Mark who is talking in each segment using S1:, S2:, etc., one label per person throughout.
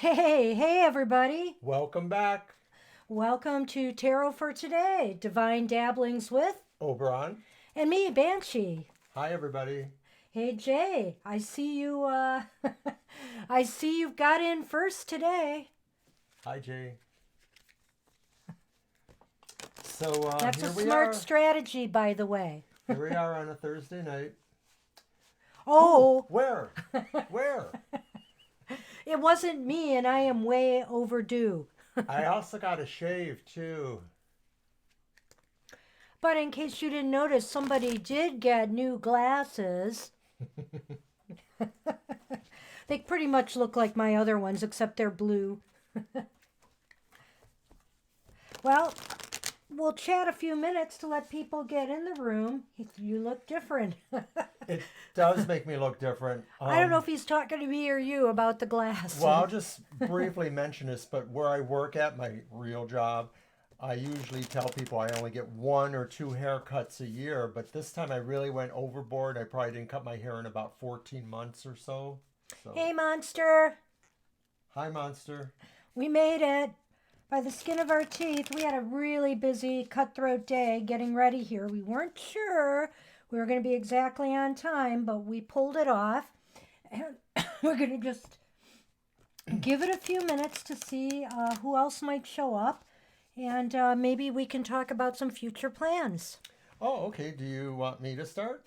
S1: Hey, everybody.
S2: Welcome back,
S1: Welcome to Tarot for Today, Divine Dabblings with,
S2: Oberon.
S1: and me, Banshee.
S2: Hi, everybody.
S1: Hey, Jay, I see you, I see you've got in first today.
S2: Hi, Jay. So
S1: That's a
S2: here we
S1: smart
S2: are.
S1: strategy, by the way.
S2: Here we are on a Thursday night.
S1: Oh,
S2: Where? Where?
S1: it wasn't me, and I am way overdue.
S2: I also got a shave too.
S1: But in case you didn't notice, somebody did get new glasses. They pretty much look like my other ones, except they're blue. Well, we'll chat a few minutes to let people get in the room. You look different.
S2: It does make me look different.
S1: I don't know if he's talking to me or you about the glass.
S2: Well, I'll just briefly mention this, but where I work at, my real job, I usually tell people I only get 1 or 2 haircuts a year, but this time I really went overboard. I probably didn't cut my hair in about 14 months or so.
S1: Hey, Monster.
S2: Hi, Monster.
S1: We made it. By the skin of our teeth, we had a really busy cutthroat day getting ready here. We weren't sure we were going to be exactly on time, but we pulled it off. And we're going to just give it a few minutes to see who else might show up. And maybe we can talk about some future plans.
S2: Oh, okay. Do you want me to start?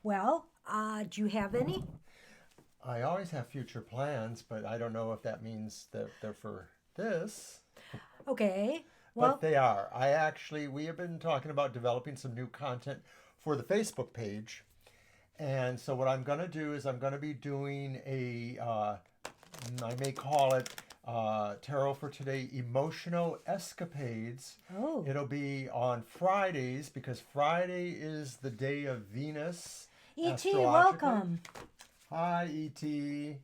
S1: Well, do you have any?
S2: I always have future plans, but I don't know if that means that they're for this.
S1: Okay. Well,
S2: But they are. We have been talking about developing some new content for the Facebook page. And so what I'm going to do is I'm going to be doing I may call it Tarot for Today Emotional Escapades.
S1: oh,
S2: It'll be on Fridays because Friday is the day of Venus.
S1: E.T.,
S2: astrologically.
S1: welcome.
S2: Hi, E.T.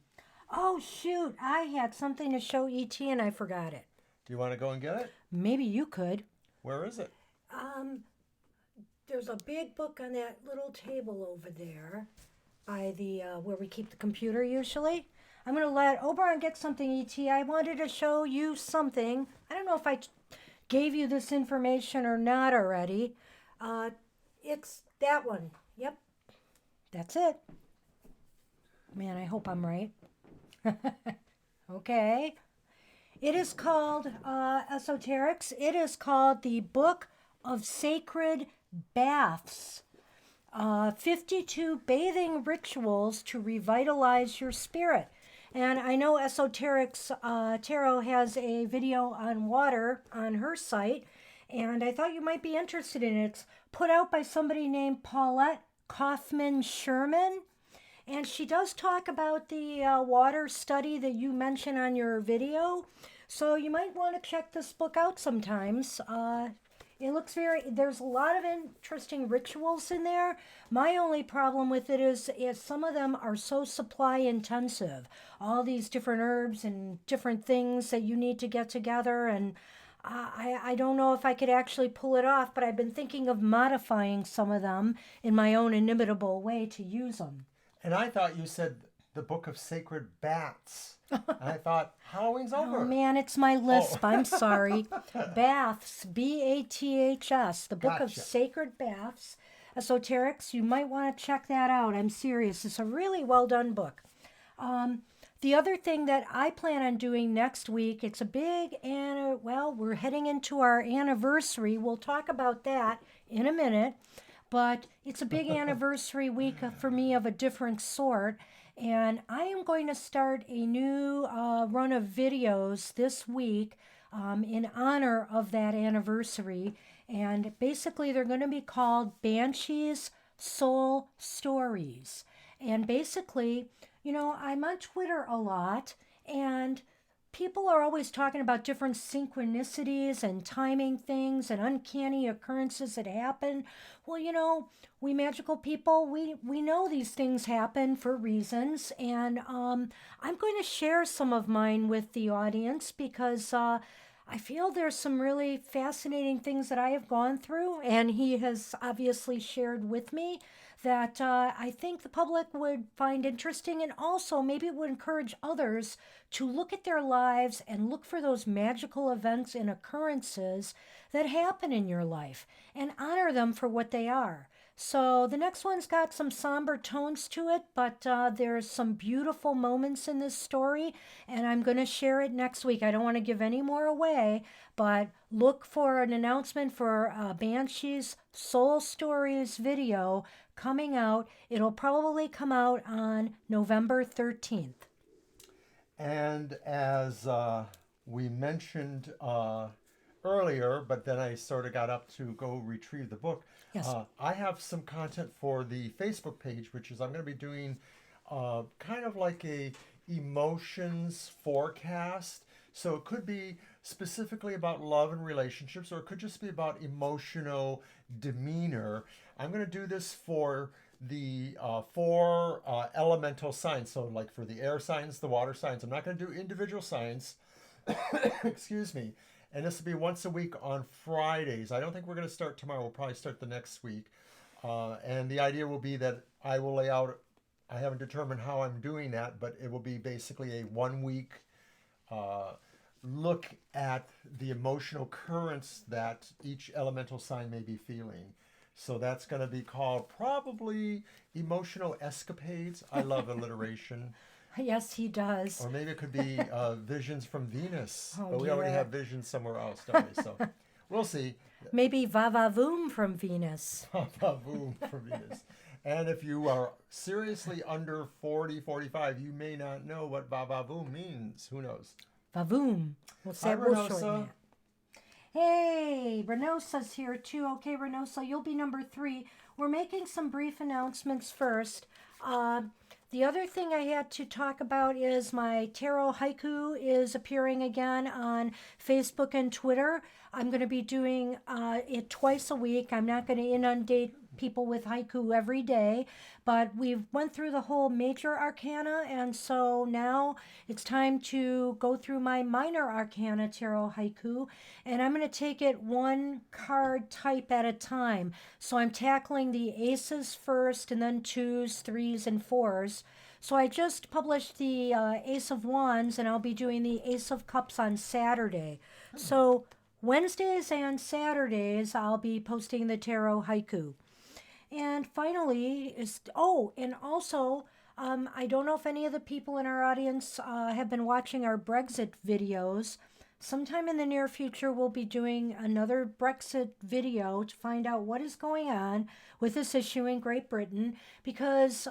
S1: Oh, shoot. I had something to show E.T. and I forgot it.
S2: Do you want to go and get it?
S1: Maybe you could.
S2: Where is it?
S1: There's a big book on that little table over there by the where we keep the computer usually. I'm going to let Oberon get something, E.T. I wanted to show you something. I don't know if I gave you this information or not already. It's that one. Yep. That's it. Man, I hope I'm right. Okay. It is called Esoterics. It is called the Book of Sacred Baths. 52 bathing rituals to revitalize your spirit. And I know Esoterics Tarot has a video on water on her site, and I thought you might be interested in it. It's put out by somebody named Paulette Kaufman Sherman. And she does talk about the water study that you mentioned on your video. So you might want to check this book out sometimes. It looks there's a lot of interesting rituals in there. My only problem with it is some of them are so supply intensive. All these different herbs and different things that you need to get together. And I don't know if I could actually pull it off, but I've been thinking of modifying some of them in my own inimitable way to use them.
S2: And I thought you said the Book of Sacred Bats. And I thought Halloween's over.
S1: Oh man, it's my lisp. I'm sorry. Baths, Baths, the Book of
S2: Gotcha.
S1: Sacred Baths. Esoterics, you might want to check that out. I'm serious. It's a really well done book. The other thing that I plan on doing next week, it's a big, we're heading into our anniversary. We'll talk about that in a minute. But it's a big anniversary week for me of a different sort. And I am going to start a new run of videos this week in honor of that anniversary. And basically, they're going to be called Banshee's Soul Stories. And basically, I'm on Twitter a lot, and people are always talking about different synchronicities and timing things and uncanny occurrences that happen. Well, we magical people, we know these things happen for reasons. And I'm going to share some of mine with the audience because I feel there's some really fascinating things that I have gone through, and he has obviously shared with me that I think the public would find interesting, and also maybe it would encourage others to look at their lives and look for those magical events and occurrences that happen in your life and honor them for what they are. So the next one's got some somber tones to it, but there's some beautiful moments in this story, and I'm going to share it next week. I don't want to give any more away, but look for an announcement for Banshee's Soul Stories video coming out. It'll probably come out on November 13th.
S2: And as we mentioned earlier, but then I sort of got up to go retrieve the book.
S1: Yes.
S2: I have some content for the Facebook page, which is I'm going to be doing kind of like a emotions forecast. So it could be specifically about love and relationships, or it could just be about emotional demeanor. I'm going to do this for the four elemental signs. So like for the air signs, the water signs. I'm not going to do individual signs. Excuse me. And this will be once a week on Fridays. I don't think we're going to start tomorrow. We'll probably start the next week. And the idea will be that I will lay out, I haven't determined how I'm doing that, but it will be basically a 1 week look at the emotional currents that each elemental sign may be feeling. So that's going to be called probably Emotional Escapades. I love alliteration.
S1: Yes, he does.
S2: Or maybe it could be Visions from Venus.
S1: Oh,
S2: but we already
S1: dear.
S2: have visions somewhere else, don't we? So we'll see.
S1: Maybe Va-Va-Voom from Venus.
S2: Boom for Venus. And if you are seriously under 40, 45, you may not know what Va-Va-Voom means. Who knows?
S1: Va-Voom. We'll say
S2: Hi,
S1: we'll
S2: Renosa.
S1: shorten it. Hey, Renosa's here too. Okay, Renosa, you'll be number 3. We're making some brief announcements first. The other thing I had to talk about is my tarot haiku is appearing again on Facebook and Twitter. I'm going to be doing it twice a week. I'm not going to inundate people with haiku every day, but we've went through the whole major arcana, and so now it's time to go through my minor arcana tarot haiku, and I'm going to take it one card type at a time. So I'm tackling the aces first, and then 2s, 3s, and 4s. So I just published the Ace of Wands, and I'll be doing the Ace of Cups on Saturday. So Wednesdays and Saturdays, I'll be posting the tarot haiku. And finally, and also, I don't know if any of the people in our audience have been watching our Brexit videos. Sometime in the near future, we'll be doing another Brexit video to find out what is going on with this issue in Great Britain, because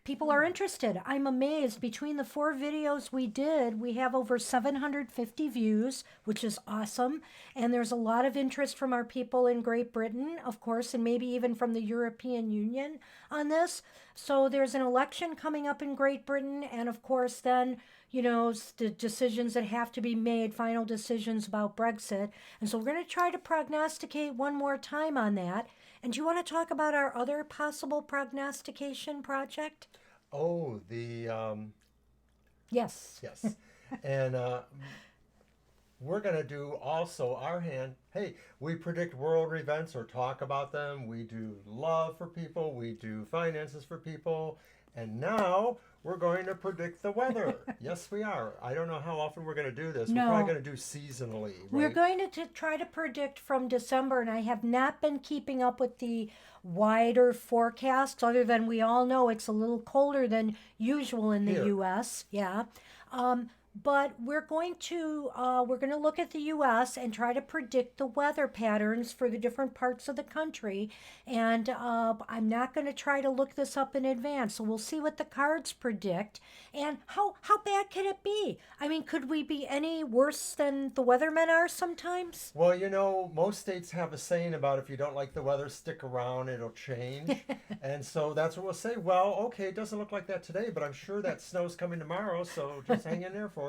S1: people are interested. I'm amazed. Between the 4 videos we did, we have over 750 views, which is awesome. And there's a lot of interest from our people in Great Britain, of course, and maybe even from the European Union on this. So there's an election coming up in Great Britain. And of course, then, the decisions that have to be made, final decisions about Brexit. And so we're going to try to prognosticate one more time on that. And do you want to talk about our other possible prognostication project?
S2: Oh, the
S1: Yes.
S2: yes. And we're going to do also our hand. Hey, we predict world events or talk about them. We do love for people. We do finances for people. And now we're going to predict the weather. Yes, we are. I don't know how often we're going to do this.
S1: No.
S2: We're probably going to do seasonally. Right?
S1: We're going to try to predict from December, and I have not been keeping up with the wider forecasts, other than we all know it's a little colder than usual in the
S2: Here.
S1: U.S. Yeah. But we're going to look at the U.S. and try to predict the weather patterns for the different parts of the country. And I'm not going to try to look this up in advance. So we'll see what the cards predict. And how bad can it be? I mean, could we be any worse than the weathermen are sometimes?
S2: Well, most states have a saying about if you don't like the weather, stick around, it'll change. And so that's what we'll say. Well, okay, it doesn't look like that today, but I'm sure that snow's coming tomorrow, so just hang in there for it.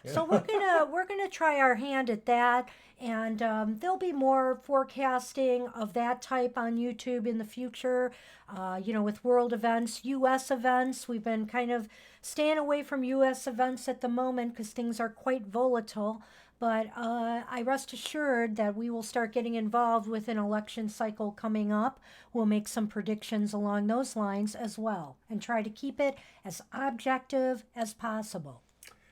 S1: So we're gonna try our hand at that, and there'll be more forecasting of that type on YouTube in the future. With world events, U.S. events. We've been kind of staying away from U.S. events at the moment because things are quite volatile. But I rest assured that we will start getting involved with an election cycle coming up. We'll make some predictions along those lines as well and try to keep it as objective as possible.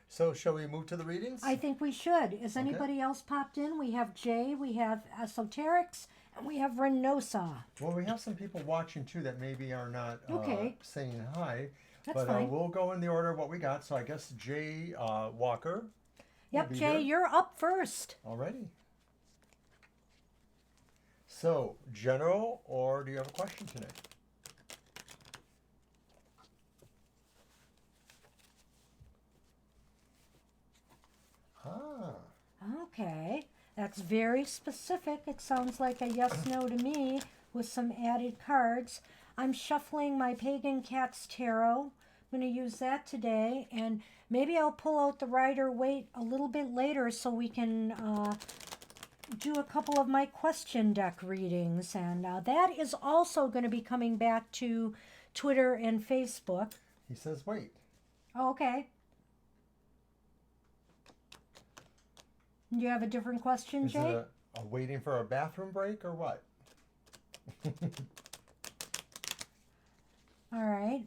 S2: So shall we move to the readings?
S1: I think we should. Is
S2: Okay.
S1: anybody else popped in? We have Jay, we have Esoterics, and we have Renosa.
S2: Well, we have some people watching too that maybe are not
S1: Okay.
S2: saying hi.
S1: That's
S2: But
S1: fine.
S2: we'll go in the order of what we got. So I guess Jay Walker.
S1: Yep,
S2: be
S1: Jay,
S2: here.
S1: you're up first.
S2: Alrighty. So, general, or do you have a question today? Ah,
S1: Okay, that's very specific. It sounds like a yes no to me with some added cards. I'm shuffling my Pagan Cats Tarot. I'm going to use that today, and maybe I'll pull out the Rider Waite a little bit later so we can do a couple of my question deck readings. And that is also going to be coming back to Twitter and Facebook.
S2: he says wait.
S1: Oh, okay. Do you have a different question,
S2: Is
S1: Jay?
S2: it a waiting for a bathroom break or what?
S1: All right.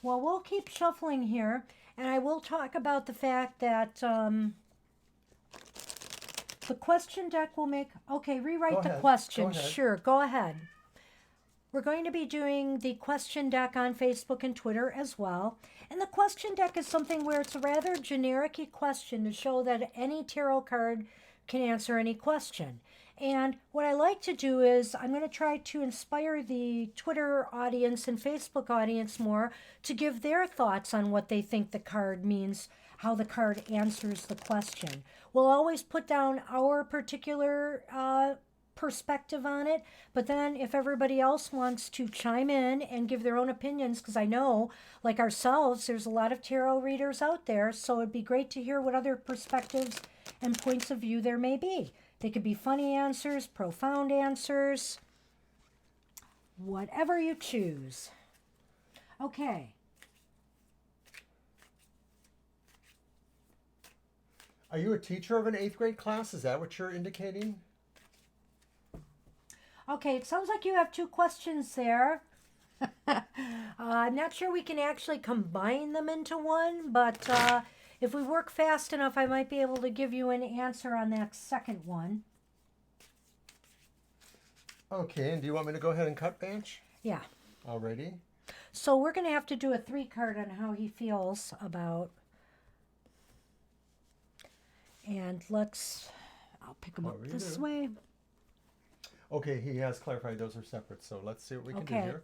S1: Well, we'll keep shuffling here, and I will talk about the fact that the question deck will make. Okay, rewrite
S2: Go
S1: the
S2: ahead.
S1: question.
S2: Go ahead.
S1: Sure, go ahead. We're going to be doing the question deck on Facebook and Twitter as well. And the question deck is something where it's a rather generic question to show that any tarot card can answer any question. And what I like to do is I'm going to try to inspire the Twitter audience and Facebook audience more to give their thoughts on what they think the card means, how the card answers the question. We'll always put down our particular perspective on it, but then if everybody else wants to chime in and give their own opinions, because I know, like ourselves, there's a lot of tarot readers out there, so it'd be great to hear what other perspectives and points of view there may be. They could be funny answers, profound answers, whatever you choose. Okay.
S2: Are you a teacher of an 8th grade class? Is that what you're indicating?
S1: Okay, it sounds like you have two questions there. I'm not sure we can actually combine them into one, but if we work fast enough, I might be able to give you an answer on that second one.
S2: Okay, and do you want me to go ahead and cut, Banch?
S1: Yeah.
S2: Alrighty.
S1: So we're going to have to do a 3 card on how he feels about. And I'll pick him up
S2: Whatever you
S1: this
S2: do.
S1: way.
S2: Okay, he has clarified those are separate, so let's see what we can do
S1: Okay.
S2: here.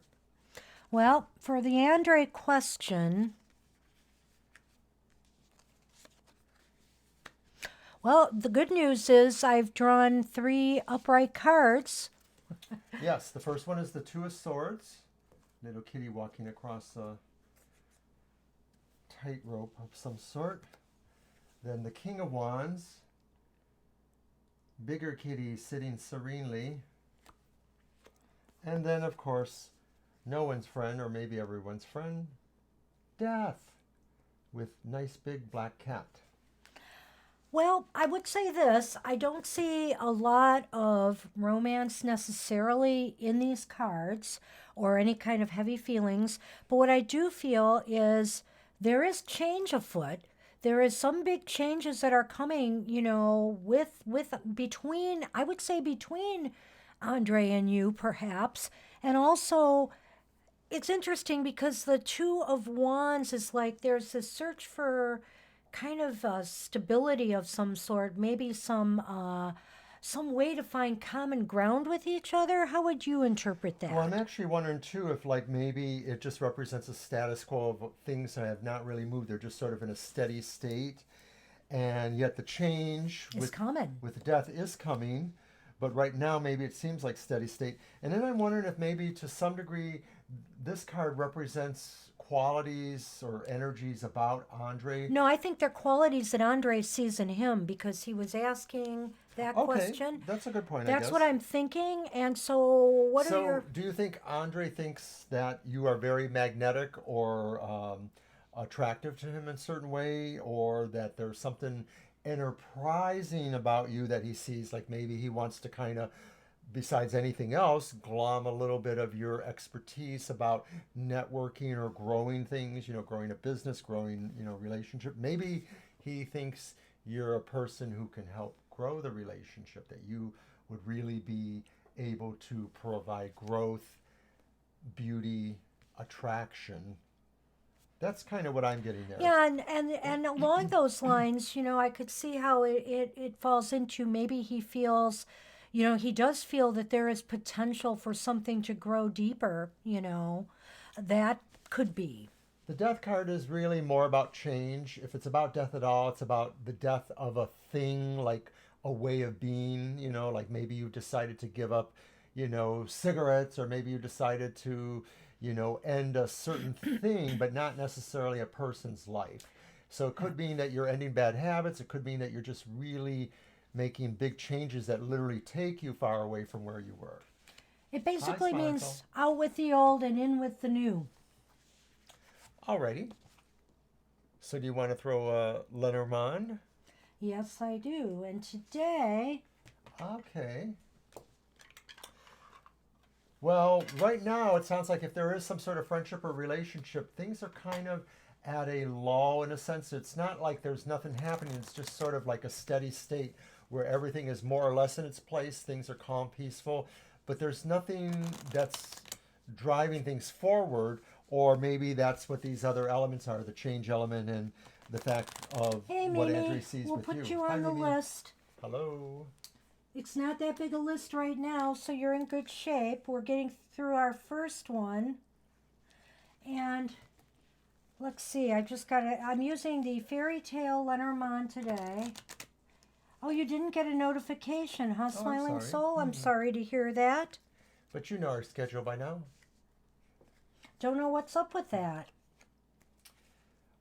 S1: Well, for the Andre question, well, the good news is I've drawn 3 upright cards.
S2: Yes, the first one is the Two of Swords. Little kitty walking across a tightrope of some sort. Then the King of Wands. Bigger kitty sitting serenely. And then, of course, no one's friend, or maybe everyone's friend, Death, with nice big black cat.
S1: Well, I would say this. I don't see a lot of romance necessarily in these cards or any kind of heavy feelings. But what I do feel is there is change afoot. There is some big changes that are coming, between, I would say between Andre and you, perhaps. And also, it's interesting because the Two of Wands is like there's this search for kind of stability of some sort, maybe some way to find common ground with each other. How would you interpret that?
S2: Well, I'm actually wondering too if like maybe it just represents a status quo of things that have not really moved. They're just sort of in a steady state, and yet the change
S1: It's coming.
S2: with death is coming. But right now, maybe it seems like steady state. And then I'm wondering if maybe to some degree this card represents qualities or energies about Andre.
S1: No, I think they're qualities that Andre sees in him because he was asking that
S2: Okay,
S1: question.
S2: that's a good point.
S1: That's
S2: I guess.
S1: what I'm thinking. And so, what
S2: So,
S1: are your.
S2: do you think Andre thinks that you are very magnetic or attractive to him in a certain way, or that there's something enterprising about you that he sees. Like maybe he wants to kind of, besides anything else, glom a little bit of your expertise about networking or growing things, growing a business, growing, relationship. Maybe he thinks you're a person who can help grow the relationship, that you would really be able to provide growth, beauty, attraction. That's kind of what I'm getting there.
S1: Yeah, and along those lines, I could see how it falls into maybe he feels, he does feel that there is potential for something to grow deeper, that could be.
S2: The death card is really more about change. If it's about death at all, it's about the death of a thing, like a way of being, like maybe you decided to give up, cigarettes, or maybe you decided to, end a certain thing, but not necessarily a person's life. So it could mean that you're ending bad habits. It could mean that you're just really making big changes that literally take you far away from where you were.
S1: It
S2: Hi,
S1: basically
S2: Sparkle.
S1: means out with the old and in with the new.
S2: Alrighty. So do you want to throw a Lenormand?
S1: Yes, I do. And today,
S2: Okay. Well, right now it sounds like if there is some sort of friendship or relationship, things are kind of at a lull in a sense. It's not like there's nothing happening. It's just sort of like a steady state where everything is more or less in its place. Things are calm, peaceful, but there's nothing that's driving things forward. Or maybe that's what these other elements are, the change element and the fact of
S1: hey
S2: what
S1: Mimi,
S2: Andrea sees
S1: we'll
S2: with
S1: put
S2: you.
S1: you
S2: Hi,
S1: on the
S2: Mimi.
S1: list.
S2: Hello.
S1: It's not that big a list right now, so you're in good shape. We're getting through our first one. And let's see, I'm using the Fairy Tale Lenormand today. Oh, you didn't get a notification, huh,
S2: Oh, I'm
S1: Smiling
S2: sorry.
S1: Soul? I'm sorry to hear that.
S2: But you know our schedule by now.
S1: Don't know what's up with that.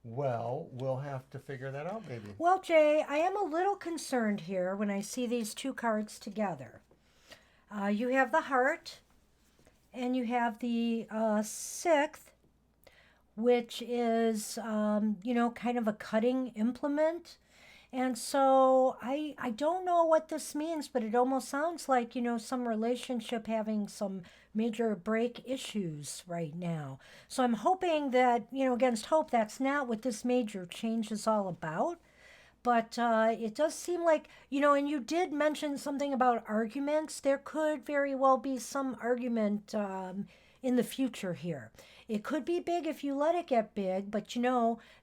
S2: Well, we'll have to figure that out maybe.
S1: Well, Jay, I am a little concerned here when I see these two cards together. You have the heart, and you have the sixth, which is, kind of a cutting implement. And so I don't know what this means, but it almost sounds like, some relationship having some major break issues right now. So I'm hoping that, against hope, that's not what this major change is all about. But it does seem like, and you did mention something about arguments. There could very well be some argument in the future here. It could be big if you let it get big, but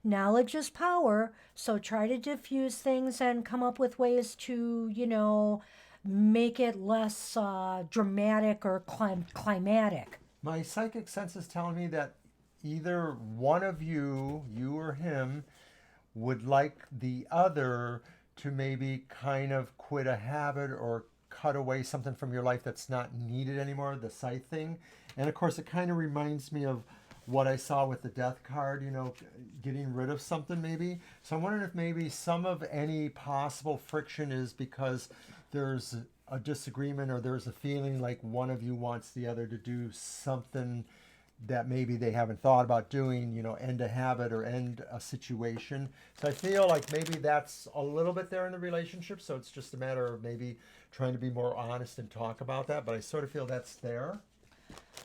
S1: knowledge is power. So try to diffuse things and come up with ways to, make it less dramatic or climatic.
S2: My psychic sense is telling me that either one of you or him, would like the other to maybe kind of quit a habit or cut away something from your life that's not needed anymore, the scythe thing. And of course, it kind of reminds me of what I saw with the death card, getting rid of something maybe. So I'm wondering if maybe some of any possible friction is because there's a disagreement or there's a feeling like one of you wants the other to do something that maybe they haven't thought about doing, end a habit or end a situation. So I feel like maybe that's a little bit there in the relationship. So it's just a matter of maybe trying to be more honest and talk about that. But I sort of feel that's there.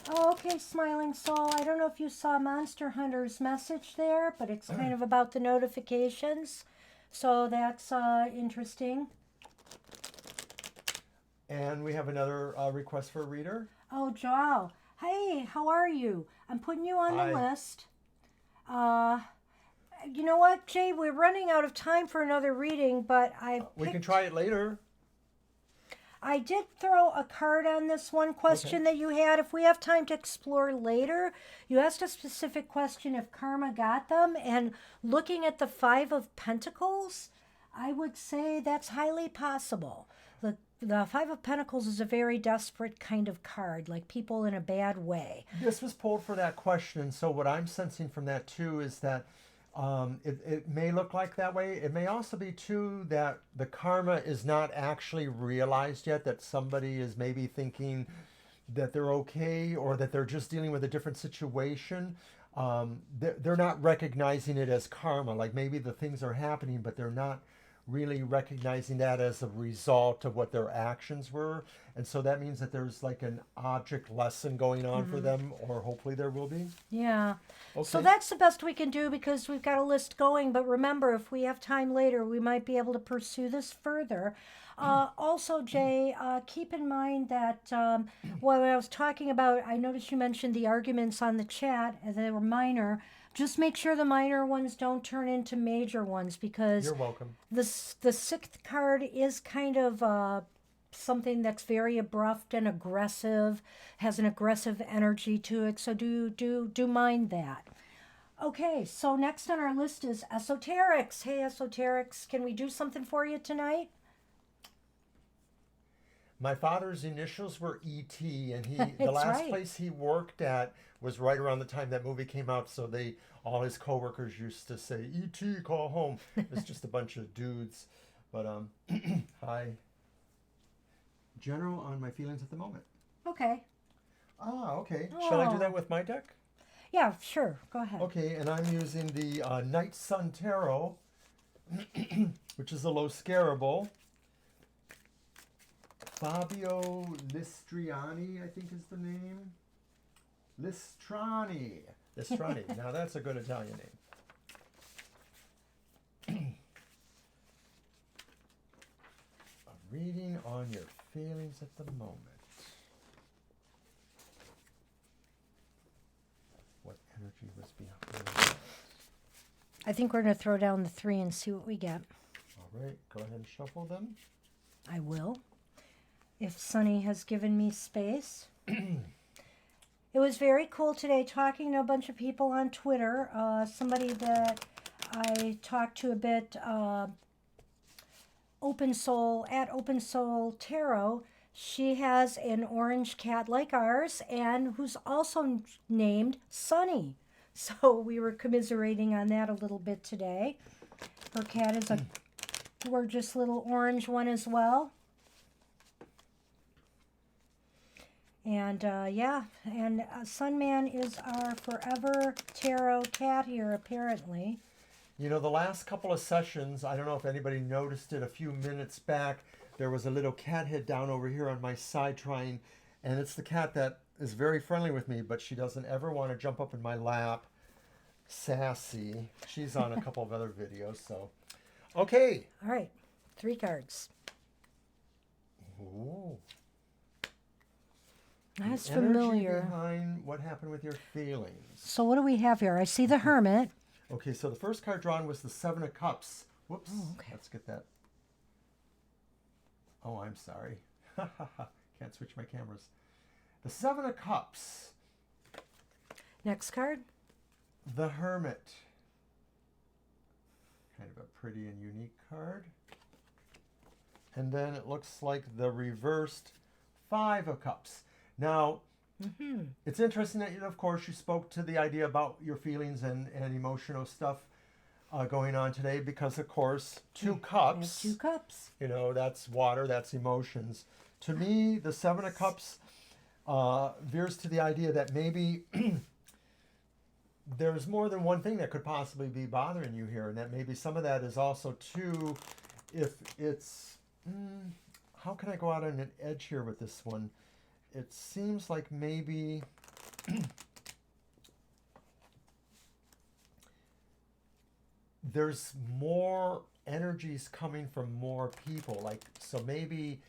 S1: Oh, okay, Smiling Soul. I don't know if you saw Monster Hunter's message there, but it's kind of about the notifications. So that's interesting.
S2: And we have another request for a reader.
S1: Oh, Joel. Hey, how are you? I'm putting you on
S2: Hi.
S1: the list. You know what, Jay? We're running out of time for another reading, but
S2: We can try it later.
S1: I did throw a card on this one question that you had. If we have time to explore later, you asked a specific question if karma got them, and looking at the Five of Pentacles, I would say that's highly possible. The Five of Pentacles is a very desperate kind of card, like people in a bad way.
S2: This was pulled for that question. So what I'm sensing from that too is that it may look like that way. It may also be too that the karma is not actually realized yet, that somebody is maybe thinking that they're okay or that they're just dealing with a different situation. They're not recognizing it as karma. Like maybe the things are happening, but they're not really recognizing that as a result of what their actions were. And so that means that there's like an object lesson going on for them, or hopefully there will be.
S1: Yeah. So
S2: Okay.
S1: that's the best we can do because we've got a list going. But remember, if we have time later, we might be able to pursue this further. Also, Jay, keep in mind that when I was talking about, I noticed you mentioned the arguments on the chat, and they were minor. Just make sure the minor ones don't turn into major ones because
S2: You're welcome.
S1: the sixth card is kind of something that's very abrupt and aggressive, has an aggressive energy to it. So do mind that. Okay, so next on our list is esoterics. Hey, esoterics, can we do something for you tonight?
S2: My father's initials were E.T., and the
S1: It's
S2: last
S1: right.
S2: place he worked at was right around the time that movie came out. So all his coworkers used to say, "E.T., call home." It's just a bunch of dudes. But hi, general on my feelings at the moment.
S1: Okay.
S2: Okay. Shall I do
S1: Oh.
S2: that with my deck?
S1: Yeah, sure. Go ahead.
S2: Okay, and I'm using the Night Sun Tarot, which is a low scarable. Fabio Listriani, I think is the name. Listrani. Listrani. Now that's a good Italian name. A reading on your feelings at the moment. What energy was behind that?
S1: I think we're going to throw down the 3 and see what we get.
S2: All right, go ahead and shuffle them.
S1: I will. If Sunny has given me space. It was very cool today talking to a bunch of people on Twitter. Somebody that I talked to a bit, Open Soul, at Open Soul Tarot. She has an orange cat like ours and who's also named Sunny. So we were commiserating on that a little bit today. Her cat is a gorgeous little orange one as well. And yeah, and Sunman is our forever tarot cat here, apparently.
S2: You know, the last couple of sessions, I don't know if anybody noticed it a few minutes back, there was a little cat head down over here on my side trying, and it's the cat that is very friendly with me, but she doesn't ever want to jump up in my lap. Sassy. She's on a couple of other videos, so. Okay.
S1: All right, 3 cards.
S2: Ooh.
S1: That's
S2: The energy
S1: familiar.
S2: behind what happened with your feelings.
S1: So what do we have here? I see the Hermit.
S2: Okay, so the first card drawn was the Seven of Cups. Whoops.
S1: Oh, okay.
S2: Let's get that. Oh, I'm sorry. Can't switch my cameras. The Seven of Cups.
S1: Next card.
S2: The Hermit. Kind of a pretty and unique card. And then it looks like the reversed Five of Cups. Now, it's interesting that, of course, you spoke to the idea about your feelings and emotional stuff going on today because, of course, 2 cups.
S1: We have 2 cups.
S2: You know, that's water, that's emotions. To me, the Seven of Cups veers to the idea that maybe there's more than one thing that could possibly be bothering you here, and that maybe some of that is also, too, if it's... how can I go out on an edge here with this one? It seems like maybe there's more energies coming from more people. Like, so maybe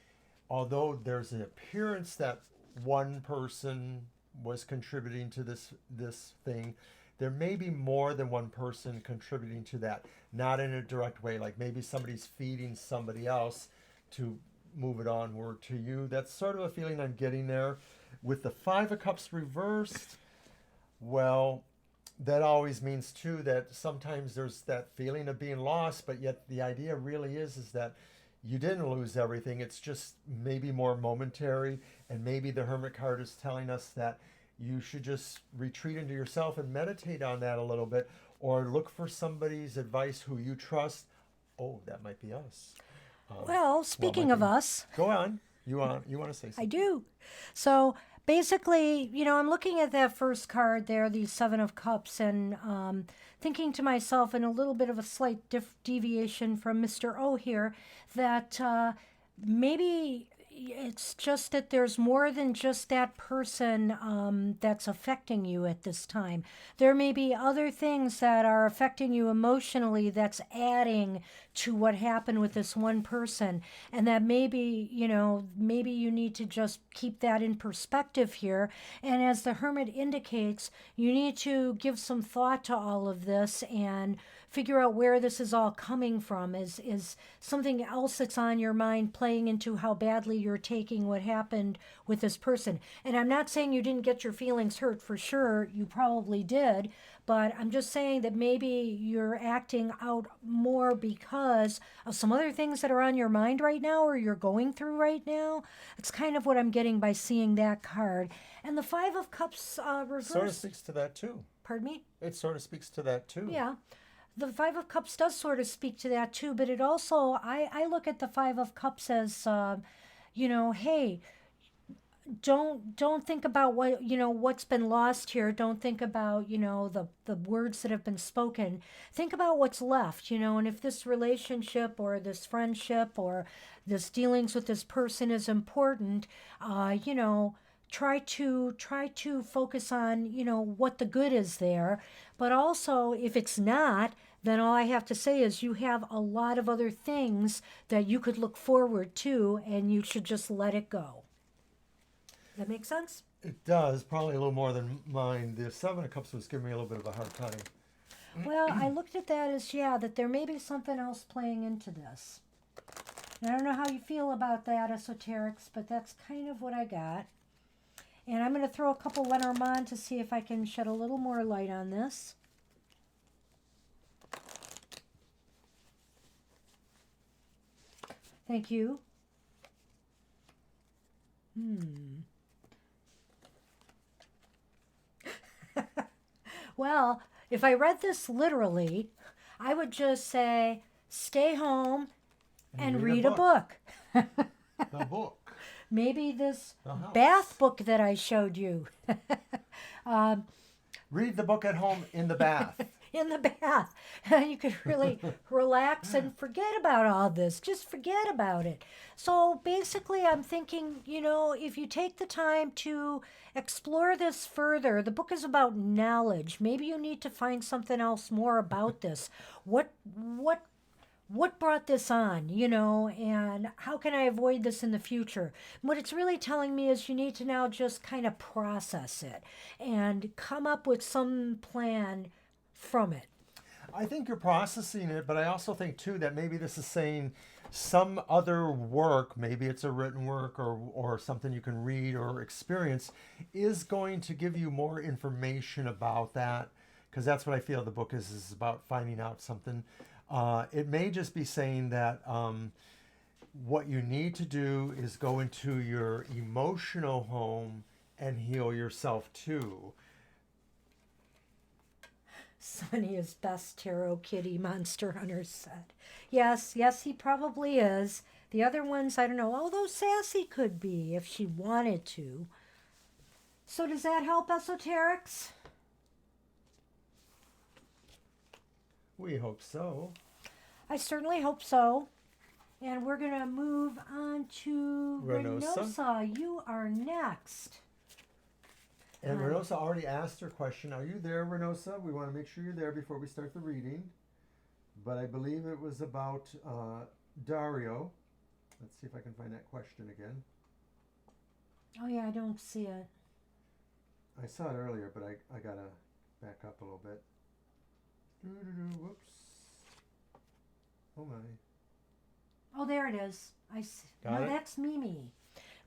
S2: although there's an appearance that one person was contributing to this thing, there may be more than one person contributing to that, not in a direct way. Like maybe somebody's feeding somebody else to move it onward to you. That's sort of a feeling I'm getting there. With the Five of Cups reversed, well, that always means too that sometimes there's that feeling of being lost, but yet the idea really is that you didn't lose everything. It's just maybe more momentary, and maybe the Hermit card is telling us that you should just retreat into yourself and meditate on that a little bit, or look for somebody's advice who you trust. Oh, that might be us.
S1: Well, speaking of us,
S2: Go on. You want to say something?
S1: I do. So basically, I'm looking at that first card there, the Seven of Cups, and thinking to myself, in a little bit of a slight deviation from Mr. O here, that maybe it's just that there's more than just that person that's affecting you at this time. There may be other things that are affecting you emotionally that's adding to what happened with this one person. And that maybe, maybe you need to just keep that in perspective here. And as the Hermit indicates, you need to give some thought to all of this and figure out where this is all coming from. Is something else that's on your mind playing into how badly you're taking what happened with this person? And I'm not saying you didn't get your feelings hurt, for sure you probably did, but I'm just saying that maybe you're acting out more because of some other things that are on your mind right now or you're going through right now. It's kind of what I'm getting by seeing that card. And the Five of Cups reverse.
S2: Sort of speaks to that too.
S1: Pardon me?
S2: It sort of speaks to that too.
S1: Yeah. The Five of Cups does sort of speak to that too, but it also, I look at the Five of Cups as, hey, don't think about what's been lost here. Don't think about the words that have been spoken. Think about what's left, and if this relationship or this friendship or this dealings with this person is important, try to focus on what the good is there. But also, if it's not, then all I have to say is you have a lot of other things that you could look forward to, and you should just let it go. That make sense?
S2: It does, probably a little more than mine. The Seven of Cups was giving me a little bit of a hard time.
S1: Well, I looked at that as, that there may be something else playing into this. And I don't know how you feel about that, esoterics, but that's kind of what I got. And I'm going to throw a couple Lenormand to see if I can shed a little more light on this. Thank you. Well, if I read this literally, I would just say, stay home and read a book.
S2: The book.
S1: Maybe this
S2: The house.
S1: bath book that I showed you.
S2: Read the book at home in the bath.
S1: In the bath. You could really relax and forget about all this. Just forget about it. So basically, I'm thinking, if you take the time to explore this further, the book is about knowledge. Maybe you need to find something else more about this. What brought this on, and how can I avoid this in the future? What it's really telling me is you need to now just kind of process it and come up with some plan from it.
S2: I think you're processing it, but I also think too that maybe this is saying some other work, maybe it's a written work or something you can read or experience, is going to give you more information about that, because that's what I feel the book is about, finding out something. It may just be saying that what you need to do is go into your emotional home and heal yourself too.
S1: Sonny is best tarot kitty, Monster Hunter said. Yes, he probably is. The other ones, I don't know, although Sassy could be if she wanted to. So does that help, esoterics?
S2: We hope so.
S1: I certainly hope so. And we're going to move on to Renosa. You are next.
S2: And Renosa already asked her question. Are you there, Renosa? We want to make sure you're there before we start the reading. But I believe it was about Dario. Let's see if I can find that question again.
S1: Oh, yeah, I don't see it.
S2: I saw it earlier, but I got to back up a little bit. Whoops. Oh, my.
S1: Oh, there it is. I see.
S2: Got
S1: No,
S2: it?
S1: that's Mimi.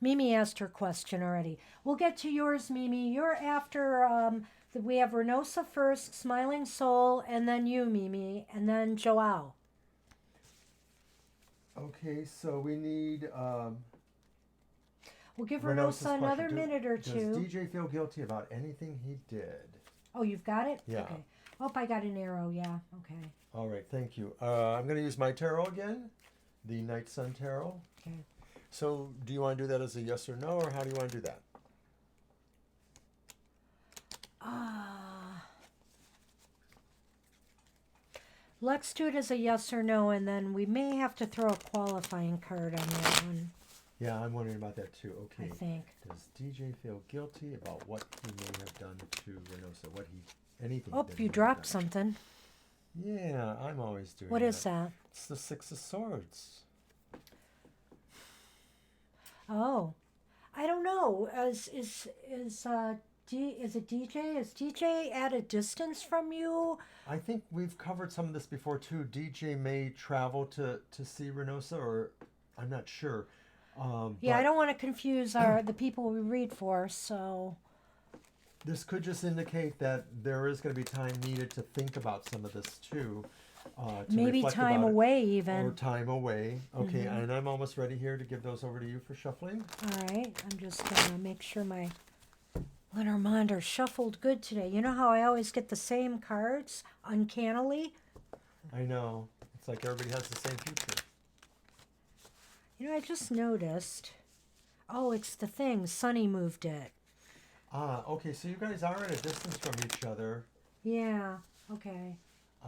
S1: Mimi asked her question already. We'll get to yours, Mimi. You're after, we have Renosa first, Smiling Soul, and then you, Mimi, and then Joao.
S2: Okay, so we need
S1: We'll give
S2: Renosa's
S1: Renosa another
S2: question.
S1: minute or
S2: Does
S1: two.
S2: DJ feel guilty about anything he did?
S1: Oh, you've got it?
S2: Yeah.
S1: Okay. Oh, I got an arrow. Yeah. Okay.
S2: All right, thank you. I'm going to use my tarot again, the Night Sun Tarot.
S1: Okay.
S2: So do you want to do that as a yes or no, or how do you want to do that?
S1: Let's do it as a yes or no, and then we may have to throw a qualifying card on that one,
S2: Yeah, I'm wondering about that too. Okay.
S1: I think.
S2: Does DJ feel guilty about what he may have done to Renosa? Anything?
S1: Oh,
S2: that he
S1: you
S2: may have
S1: dropped
S2: done?
S1: something.
S2: Yeah, I'm always doing
S1: What
S2: that.
S1: is that?
S2: It's the Six of Swords.
S1: Oh, I don't know. Is it DJ? Is DJ at a distance from you?
S2: I think we've covered some of this before too. DJ may travel to see Renosa, or I'm not sure.
S1: Yeah, I
S2: but
S1: don't want to confuse the people we read for, so.
S2: this could just indicate that there is going to be time needed to think about some of this too. To
S1: Maybe
S2: reflect
S1: time
S2: about it.
S1: away,
S2: Or
S1: even.
S2: time away. Okay, and I'm almost ready here to give those over to you for shuffling.
S1: All right, I'm just going to make sure my Lenormand are shuffled good today. You know how I always get the same cards, uncannily?
S2: I know. It's like everybody has the same future.
S1: You know, I just noticed. Oh, it's the thing. Sunny moved it.
S2: Ah, okay, so you guys are at a distance from each other.
S1: Yeah, okay.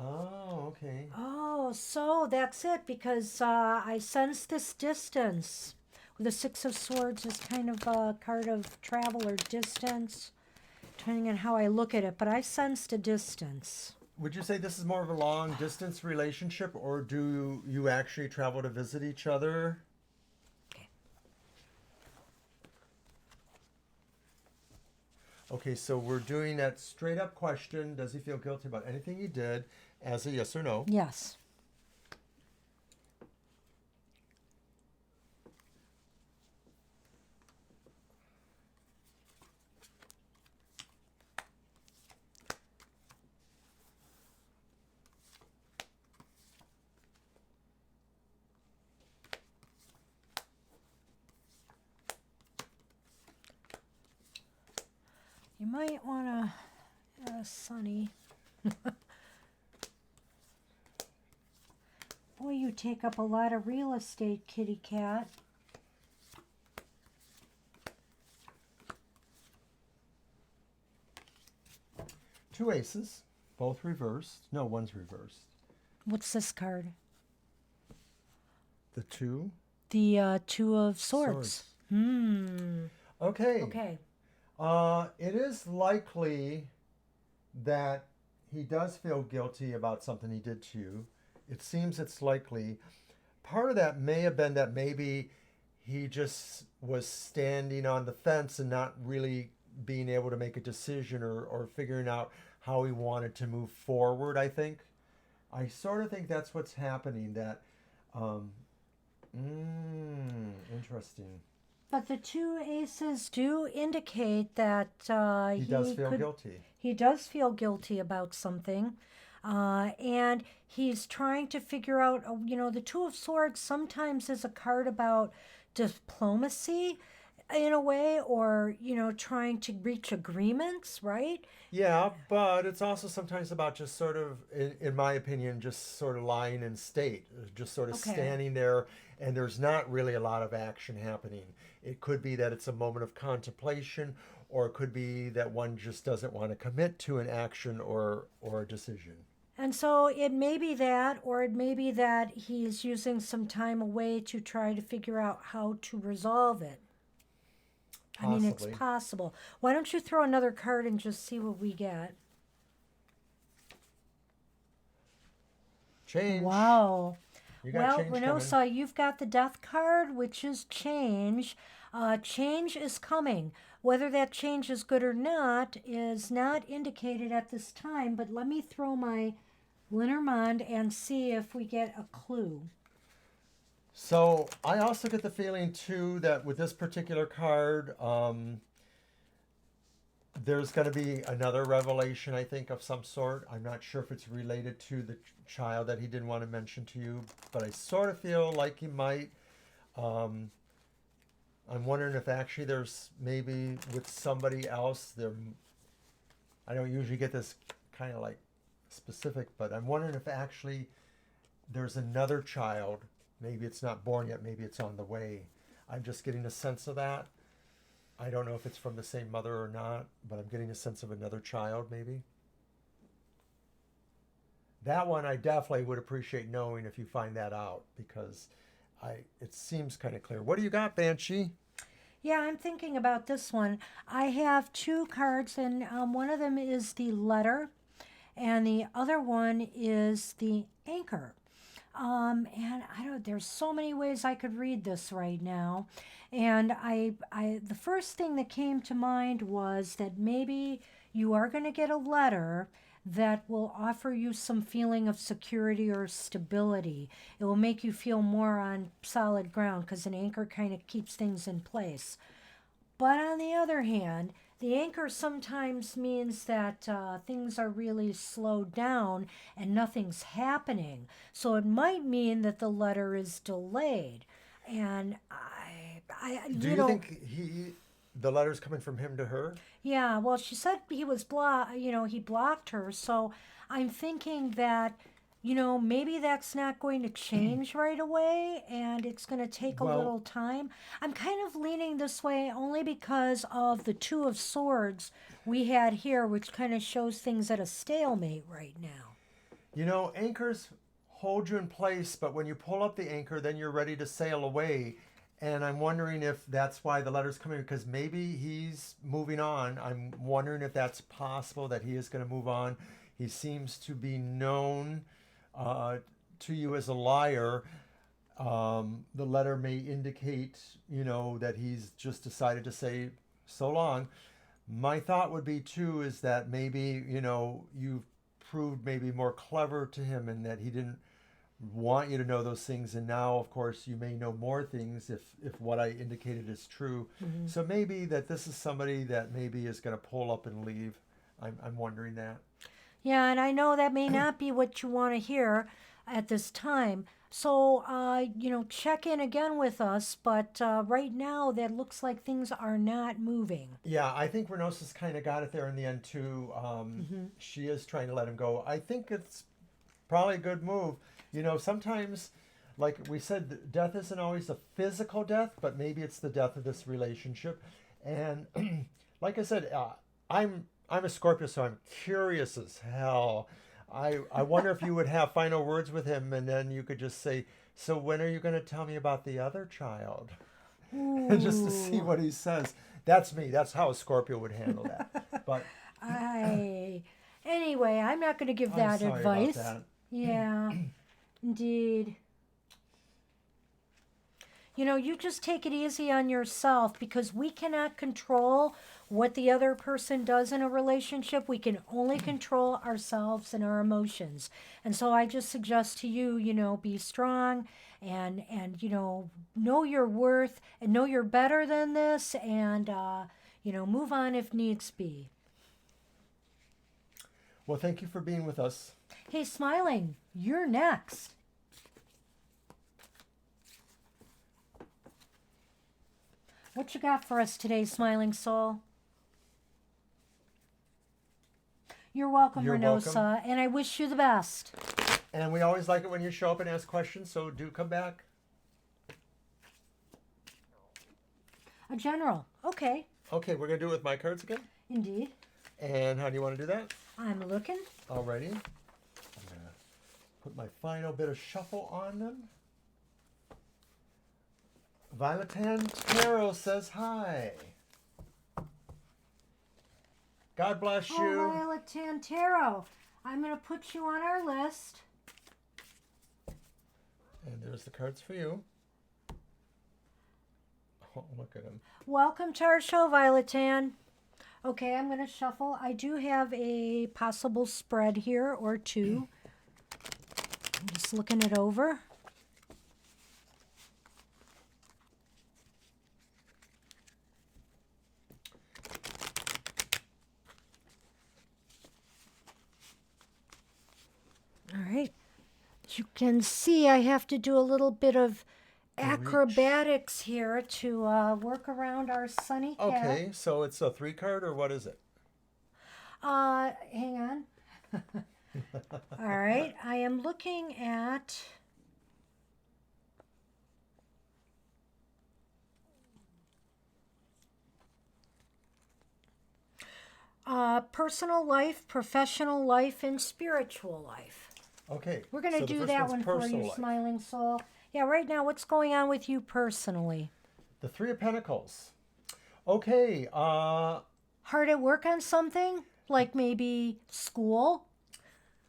S2: Oh, okay.
S1: Oh, so that's it, because I sense this distance. The Six of Swords is kind of a card of travel or distance, depending on how I look at it, but I sensed a distance.
S2: Would you say this is more of a long distance relationship, or do you actually travel to visit each other?
S1: Okay.
S2: Okay, so we're doing that straight up question. Does he feel guilty about anything he did, as a yes or no?
S1: Yes. You might want to, Sunny. Boy, you take up a lot of real estate, kitty cat.
S2: Two aces, both reversed. No, one's reversed.
S1: What's this card?
S2: The two?
S1: The Two of Swords.
S2: Okay.
S1: Okay.
S2: It is likely that he does feel guilty about something he did to you. It seems it's likely. Part of that may have been that maybe he just was standing on the fence and not really being able to make a decision or figuring out how he wanted to move forward, I think. I sort of think that's what's happening. That, interesting.
S1: But the two aces do indicate that
S2: He does feel guilty.
S1: He does feel guilty about something. And he's trying to figure out, the Two of Swords sometimes is a card about diplomacy in a way, or, trying to reach agreements, right?
S2: Yeah, but it's also sometimes about just sort of, in my opinion, just sort of lying in state, just sort of
S1: Okay.
S2: standing there, and there's not really a lot of action happening. It could be that it's a moment of contemplation, or it could be that one just doesn't want to commit to an action or a decision.
S1: And so it may be that, or it may be that he's using some time away to try to figure out how to resolve it. I mean, it's
S2: Possibly.
S1: possible. Why don't you throw another card and just see what we get?
S2: Change.
S1: Wow.
S2: You got
S1: Well,
S2: change coming.
S1: Renosa, you've got the Death card, which is change. Change is coming. Whether that change is good or not is not indicated at this time, but let me throw my Lenormand and see if we get a clue.
S2: So I also get the feeling too that with this particular card, there's going to be another revelation, I think, of some sort. I'm not sure if it's related to the child that he didn't want to mention to you, but I sort of feel like he might. I'm wondering if actually there's maybe with somebody else there. I don't usually get this kind of like specific, but I'm wondering if actually there's another child. Maybe it's not born yet. Maybe it's on the way. I'm just getting a sense of that. I don't know if it's from the same mother or not, but I'm getting a sense of another child, maybe. That one I definitely would appreciate knowing if you find that out, because it seems kind of clear. What do you got, Banshee?
S1: Yeah, I'm thinking about this one. I have two cards, and one of them is the letter, and the other one is the anchor. And I don't. There's so many ways I could read this right now, and the first thing that came to mind was that maybe you are going to get a letter that will offer you some feeling of security or stability. It will make you feel more on solid ground because an anchor kind of keeps things in place. But on the other hand, the anchor sometimes means that things are really slowed down and nothing's happening. So it might mean that the letter is delayed. And
S2: Do you think the letter's coming from him to her?
S1: yeah, well, she said he was he blocked her. So I'm thinking that, maybe that's not going to change right away and it's going to take a
S2: Well,
S1: little time. I'm kind of leaning this way only because of the Two of Swords we had here, which kind of shows things at a stalemate right now.
S2: anchors hold you in place, but when you pull up the anchor, then you're ready to sail away. And I'm wondering if that's why the letter's coming, because maybe he's moving on. I'm wondering if that's possible that he is going to move on. He seems to be known uh, to you as a liar. The letter may indicate, that he's just decided to say so long. My thought would be too is that maybe, you've proved maybe more clever to him and that he didn't want you to know those things, and now of course you may know more things if what I indicated is true. So maybe that this is somebody that maybe is going to pull up and leave. I'm wondering that.
S1: Yeah, and I know that may not be what you want to hear at this time. So, check in again with us. But right now, that looks like things are not moving.
S2: Yeah, I think Renosis kind of got it there in the end too. She is trying to let him go. I think it's probably a good move. Sometimes, like we said, death isn't always a physical death, but maybe it's the death of this relationship. And like I said, I'm a Scorpio, so I'm curious as hell. I wonder if you would have final words with him, and then you could just say, "So when are you going to tell me about the other child?" Just to see
S1: Ooh.
S2: what he says. That's me. That's how a Scorpio would handle that. But
S1: Anyway, I'm not going to give
S2: I'm
S1: that
S2: sorry about
S1: advice.
S2: that.
S1: Yeah, indeed. You just take it easy on yourself because we cannot control what the other person does in a relationship. We can only control ourselves and our emotions. And so I just suggest to you, be strong and know your worth and know you're better than this and move on if needs be.
S2: Well, thank you for being with us.
S1: Hey, Smiling, you're next. What you got for us today, Smiling Soul? You're welcome,
S2: You're
S1: Renosa,
S2: welcome.
S1: and I wish you the best.
S2: And we always like it when you show up and ask questions, so do come back.
S1: A general. Okay,
S2: Okay, we're going to do it with my cards again.
S1: indeed.
S2: And how do you want to do that?
S1: I'm looking.
S2: Alrighty. I'm going to put my final bit of shuffle on them. Violetan Tarot says hi. God bless you.
S1: Oh, Violet Tantero. I'm going to put you on our list.
S2: And there's the cards for you. Oh, look at him.
S1: Welcome to our show, Violet Tan. Okay, I'm going to shuffle. I do have a possible spread here or two. I'm just looking it over. All right. As you can see, I have to do a little bit of acrobatics here to work around our sunny cat.
S2: Okay, so it's a 3 card or what is it?
S1: Hang on. All right, I am looking at. Personal life, professional life, and spiritual life.
S2: Okay.
S1: We're going to
S2: so the
S1: do
S2: first
S1: that
S2: one's
S1: one for
S2: personal
S1: you,
S2: life.
S1: smiling soul. Yeah, right now, what's going on with you personally?
S2: The Three of Pentacles. Okay.
S1: Hard at work on something? Like maybe school?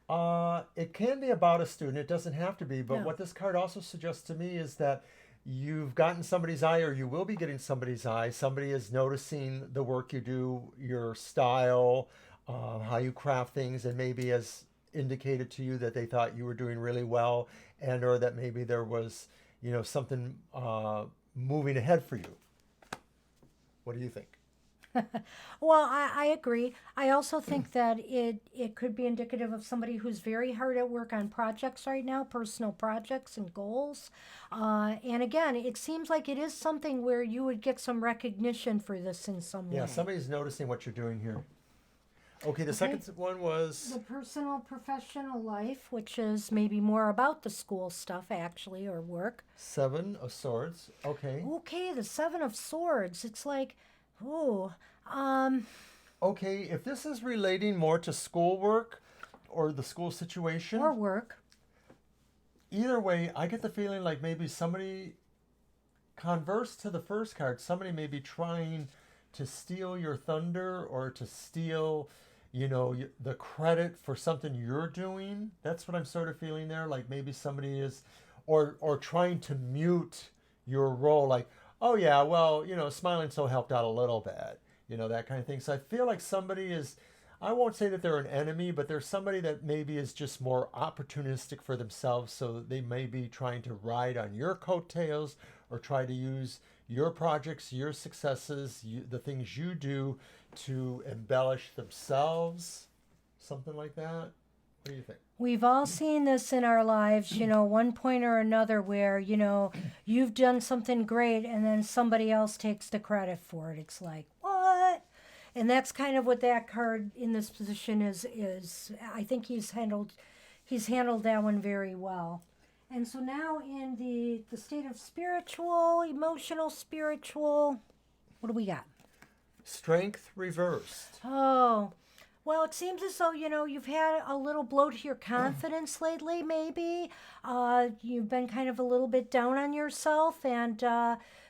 S2: It can be about a student. It doesn't have to be. But
S1: No.
S2: what this card also suggests to me is that you've gotten somebody's eye, or you will be getting somebody's eye. Somebody is noticing the work you do, your style, how you craft things, and maybe has indicated to you that they thought you were doing really well, and or that maybe there was, something moving ahead for you. What do you think?
S1: Well, I agree. I also think that it could be indicative of somebody who's very hard at work on projects right now, personal projects and goals. And again, it seems like it is something where you would get some recognition for this in some
S2: Yeah,
S1: way.
S2: somebody's noticing what you're doing here. Okay, the
S1: Okay.
S2: second one was
S1: The personal professional life, which is maybe more about the school stuff actually or work.
S2: Seven of Swords. Okay.
S1: Okay, the Seven of Swords. It's like, oh, um,
S2: Okay, if this is relating more to schoolwork or the school
S1: or
S2: situation,
S1: work.
S2: either way, I get the feeling like maybe somebody, converse to the first card, somebody may be trying to steal your thunder or to steal, the credit for something you're doing. That's what I'm sort of feeling there. Like maybe somebody is, or trying to mute your role. Like, oh yeah, well, Smiling Soul helped out a little bit, that kind of thing. So I feel like somebody is. I won't say that they're an enemy, but there's somebody that maybe is just more opportunistic for themselves. So they may be trying to ride on your coattails or try to use your projects, your successes, the things you do to embellish themselves, something like that. What do you think?
S1: We've all seen this in our lives, one point or another where, you've done something great and then somebody else takes the credit for it. It's like, what? And that's kind of what that card in this position is I think he's handled that one very well. And so now in the state of spiritual, emotional, spiritual, what do we got?
S2: Strength reversed.
S1: Oh, well, it seems as though, you've had a little blow to your confidence lately, maybe. You've been kind of a little bit down on yourself, and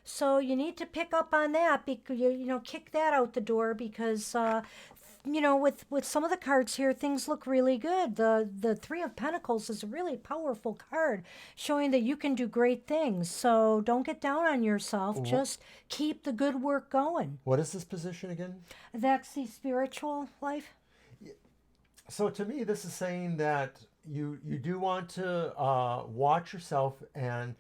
S1: so you need to pick up on that, because, kick that out the door, because, with some of the cards here, things look really good. The Three of Pentacles is a really powerful card, showing that you can do great things. So don't get down on yourself. Just keep the good work going.
S2: What is this position again?
S1: That's the spiritual life.
S2: So to me, this is saying that you do want to watch yourself and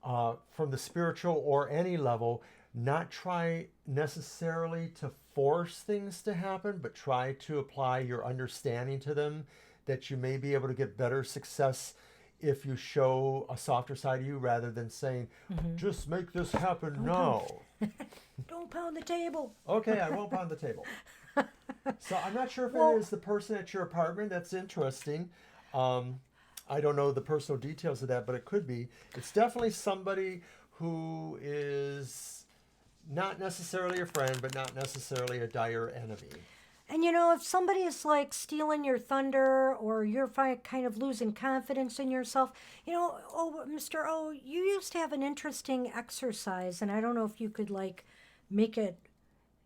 S2: from the spiritual or any level, not try necessarily to force things to happen, but try to apply your understanding to them, that you may be able to get better success if you show a softer side of you rather than saying, just make this happen now.
S1: Don't pound the table.
S2: Okay, I won't pound the table. So I'm not sure if
S1: Well-
S2: it is the person at your apartment. That's interesting. I don't know the personal details of that, but it could be. It's definitely somebody who is not necessarily a friend, but not necessarily a dire enemy.
S1: And if somebody is like stealing your thunder, or you're kind of losing confidence in yourself, oh, Mr. O, you used to have an interesting exercise, and I don't know if you could like make it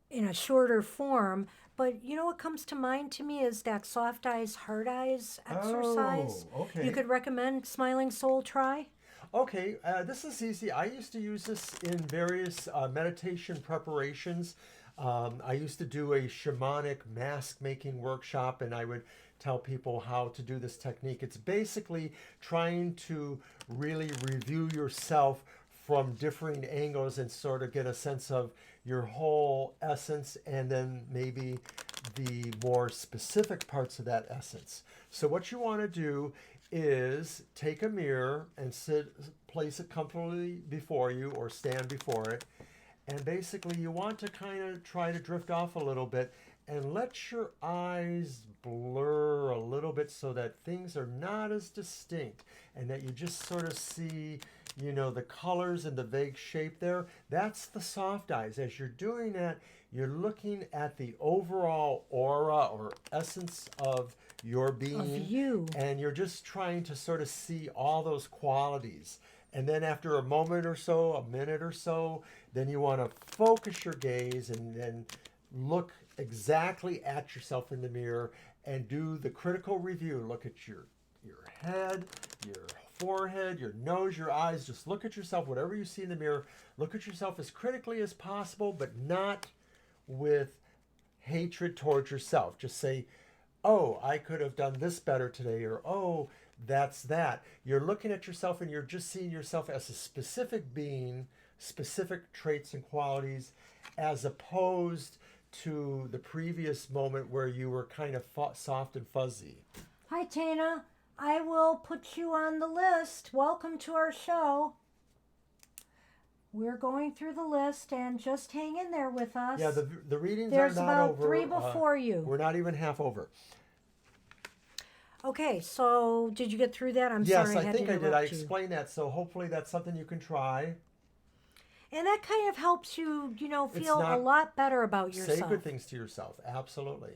S1: in a shorter form, but what comes to mind to me is that soft eyes, hard eyes exercise.
S2: Oh, okay.
S1: You could recommend Smiling Soul try?
S2: Okay, this is easy. I used to use this in various meditation preparations. I used to do a shamanic mask making workshop, and I would tell people how to do this technique. It's basically trying to really review yourself from differing angles and sort of get a sense of your whole essence, and then maybe the more specific parts of that essence. So what you want to do is take a mirror and place it comfortably before you or stand before it. And basically you want to kind of try to drift off a little bit and let your eyes blur a little bit so that things are not as distinct and that you just sort of see, the colors and the vague shape there. That's the soft eyes. As you're doing that, You're looking at the overall aura or essence of your being.
S1: Of you.
S2: And you're just trying to sort of see all those qualities. And then after a moment or so, a minute or so, then you want to focus your gaze and then look exactly at yourself in the mirror and do the critical review. Look at your head, your forehead, your nose, your eyes. Just look at yourself, whatever you see in the mirror. Look at yourself as critically as possible, but not with hatred towards yourself. Just say, oh, I could have done this better today, or oh, that's that. You're looking at yourself and you're just seeing yourself as a specific being, specific traits and qualities, as opposed to the previous moment where you were kind of soft and fuzzy.
S1: Hi, Tana. I will put you on the list. Welcome to our show. We're going through the list, and just hang in there with us.
S2: Yeah, the readings
S1: There's
S2: are not over.
S1: There's about 3 before you.
S2: We're not even half over.
S1: Okay, so did you get through that? I'm sorry,
S2: Yes, I think I did. I
S1: you.
S2: explained that, so hopefully that's something you can try.
S1: And that kind of helps you, feel a lot better about yourself.
S2: Say good things to yourself. Absolutely.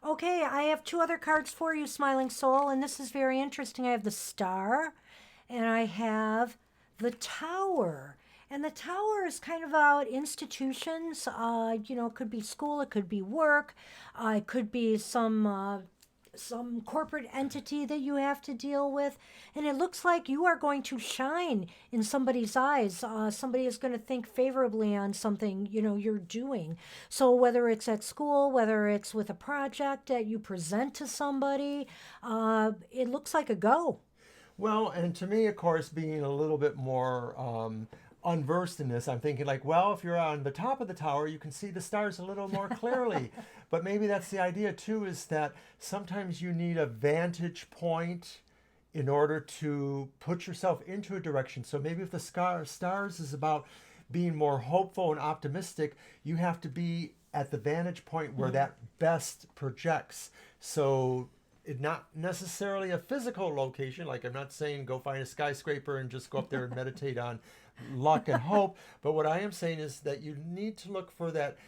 S1: Okay, I have 2 other cards for you, Smiling Soul, and this is very interesting. I have the Star, and I have the Tower. And the Tower is kind of about institutions. It could be school, it could be work, it could be some corporate entity that you have to deal with. And it looks like you are going to shine in somebody's eyes. Somebody is going to think favorably on something, you're doing. So whether it's at school, whether it's with a project that you present to somebody, it looks like a go.
S2: Well, and to me, of course, being a little bit more unversed in this, I'm thinking like, well, if you're on the top of the tower, you can see the stars a little more clearly. But maybe that's the idea too, is that sometimes you need a vantage point in order to put yourself into a direction. So maybe if the stars is about being more hopeful and optimistic, you have to be at the vantage point where that best projects. So it's not necessarily a physical location. Like, I'm not saying go find a skyscraper and just go up there and meditate on luck and hope. But what I am saying is that you need to look for that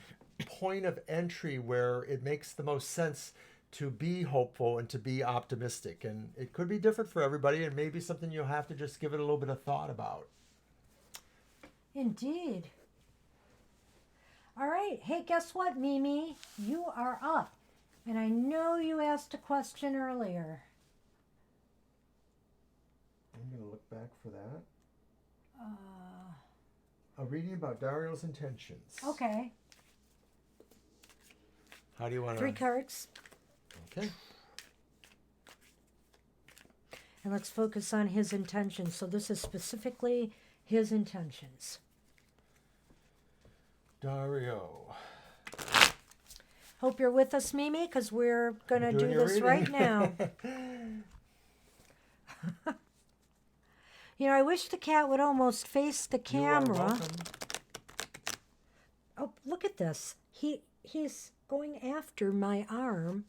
S2: point of entry where it makes the most sense to be hopeful and to be optimistic. And it could be different for everybody, and maybe something you'll have to just give it a little bit of thought about.
S1: Indeed. All right. Hey, guess what, Mimi? You are up. And I know you asked a question earlier.
S2: I'm going to look back for that. A reading about Dario's intentions.
S1: Okay.
S2: How do you want to...
S1: 3 cards.
S2: Okay.
S1: And let's focus on his intentions. So this is specifically his intentions.
S2: Dario.
S1: Hope you're with us, Mimi, because we're going to do this
S2: reading.
S1: right now. I wish the cat would almost face the camera.
S2: You are welcome.
S1: Oh, look at this. He's going after my arm.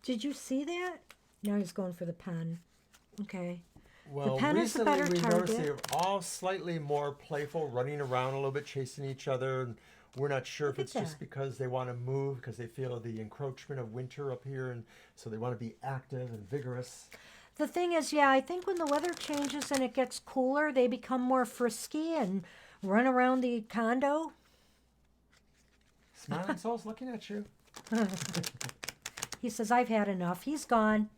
S1: Did you see that? Now he's going for the pen. Okay.
S2: Well,
S1: the pen is the better
S2: we noticed
S1: target.
S2: they're all slightly more playful, running around a little bit, chasing each other. And we're not sure if it's just because they want to move, because they feel the encroachment of winter up here, and so they want to be active and vigorous.
S1: The thing is, I think when the weather changes and it gets cooler, they become more frisky and run around the condo.
S2: Smiling Soul's looking at you.
S1: He says, I've had enough. He's gone.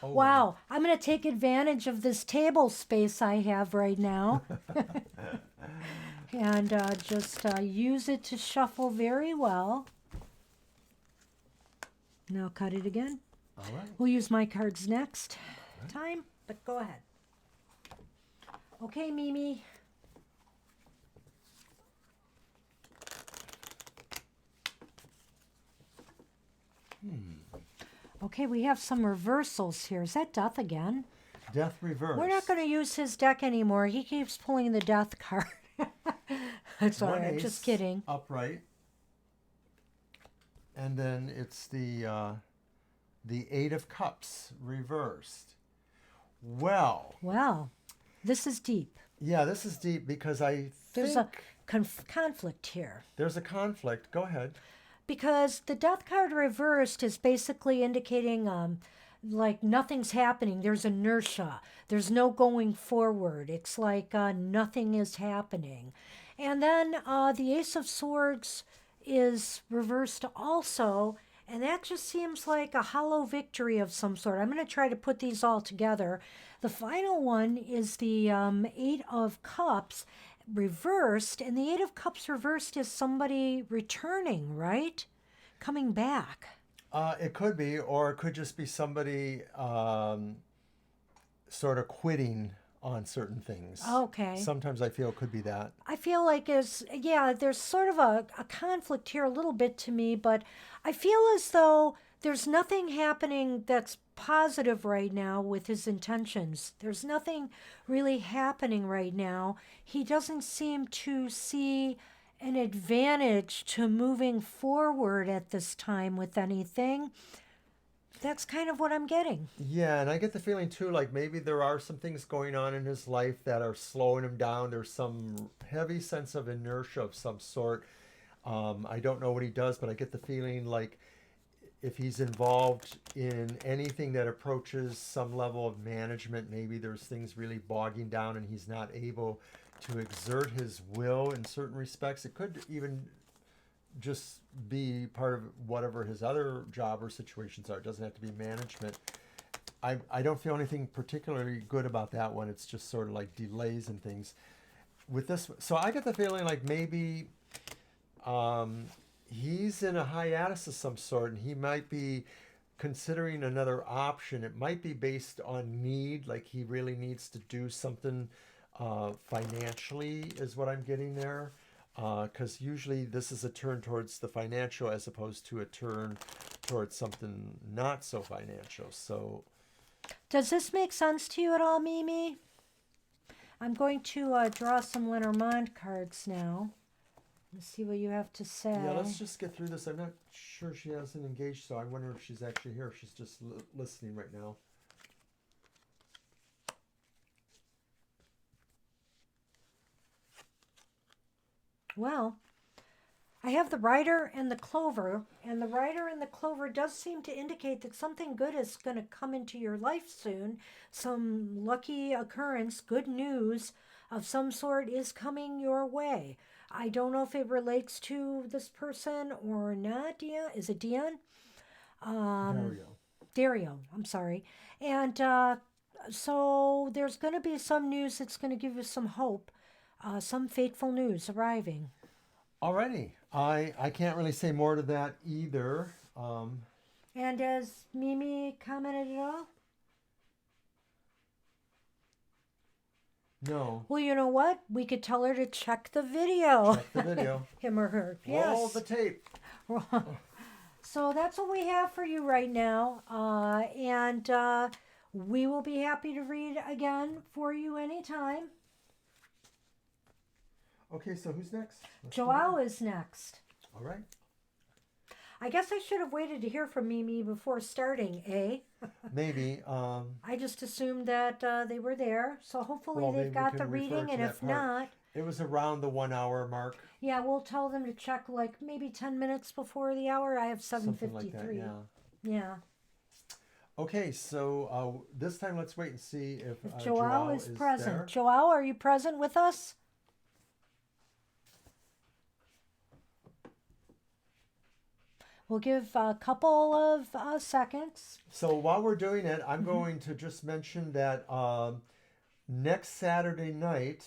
S2: Oh,
S1: wow. I'm going to take advantage of this table space I have right now. And just use it to shuffle very well. Now cut it again.
S2: All right.
S1: We'll use my cards next time, but go ahead. Okay, Mimi. Okay, we have some reversals here. Is that Death again?
S2: Death reverse.
S1: We're not going to use his deck anymore. He keeps pulling the Death card. That's all right. I'm just kidding.
S2: Upright. And then it's the 8 of Cups reversed. Well,
S1: this is deep.
S2: Yeah, this is deep because I
S1: There's a
S2: think
S1: conflict here.
S2: there's a conflict. Go ahead.
S1: Because the death card reversed is basically indicating like nothing's happening. There's inertia. There's no going forward. It's like nothing is happening. And then the Ace of Swords is reversed also. And that just seems like a hollow victory of some sort. I'm going to try to put these all together. The final one is the Eight of Cups reversed. And the Eight of Cups reversed is somebody returning, right? Coming back.
S2: It could be, or it could just be somebody sort of quitting on certain things.
S1: Okay.
S2: Sometimes I feel it could be that.
S1: I feel like there's sort of a conflict here a little bit to me, but I feel as though there's nothing happening that's positive right now with his intentions. There's nothing really happening right now. He doesn't seem to see an advantage to moving forward at this time with anything. That's kind of what I'm getting.
S2: Yeah, and I get the feeling too, like maybe there are some things going on in his life that are slowing him down. There's some heavy sense of inertia of some sort. I don't know what he does, but I get the feeling like if he's involved in anything that approaches some level of management, maybe there's things really bogging down and he's not able to exert his will in certain respects. It could even just be part of whatever his other job or situations are. It doesn't have to be management. I don't feel anything particularly good about that one. It's just sort of like delays and things. With this, so I get the feeling like maybe he's in a hiatus of some sort and he might be considering another option. It might be based on need, like he really needs to do something financially is what I'm getting there. Because usually this is a turn towards the financial as opposed to a turn towards something not so financial. So,
S1: Does this make sense to you at all, Mimi? I'm going to draw some Lenormand cards now. Let's see what you have to say.
S2: yeah, let's just get through this. I'm not sure she hasn't engaged, so I wonder if she's actually here. If she's just listening right now.
S1: Well, I have the Rider and the Clover, and the Rider and the Clover does seem to indicate that something good is going to come into your life soon. Some lucky occurrence, good news of some sort is coming your way. I don't know if it relates to this person or not. Dion, is it Dion?
S2: Dario.
S1: Dario, I'm sorry. And so there's going to be some news that's going to give you some hope, some fateful news arriving.
S2: Alrighty. I can't really say more to that either.
S1: And has Mimi commented at all?
S2: No.
S1: Well, you know what? We could tell her to check the video.
S2: Check the video.
S1: Him or her.
S2: Roll
S1: Yes.
S2: the tape.
S1: So that's what we have for you right now. And we will be happy to read again for you anytime.
S2: Okay, so who's next?
S1: Joao is next.
S2: All right.
S1: I guess I should have waited to hear from Mimi before starting, eh?
S2: Maybe.
S1: I just assumed that they were there. So hopefully
S2: Well, maybe
S1: they've
S2: we
S1: got the
S2: can refer
S1: reading.
S2: to
S1: And
S2: that
S1: if
S2: part.
S1: not,
S2: It was around the 1 hour mark.
S1: yeah, we'll tell them to check like maybe 10 minutes before the hour. I have
S2: Something
S1: 7:53.
S2: like that, yeah.
S1: Yeah.
S2: Okay, so this time let's wait and see if
S1: Joao is present.
S2: there.
S1: Joao, are you present with us? We'll give a couple of seconds.
S2: So while we're doing it, I'm going to just mention that next Saturday night,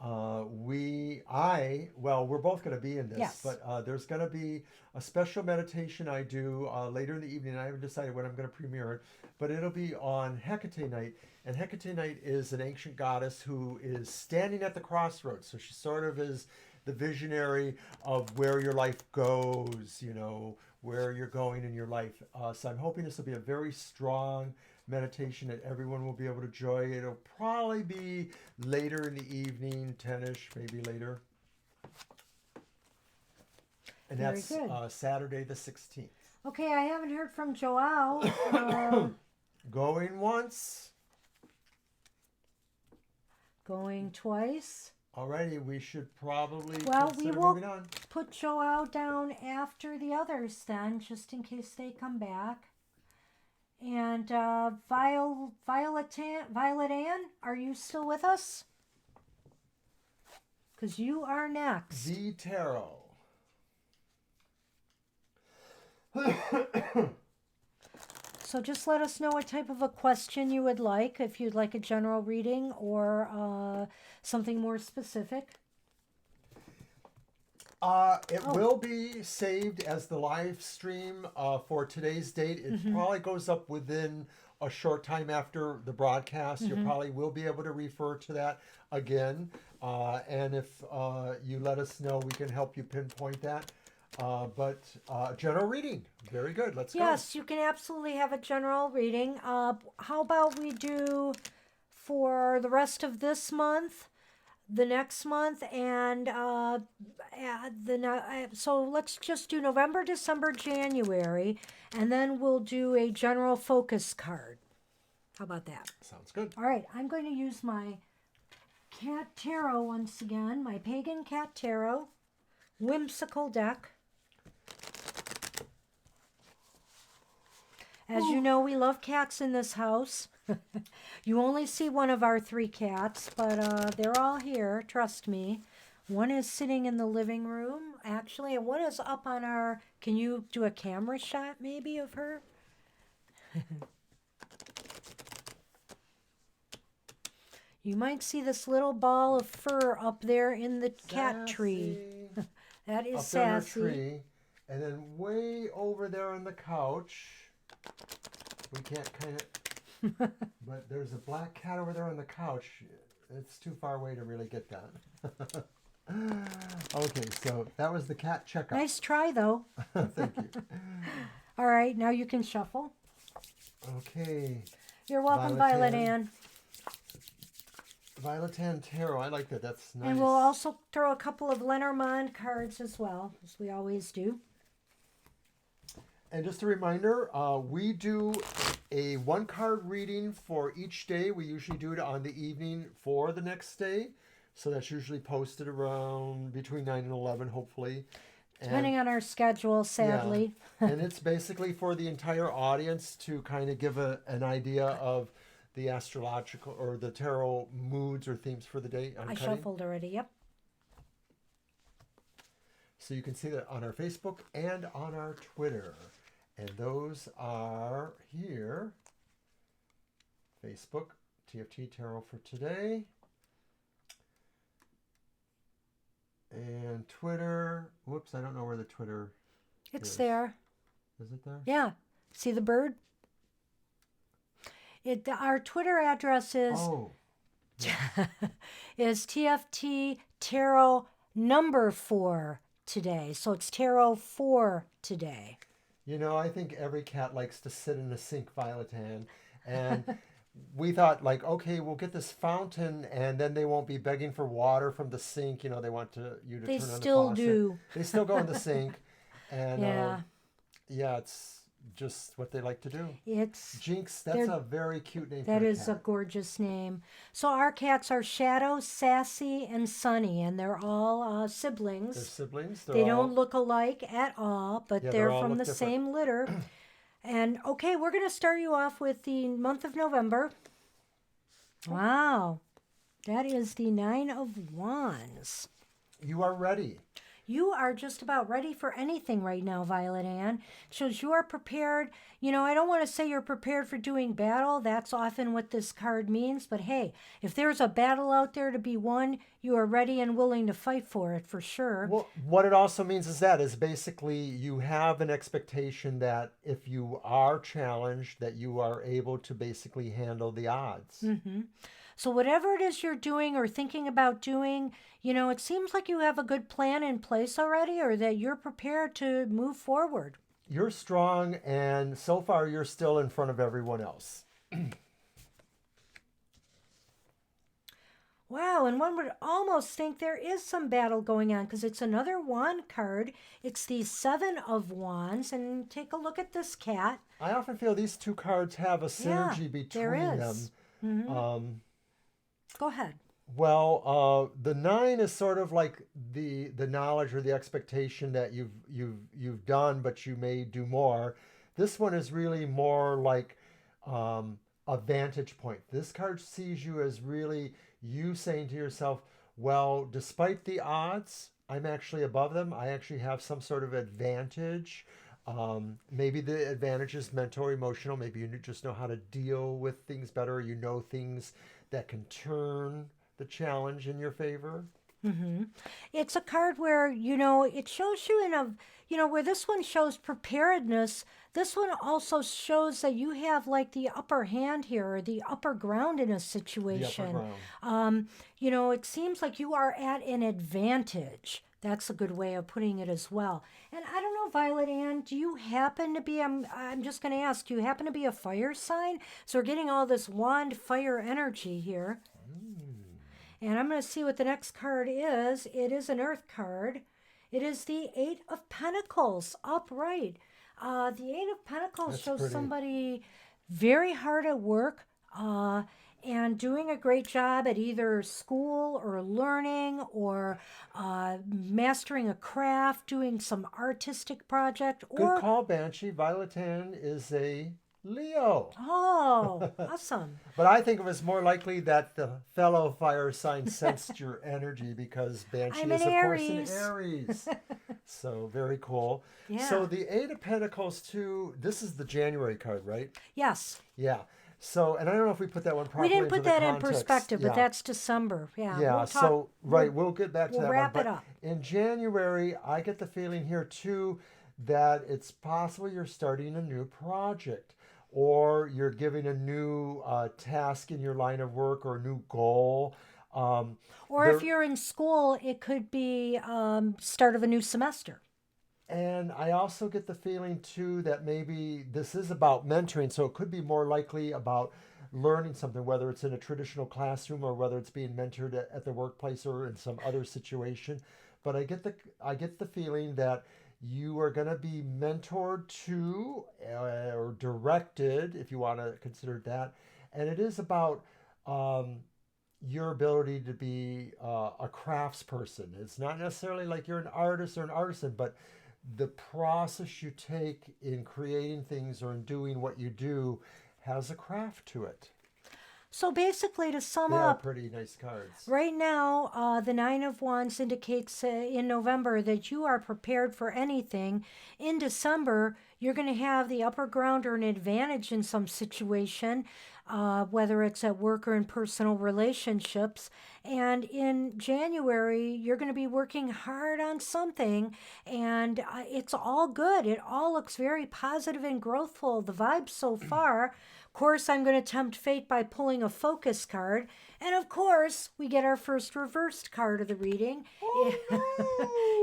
S2: we're both going to be in this,
S1: Yes.
S2: but there's going to be a special meditation I do later in the evening. I haven't decided when I'm going to premiere it, but it'll be on Hecate night. And Hecate night is an ancient goddess who is standing at the crossroads. So she sort of is the visionary of where your life goes, where you're going in your life. So I'm hoping this will be a very strong meditation that everyone will be able to enjoy. It'll probably be later in the evening, 10ish, maybe later. And
S1: Very
S2: that's
S1: good.
S2: Saturday the 16th.
S1: Okay, I haven't heard from Joao.
S2: Going once.
S1: Going twice.
S2: Alrighty, we should probably
S1: Well, we
S2: consider
S1: will
S2: moving on.
S1: put Joao down after the others then, just in case they come back. And Violet Ann, are you still with us? Because you are next.
S2: The Tarot.
S1: So just let us know what type of a question you would like, if you'd like a general reading or something more specific.
S2: It will be saved as the live stream for today's date. It probably goes up within a short time after the broadcast. You probably will be able to refer to that again. And if you let us know, we can help you pinpoint that. But general reading, very good. Let's go.
S1: Yes, you can absolutely have a general reading. How about we do for the rest of this month, the next month, and so let's just do November, December, January, and then we'll do a general focus card. How about that?
S2: Sounds good.
S1: All right, I'm going to use my Cat Tarot once again, my Pagan Cat Tarot, whimsical deck. As you know, we love cats in this house. You only see one of our 3 cats, but they're all here, trust me. One is sitting in the living room, actually, and one is up on our... Can you do a camera shot, maybe, of her? You might see this little ball of fur up there in the cat tree. That is
S2: up there in
S1: Sassy.
S2: the tree. And then way over there on the couch, we can't kind of, but there's a black cat over there on the couch. It's too far away to really get that. Okay, so that was the cat checkup.
S1: Nice try, though.
S2: Thank you.
S1: All right, now you can shuffle.
S2: Okay.
S1: You're welcome, Violet Ann.
S2: Violet Ann Tarot. I like that. That's nice.
S1: And we'll also throw a couple of Lenormand cards as well, as we always do.
S2: And just a reminder, we do a 1-card reading for each day. We usually do it on the evening for the next day. So that's usually posted around between 9 and 11, hopefully.
S1: Depending on our schedule, sadly.
S2: Yeah. And it's basically for the entire audience to kind of give an idea of the astrological or the tarot moods or themes for the day.
S1: I shuffled already, yep.
S2: So you can see that on our Facebook and on our Twitter. And those are here. Facebook, TFT Tarot for today. And Twitter. Whoops, I don't know where the Twitter
S1: It's
S2: is.
S1: there.
S2: Is it there?
S1: Yeah. See the bird? Our Twitter address is is TFT Tarot number 4 today. So it's Tarot 4 today.
S2: You know, I think every cat likes to sit in the sink, Violet Ann. And we thought, like, okay, we'll get this fountain, and then they won't be begging for water from the sink. You know, they want you to
S1: They
S2: turn on the
S1: still
S2: faucet.
S1: do.
S2: They still go in the sink. And
S1: Yeah.
S2: it's just what they like to do.
S1: It's
S2: Jinx, that's a very cute name for
S1: That
S2: a
S1: is a
S2: cat.
S1: gorgeous name. So our cats are Shadow, Sassy, and Sunny, and they're all siblings.
S2: They're siblings.
S1: They don't look alike at all, but
S2: Yeah,
S1: they're
S2: all
S1: from
S2: look
S1: the
S2: different.
S1: same litter. And okay, we're going to start you off with the month of November. Wow. That is the 9 of Wands.
S2: You are ready.
S1: You are just about ready for anything right now, Violet Ann. Shows you are prepared. You know, I don't want to say you're prepared for doing battle. That's often what this card means. But hey, if there's a battle out there to be won, you are ready and willing to fight for it, for sure.
S2: Well, what it also means is basically you have an expectation that if you are challenged, that you are able to basically handle the odds.
S1: Mm-hmm. So whatever it is you're doing or thinking about doing, you know, it seems like you have a good plan in place already, or that you're prepared to move forward.
S2: You're strong, and so far you're still in front of everyone else.
S1: Wow, and one would almost think there is some battle going on because it's another wand card. It's the 7 of Wands, and take a look at this cat.
S2: I often feel these two cards have a synergy between
S1: there
S2: them.
S1: is. Mm-hmm. Go ahead.
S2: Well, the nine is sort of like the knowledge or the expectation that you've done, but you may do more. This one is really more like a vantage point. This card sees you as really you saying to yourself, "Well, despite the odds, I'm actually above them. I actually have some sort of advantage." Maybe the advantage is mental or emotional. Maybe you just know how to deal with things better. You know things that can turn the challenge in your favor.
S1: Hmm. It's a card where, it shows you where this one shows preparedness. This one also shows that you have like the upper hand here, or the upper ground in a
S2: The upper
S1: situation.
S2: ground.
S1: Um, it seems like you are at an advantage. That's a good way of putting it as well. And I don't know, Violet Ann, do you happen to be, I'm just going to ask, do you happen to be a fire sign? So we're getting all this wand fire energy here. And I'm going to see what the next card is. It is an earth card. It is the Eight of Pentacles, upright. The Eight of Pentacles
S2: That's
S1: shows
S2: pretty.
S1: somebody very hard at work and doing a great job at either school or learning or mastering a craft, doing some artistic project,
S2: Good
S1: or,
S2: call, Banshee. Violetan is a Leo.
S1: oh, awesome.
S2: But I think it was more likely that the fellow fire sign sensed your energy because Banshee
S1: I'm an
S2: is, of course, an
S1: Aries.
S2: Aries. So very cool. So
S1: Yeah.
S2: the Eight of Pentacles, too, this is the January card, right?
S1: Yes.
S2: Yeah. So, and I don't know if we put that one
S1: We
S2: properly
S1: didn't
S2: into
S1: put
S2: the
S1: that in
S2: context.
S1: perspective, but
S2: Yeah.
S1: that's December. Yeah,
S2: Yeah,
S1: we'll talk.
S2: so right, we'll get back to
S1: We'll
S2: that one.
S1: wrap it
S2: But
S1: up.
S2: in January, I get the feeling here too that it's possible you're starting a new project or you're giving a new task in your line of work or a new goal. Um,
S1: Or if
S2: there,
S1: you're in school, it could be start of a new semester.
S2: and I also get the feeling too that maybe this is about mentoring, so it could be more likely about learning something, whether it's in a traditional classroom or whether it's being mentored at the workplace or in some other situation. But I get the feeling that you are going to be mentored to or directed, if you want to consider it that, and it is about um, your ability to be a craftsperson. It's not necessarily like you're an artist or an artisan, but the process you take in creating things or in doing what you do has a craft to it.
S1: So basically, to sum
S2: They are
S1: up,
S2: pretty nice cards.
S1: right now, the Nine of Wands indicates in November that you are prepared for anything. In December, you're going to have the upper ground or an advantage in some situation, whether it's at work or in personal relationships. And in January, you're going to be working hard on something, and it's all good. It all looks very positive and growthful. The vibes so far. Of course, I'm going to tempt fate by pulling a focus card. And of course, we get our first reversed card of the reading.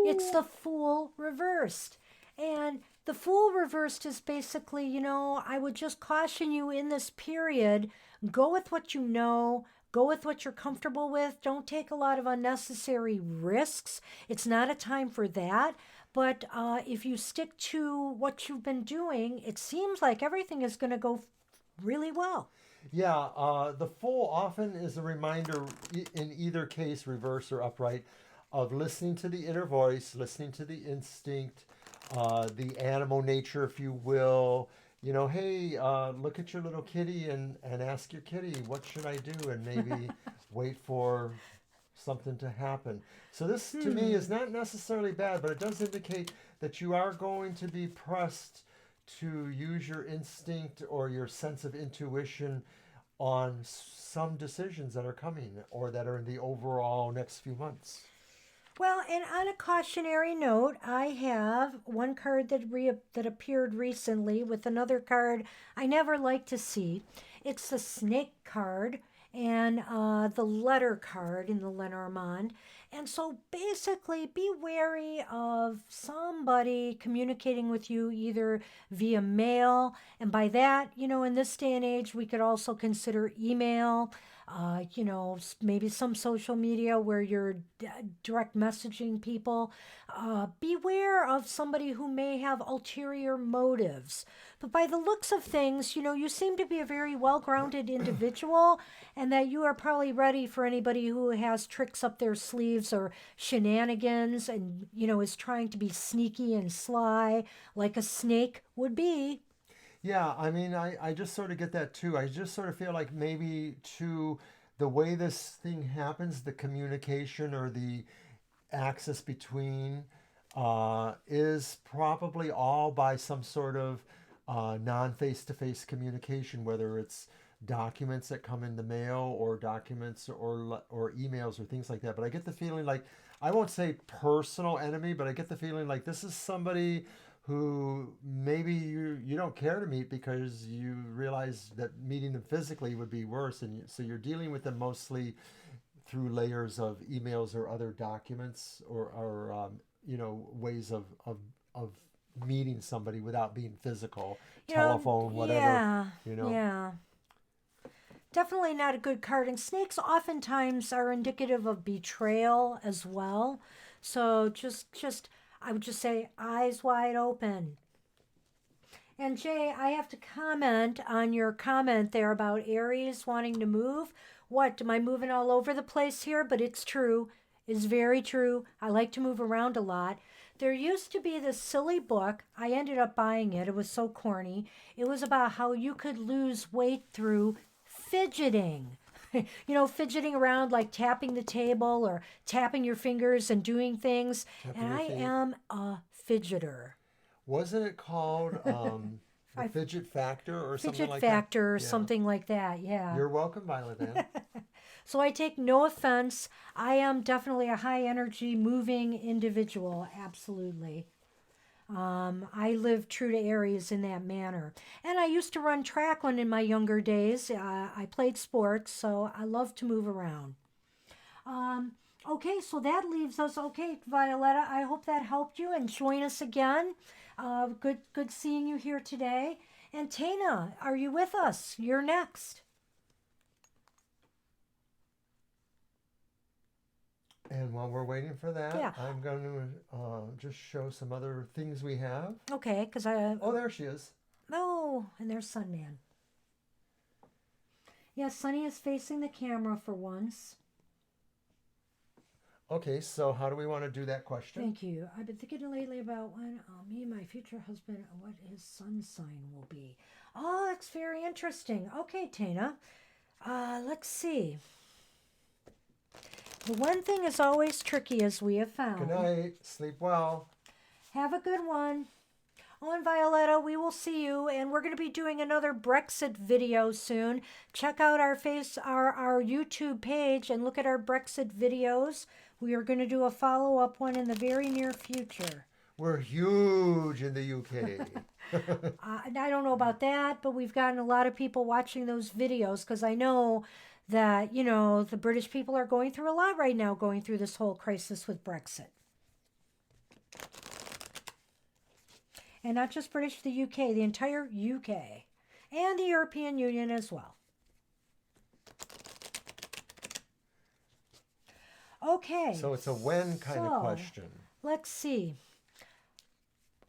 S1: It's
S2: Oh
S1: the Fool reversed. And the Fool reversed is basically, I would just caution you in this period, go with what you know. Go with what you're comfortable with. Don't take a lot of unnecessary risks. It's not a time for that. But if you stick to what you've been doing, it seems like everything is going to go really well.
S2: no! Yeah, the Fool often is a reminder, in either case, reverse or upright, of listening to the inner voice, listening to the instinct, the animal nature, if you will. You know, hey, look at your little kitty and ask your kitty, what should I do? And maybe wait for something to happen. So this to me is not necessarily bad, but it does indicate that you are going to be pressed to use your instinct or your sense of intuition on some decisions that are coming or that are in the overall next few months.
S1: Well, and on a cautionary note, I have one card that appeared recently with another card I never like to see. It's the snake card and the letter card in the Lenormand. And so basically, be wary of somebody communicating with you either via mail, and by that, in this day and age, we could also consider email. maybe some social media where you're direct messaging people. Beware of somebody who may have ulterior motives. But by the looks of things, you seem to be a very well grounded individual, and that you are probably ready for anybody who has tricks up their sleeves or shenanigans and, is trying to be sneaky and sly like a snake would be.
S2: Yeah, I mean, I just sort of get that too. I just sort of feel like maybe too, the way this thing happens, the communication or the axis between is probably all by some sort of non face to face communication, whether it's documents that come in the mail or documents or emails or things like that. But I get the feeling like, I won't say personal enemy, but I get the feeling like this is somebody who maybe you don't care to meet because you realize that meeting them physically would be worse, and so you're dealing with them mostly through layers of emails or other documents or ways of meeting somebody without being physical, telephone, whatever,
S1: Yeah,
S2: you know.
S1: yeah. Definitely not a good card. And snakes oftentimes are indicative of betrayal as well. So I would just say eyes wide open. And Jay, I have to comment on your comment there about Aries wanting to move. What, am I moving all over the place here? But it's true. It's very true. I like to move around a lot. There used to be this silly book. I ended up buying it. It was so corny. It was about how you could lose weight through fidgeting. Fidgeting around like tapping the table or tapping your fingers and doing things.
S2: Tapping
S1: And
S2: your
S1: I
S2: feet.
S1: am a fidgeter.
S2: Wasn't it called the
S1: I
S2: Fidget Factor or something
S1: Fidget
S2: like that?
S1: factor or
S2: Yeah.
S1: something like that, yeah.
S2: You're welcome, Violet Ann.
S1: So I take no offense. I am definitely a high energy, moving individual, absolutely. I live true to Aries in that manner. And I used to run track when in my younger days. I played sports, so I love to move around. Um, okay, so that leaves us. Okay, Violetta, I hope that helped you and join us again. Good seeing you here today. And Tana, are you with us? You're next.
S2: And while we're waiting for that,
S1: Yeah.
S2: I'm going to just show some other things we have.
S1: Okay, because
S2: Oh, there she is.
S1: oh, and there's Sunman. Yeah, Sunny is facing the camera for once.
S2: Okay, so how do we want to do that question?
S1: Thank you. I've been thinking lately about when me and my future husband, what his sun sign will be. Oh, that's very interesting. Okay, Tana. Let's see. The one thing is always tricky, as we have found.
S2: Good night. Sleep well.
S1: Have a good one. Oh, and Violetta, we will see you, and we're going to be doing another Brexit video soon. Check out our YouTube page and look at our Brexit videos. We are going to do a follow-up one in the very near future.
S2: We're huge in the UK.
S1: I don't know about that, but we've gotten a lot of people watching those videos because I know that, the British people are going through a lot right now, going through this whole crisis with Brexit. And not just British, the UK, the entire UK, and the European Union as well. Okay.
S2: So it's a when kind of question.
S1: Let's see.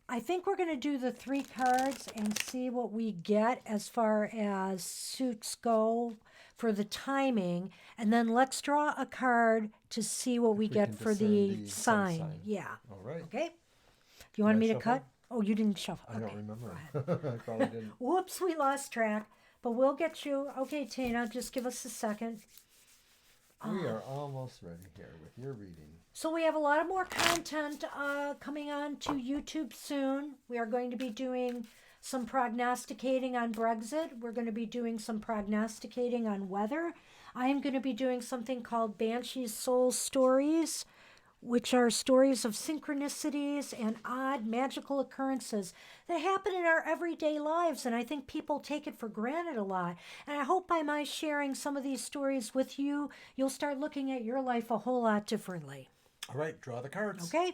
S1: I think we're going to do the 3 cards and see what we get as far as suits go for the timing. And then let's draw a card to see what we get for the sign. Yeah.
S2: All right.
S1: Okay. You wanted me to
S2: shuffle?
S1: cut? Oh, you didn't shuffle.
S2: I don't remember. I probably didn't.
S1: Whoops, we lost track. But we'll get you. Okay, Tina, just give us a second.
S2: We are almost ready here with your reading.
S1: So we have a lot of more content coming on to YouTube soon. We are going to be doing some prognosticating on Brexit. We're going to be doing some prognosticating on weather. I am going to be doing something called Banshee's Soul Stories, which are stories of synchronicities and odd magical occurrences that happen in our everyday lives. And I think people take it for granted a lot. And I hope by my sharing some of these stories with you, you'll start looking at your life a whole lot differently.
S2: All right, draw the cards.
S1: Okay.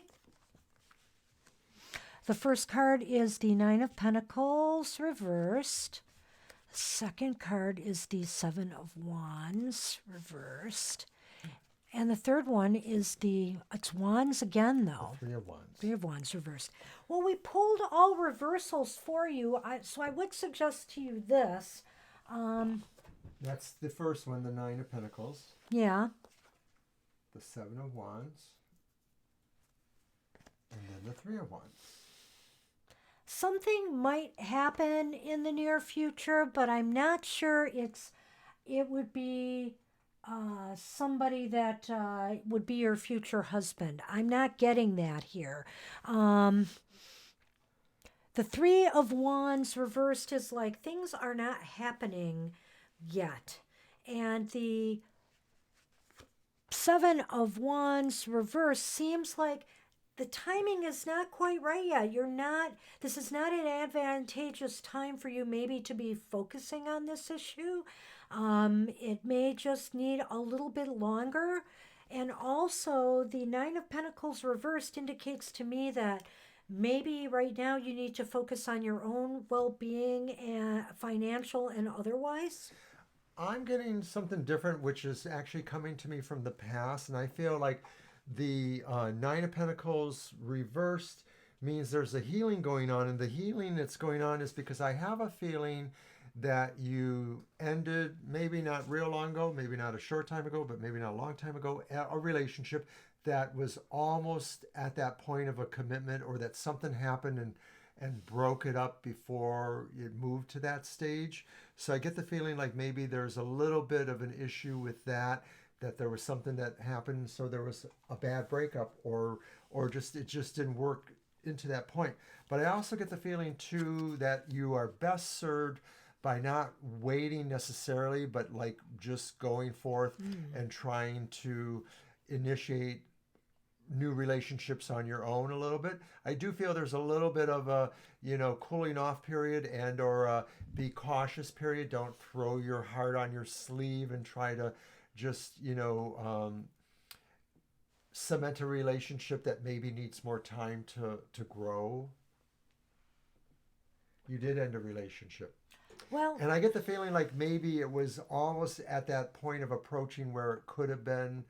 S1: The first card is the Nine of Pentacles reversed. Second card is the Seven of Wands reversed. And the third one is it's Wands again, though.
S2: Three of Wands.
S1: Three of Wands reversed. Well, we pulled all reversals for you, so I would suggest to you this.
S2: That's the first one, the Nine of Pentacles.
S1: Yeah.
S2: The Seven of Wands. And then the Three of Wands.
S1: Something might happen in the near future, but I'm not sure it would be somebody that would be your future husband. I'm not getting that here. The Three of Wands reversed is like things are not happening yet. And the Seven of Wands reversed seems like the timing is not quite right yet. This is not an advantageous time for you maybe to be focusing on this issue. It may just need a little bit longer. And also, the Nine of Pentacles reversed indicates to me that maybe right now you need to focus on your own well-being, and financial and otherwise.
S2: I'm getting something different, which is actually coming to me from the past. And I feel like the Nine of Pentacles reversed means there's a healing going on. And the healing that's going on is because I have a feeling that you ended, maybe not real long ago, maybe not a short time ago, but maybe not a long time ago, a relationship that was almost at that point of a commitment, or that something happened and broke it up before it moved to that stage. So I get the feeling like maybe there's a little bit of an issue with that there was something that happened, so there was a bad breakup, or just it just didn't work into that point. But I also get the feeling too that you are best served by not waiting necessarily, but like just going forth and trying to initiate new relationships on your own a little bit. I do feel there's a little bit of a, cooling off period and or a be cautious period. Don't throw your heart on your sleeve and try to just, cement a relationship that maybe needs more time to grow. You did end a relationship.
S1: Well,
S2: And I get the feeling like maybe it was almost at that point of approaching where it could have been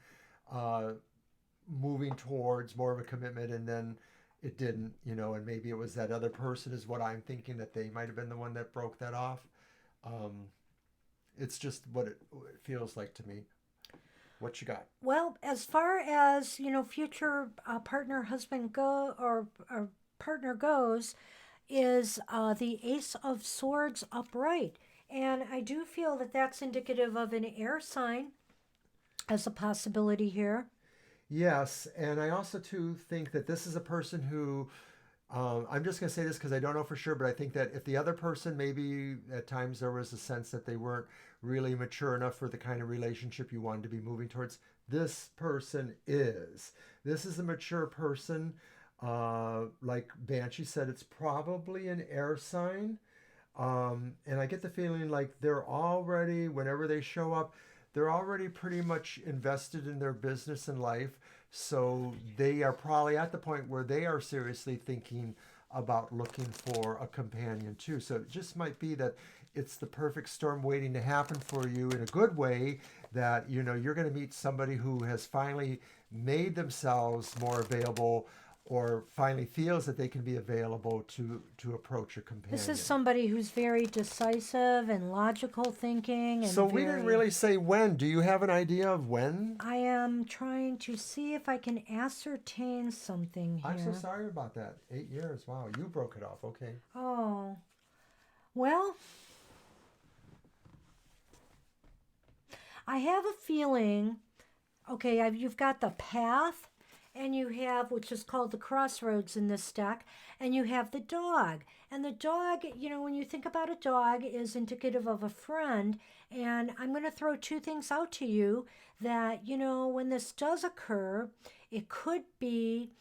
S2: moving towards more of a commitment, and then it didn't, and maybe it was that other person is what I'm thinking, that they might have been the one that broke that off. It's just what it feels like to me. What you got?
S1: well, as far as future partner, husband or partner goes, is the Ace of Swords upright, and I do feel that that's indicative of an air sign as a possibility here.
S2: Yes, and I also too think that this is a person who, I'm just going to say this because I don't know for sure, but I think that if the other person, maybe at times there was a sense that they weren't really mature enough for the kind of relationship you wanted to be moving towards, this person is. This is a mature person. Like Banshee said, it's probably an air sign. And I get the feeling like they're already, whenever they show up, they're already pretty much invested in their business and life. So they are probably at the point where they are seriously thinking about looking for a companion too. So it just might be that it's the perfect storm waiting to happen for you in a good way, that you're going to meet somebody who has finally made themselves more available, or finally feels that they can be available to approach a companion.
S1: This is somebody who's very decisive and logical thinking. And
S2: so we didn't really say when. Do you have an idea of when?
S1: I am trying to see if I can ascertain something here.
S2: I'm so sorry about that. 8 years. Wow, you broke it off. Okay.
S1: Oh, well, I have a feeling, okay, you've got the path, and you have, which is called the crossroads in this deck, and you have the dog. And the dog, when you think about a dog, is indicative of a friend. And I'm going to throw two things out to you that, when this does occur, it could be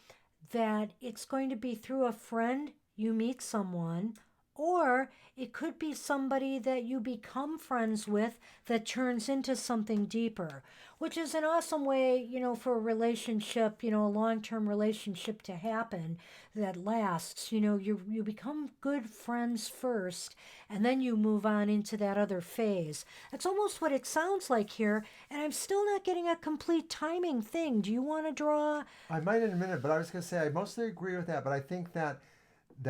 S1: that it's going to be through a friend you meet someone, Or it could be somebody that you become friends with that turns into something deeper, which is an awesome way, for a relationship, a long-term relationship to happen that lasts. You become good friends first, and then you move on into that other phase. That's almost what it sounds like here, and I'm still not getting a complete timing thing. Do you want to draw?
S2: I might in a minute, but I was going to say I mostly agree with that. But I think that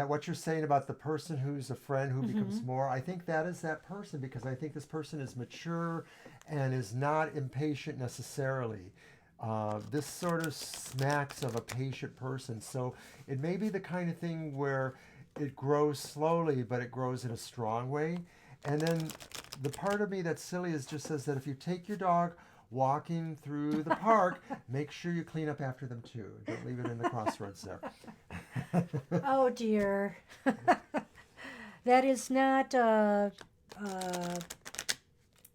S2: what you're saying about the person who's a friend who becomes more, I think that is that person, because I think this person is mature and is not impatient necessarily. This sort of smacks of a patient person. So it may be the kind of thing where it grows slowly, but it grows in a strong way. And then the part of me that's silly is just says that if you take your dog walking through the park, make sure you clean up after them too. Don't leave it in the crossroads there.
S1: Oh dear. That is not,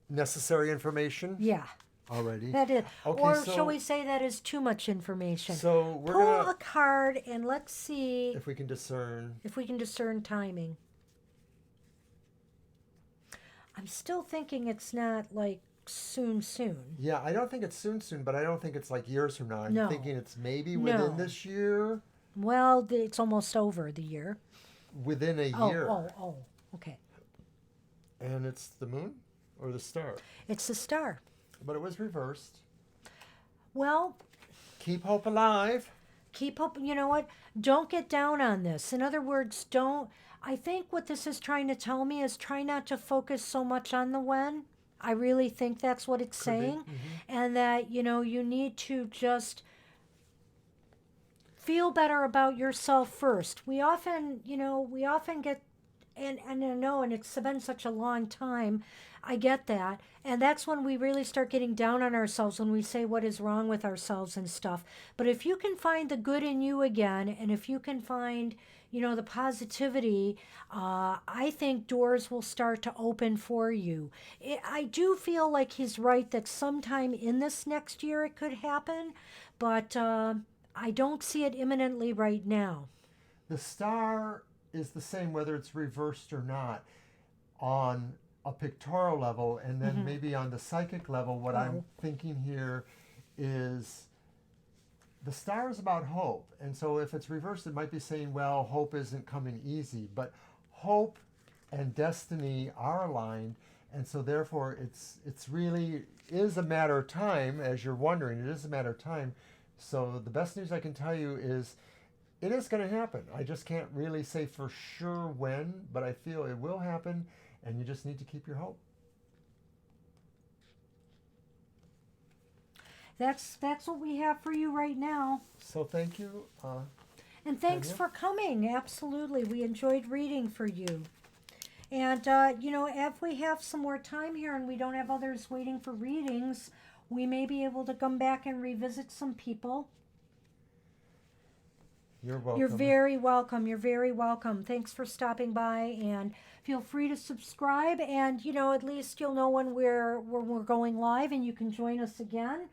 S2: Necessary information
S1: yeah,
S2: already.
S1: that is.
S2: Okay,
S1: Or
S2: so
S1: shall we say that is too much information?
S2: so we're
S1: Pull
S2: gonna
S1: a card and let's see
S2: if we can discern.
S1: if we can discern timing. I'm still thinking it's not like soon.
S2: Yeah, I don't think it's soon, but I don't think it's like years from now. I'm
S1: No.
S2: thinking it's maybe
S1: No.
S2: within this year,
S1: Well, it's almost over the year.
S2: within a year.
S1: Oh, okay.
S2: And it's the moon or the star.
S1: It's the star.
S2: But it was reversed.
S1: Well,
S2: Keep hope alive.
S1: keep up. You know what? Don't get down on this. In other words, don't. I think what this is trying to tell me is try not to focus so much on the when. I really think that's what it's
S2: Could be.
S1: saying. And that, you need to just feel better about yourself first. We often get, and I know, and it's been such a long time. I get that. And that's when we really start getting down on ourselves, when we say what is wrong with ourselves and stuff. But if you can find the good in you again, and if you can find, the positivity, I think doors will start to open for you. I do feel like he's right that sometime in this next year it could happen, but I don't see it imminently right now.
S2: The star is the same whether it's reversed or not on a pictorial level, and then maybe on the psychic level, what I'm thinking here is the star is about hope. And so if it's reversed, it might be saying, well, hope isn't coming easy, but hope and destiny are aligned. And so therefore it's really is a matter of time, as you're wondering, it is a matter of time. So the best news I can tell you is it is going to happen. I just can't really say for sure when, but I feel it will happen, and you just need to keep your hope.
S1: That's what we have for you right now.
S2: So thank you.
S1: And thanks
S2: Tanya?
S1: for coming. Absolutely. We enjoyed reading for you. And, if we have some more time here and we don't have others waiting for readings, we may be able to come back and revisit some people.
S2: You're welcome.
S1: You're very welcome. You're very welcome. Thanks for stopping by, and feel free to subscribe. And at least you'll know when we're going live, and you can join us again.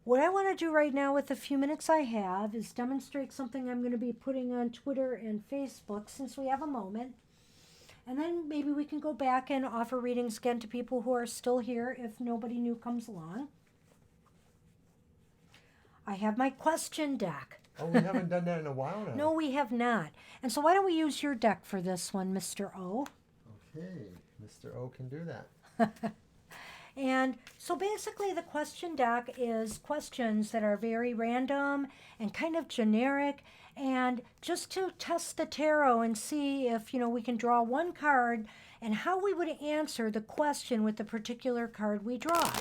S1: What I want to do right now with the few minutes I have is demonstrate something I'm going to be putting on Twitter and Facebook since we have a moment. And then maybe we can go back and offer readings again to people who are still here if nobody new comes along. I have my question deck.
S2: Oh, we haven't done that in a while now.
S1: No, we have not. And so why don't we use your deck for this one, Mr. O?
S2: Okay, Mr. O can do that.
S1: And so basically the question deck is questions that are very random and kind of generic, and just to test the tarot and see if, we can draw one card and how we would answer the question with the particular card we draw.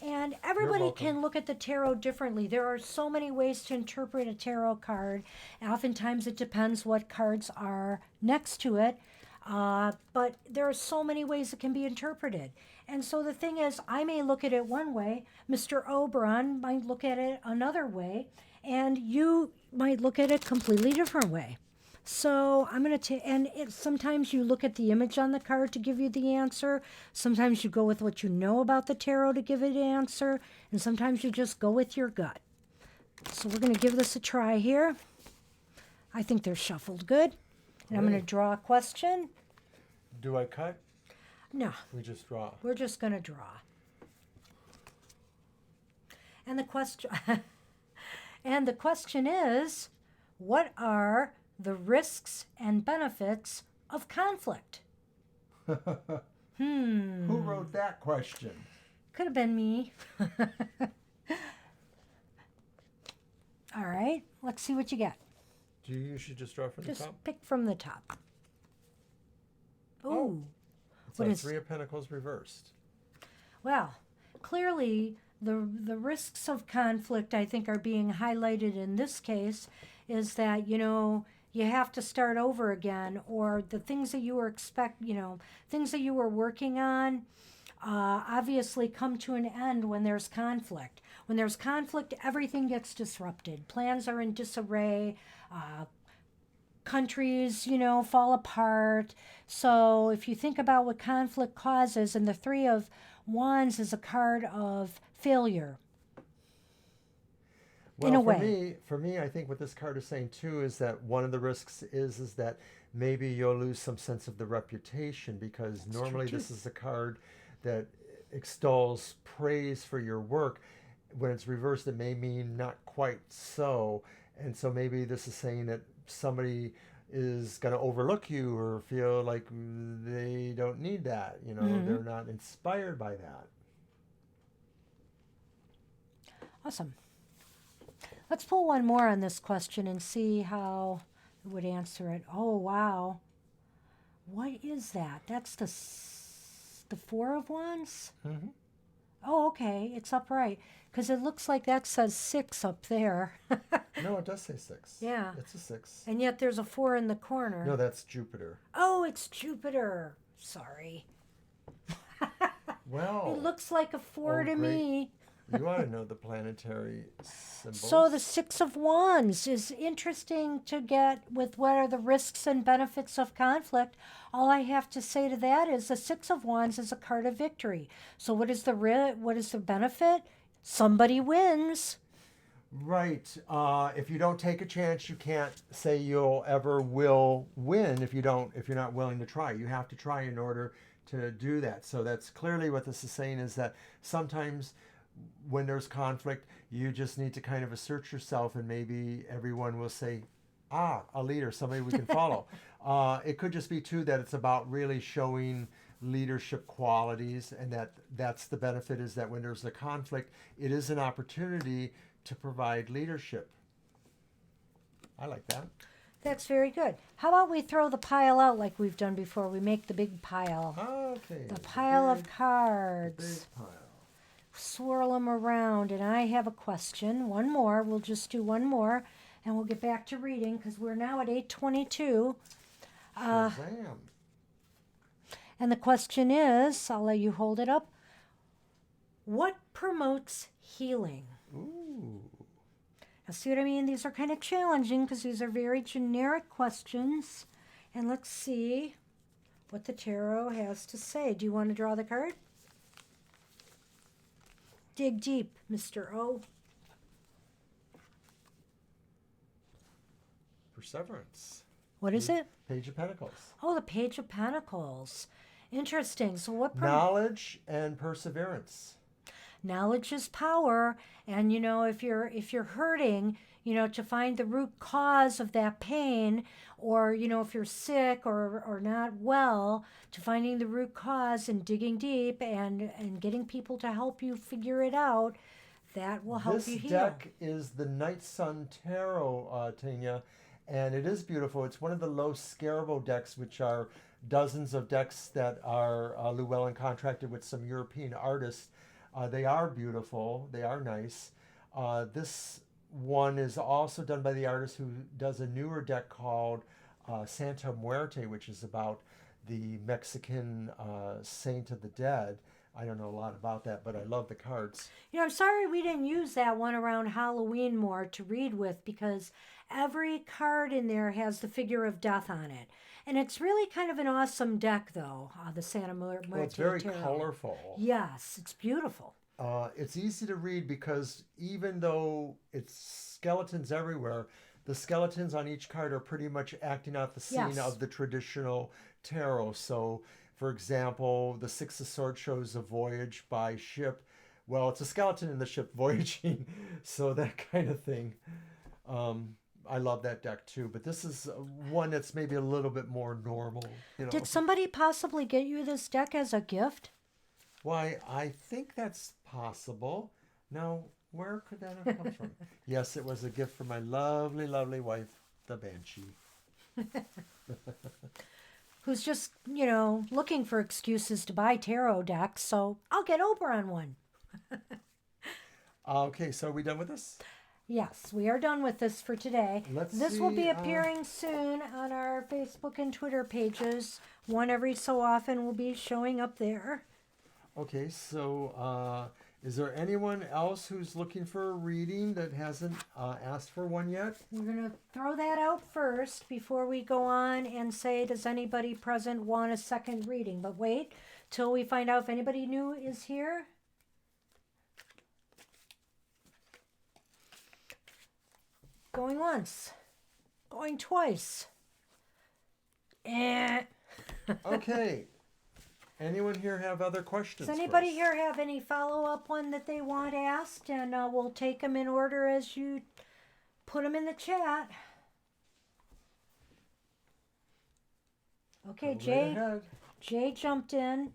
S1: And everybody can look at the tarot differently. There are so many ways to interpret a tarot card. Oftentimes it depends what cards are next to it. But there are so many ways it can be interpreted. And so the thing is, I may look at it one way, Mr. Oberon might look at it another way, and you might look at it a completely different way. So I'm going to, sometimes you look at the image on the card to give you the answer. Sometimes you go with what you know about the tarot to give it an answer. And sometimes you just go with your gut. So we're going to give this a try here. I think they're shuffled good. And I'm going to draw a question.
S2: Do I cut?
S1: No,
S2: We just draw.
S1: we're just going to draw. And the question and the question is, what are the risks and benefits of conflict?
S2: Who wrote that question?
S1: Could have been me. All right, let's see what you get.
S2: Do you usually just draw from the
S1: Just
S2: top?
S1: pick from the top. Ooh.
S2: It's
S1: What
S2: a
S1: is-
S2: Three of Pentacles reversed.
S1: Well, clearly the risks of conflict, I think, are being highlighted in this case, is that, you have to start over again, or the things that you were things that you were working on, obviously come to an end when there's conflict. When there's conflict, everything gets disrupted. Plans are in disarray. Countries, fall apart. So if you think about what conflict causes, and the Three of Wands is a card of failure.
S2: Well,
S1: in a
S2: for
S1: way.
S2: me, I think what this card is saying too is that one of the risks is that maybe you'll lose some sense of the reputation, because
S1: That's
S2: normally
S1: true,
S2: this
S1: too.
S2: is a card that extols praise for your work. When it's reversed, it may mean not quite so. And so maybe this is saying that somebody is going to overlook you or feel like they don't need that. They're not inspired by that.
S1: Awesome. Let's pull one more on this question and see how it would answer it. Oh, wow. What is that? That's the Four of Wands?
S2: Mm-hmm.
S1: Oh, okay. It's upright. Because it looks like that says 6 up there.
S2: No, it does say 6.
S1: Yeah.
S2: It's a 6.
S1: And yet there's a 4 in the corner.
S2: No, that's Jupiter.
S1: Oh, it's Jupiter. Sorry.
S2: Well,
S1: It looks like a 4 to
S2: great.
S1: me.
S2: You ought to know the planetary symbols.
S1: So the Six of Wands is interesting to get with what are the risks and benefits of conflict. All I have to say to that is the Six of Wands is a card of victory. So what is the benefit? Somebody wins.
S2: Right. If you don't take a chance, you can't say you'll ever will win if you're not willing to try. You have to try in order to do that. So that's clearly what this is saying, is that sometimes when there's conflict, you just need to kind of assert yourself, and maybe everyone will say, a leader, somebody we can follow. It could just be too that it's about really showing leadership qualities, and that's the benefit, is that when there's a conflict, it is an opportunity to provide leadership. I like that.
S1: That's very good. How about we throw the pile out like we've done before? We make the big pile.
S2: Okay.
S1: The pile of
S2: big
S1: cards.
S2: pile.
S1: Swirl them around, and I have a question. One more. We'll just do one more, and we'll get back to reading because we're now at 8:22.
S2: Shazam.
S1: And the question is, I'll let you hold it up. What promotes healing?
S2: Ooh.
S1: Now, see what I mean? These are kind of challenging because these are very generic questions. And let's see what the tarot has to say. Do you want to draw the card? Dig deep, Mr. O.
S2: Perseverance.
S1: What is it?
S2: Page of Pentacles.
S1: Oh, the Page of Pentacles. Interesting. So what
S2: Knowledge and perseverance.
S1: knowledge is power, and if you're hurting, to find the root cause of that pain, or if you're sick or not well, to finding the root cause and digging deep and getting people to help you figure it out, that will help you heal.
S2: This deck is the Night Sun Tarot, Tanya, and it is beautiful. It's one of the Los Scarabo decks, which are dozens of decks that are Llewellyn contracted with some European artists. They are beautiful. They are nice. This one is also done by the artist who does a newer deck called Santa Muerte, which is about the Mexican saint of the dead. I don't know a lot about that, but I love the cards.
S1: I'm sorry we didn't use that one around Halloween more to read with, because every card in there has the figure of death on it. And it's really kind of an awesome deck, though, the Santa Muerte
S2: Well, it's very
S1: Tarot.
S2: colorful.
S1: Yes, it's beautiful.
S2: It's easy to read because even though it's skeletons everywhere, the skeletons on each card are pretty much acting out the scene
S1: Yes.
S2: of the traditional tarot. So, for example, the Six of Swords shows a voyage by ship. Well, it's a skeleton in the ship voyaging, so that kind of thing. I love that deck too, but this is one that's maybe a little bit more normal, you know.
S1: Did somebody possibly get you this deck as a gift?
S2: Why, I think that's possible. Now, where could that have come from? Yes, it was a gift from my lovely, lovely wife, the Banshee.
S1: Who's just, looking for excuses to buy tarot decks, so I'll get Oberon one.
S2: Okay, so are we done with this?
S1: Yes, we are done with this for today. This will be
S2: see,
S1: appearing soon on our Facebook and Twitter pages. One every so often will be showing up there.
S2: Okay, so is there anyone else who's looking for a reading that hasn't asked for one yet?
S1: We're going to throw that out first before we go on and say, does anybody present want a second reading? But wait till we find out if anybody new is here. Going once. Going twice.
S2: Okay. Anyone here have other questions?
S1: Does
S2: for
S1: anybody
S2: us?
S1: here have any follow-up one that they want asked? And we'll take them in order as you put them in the chat. Okay,
S2: Go right ahead.
S1: Jay jumped in.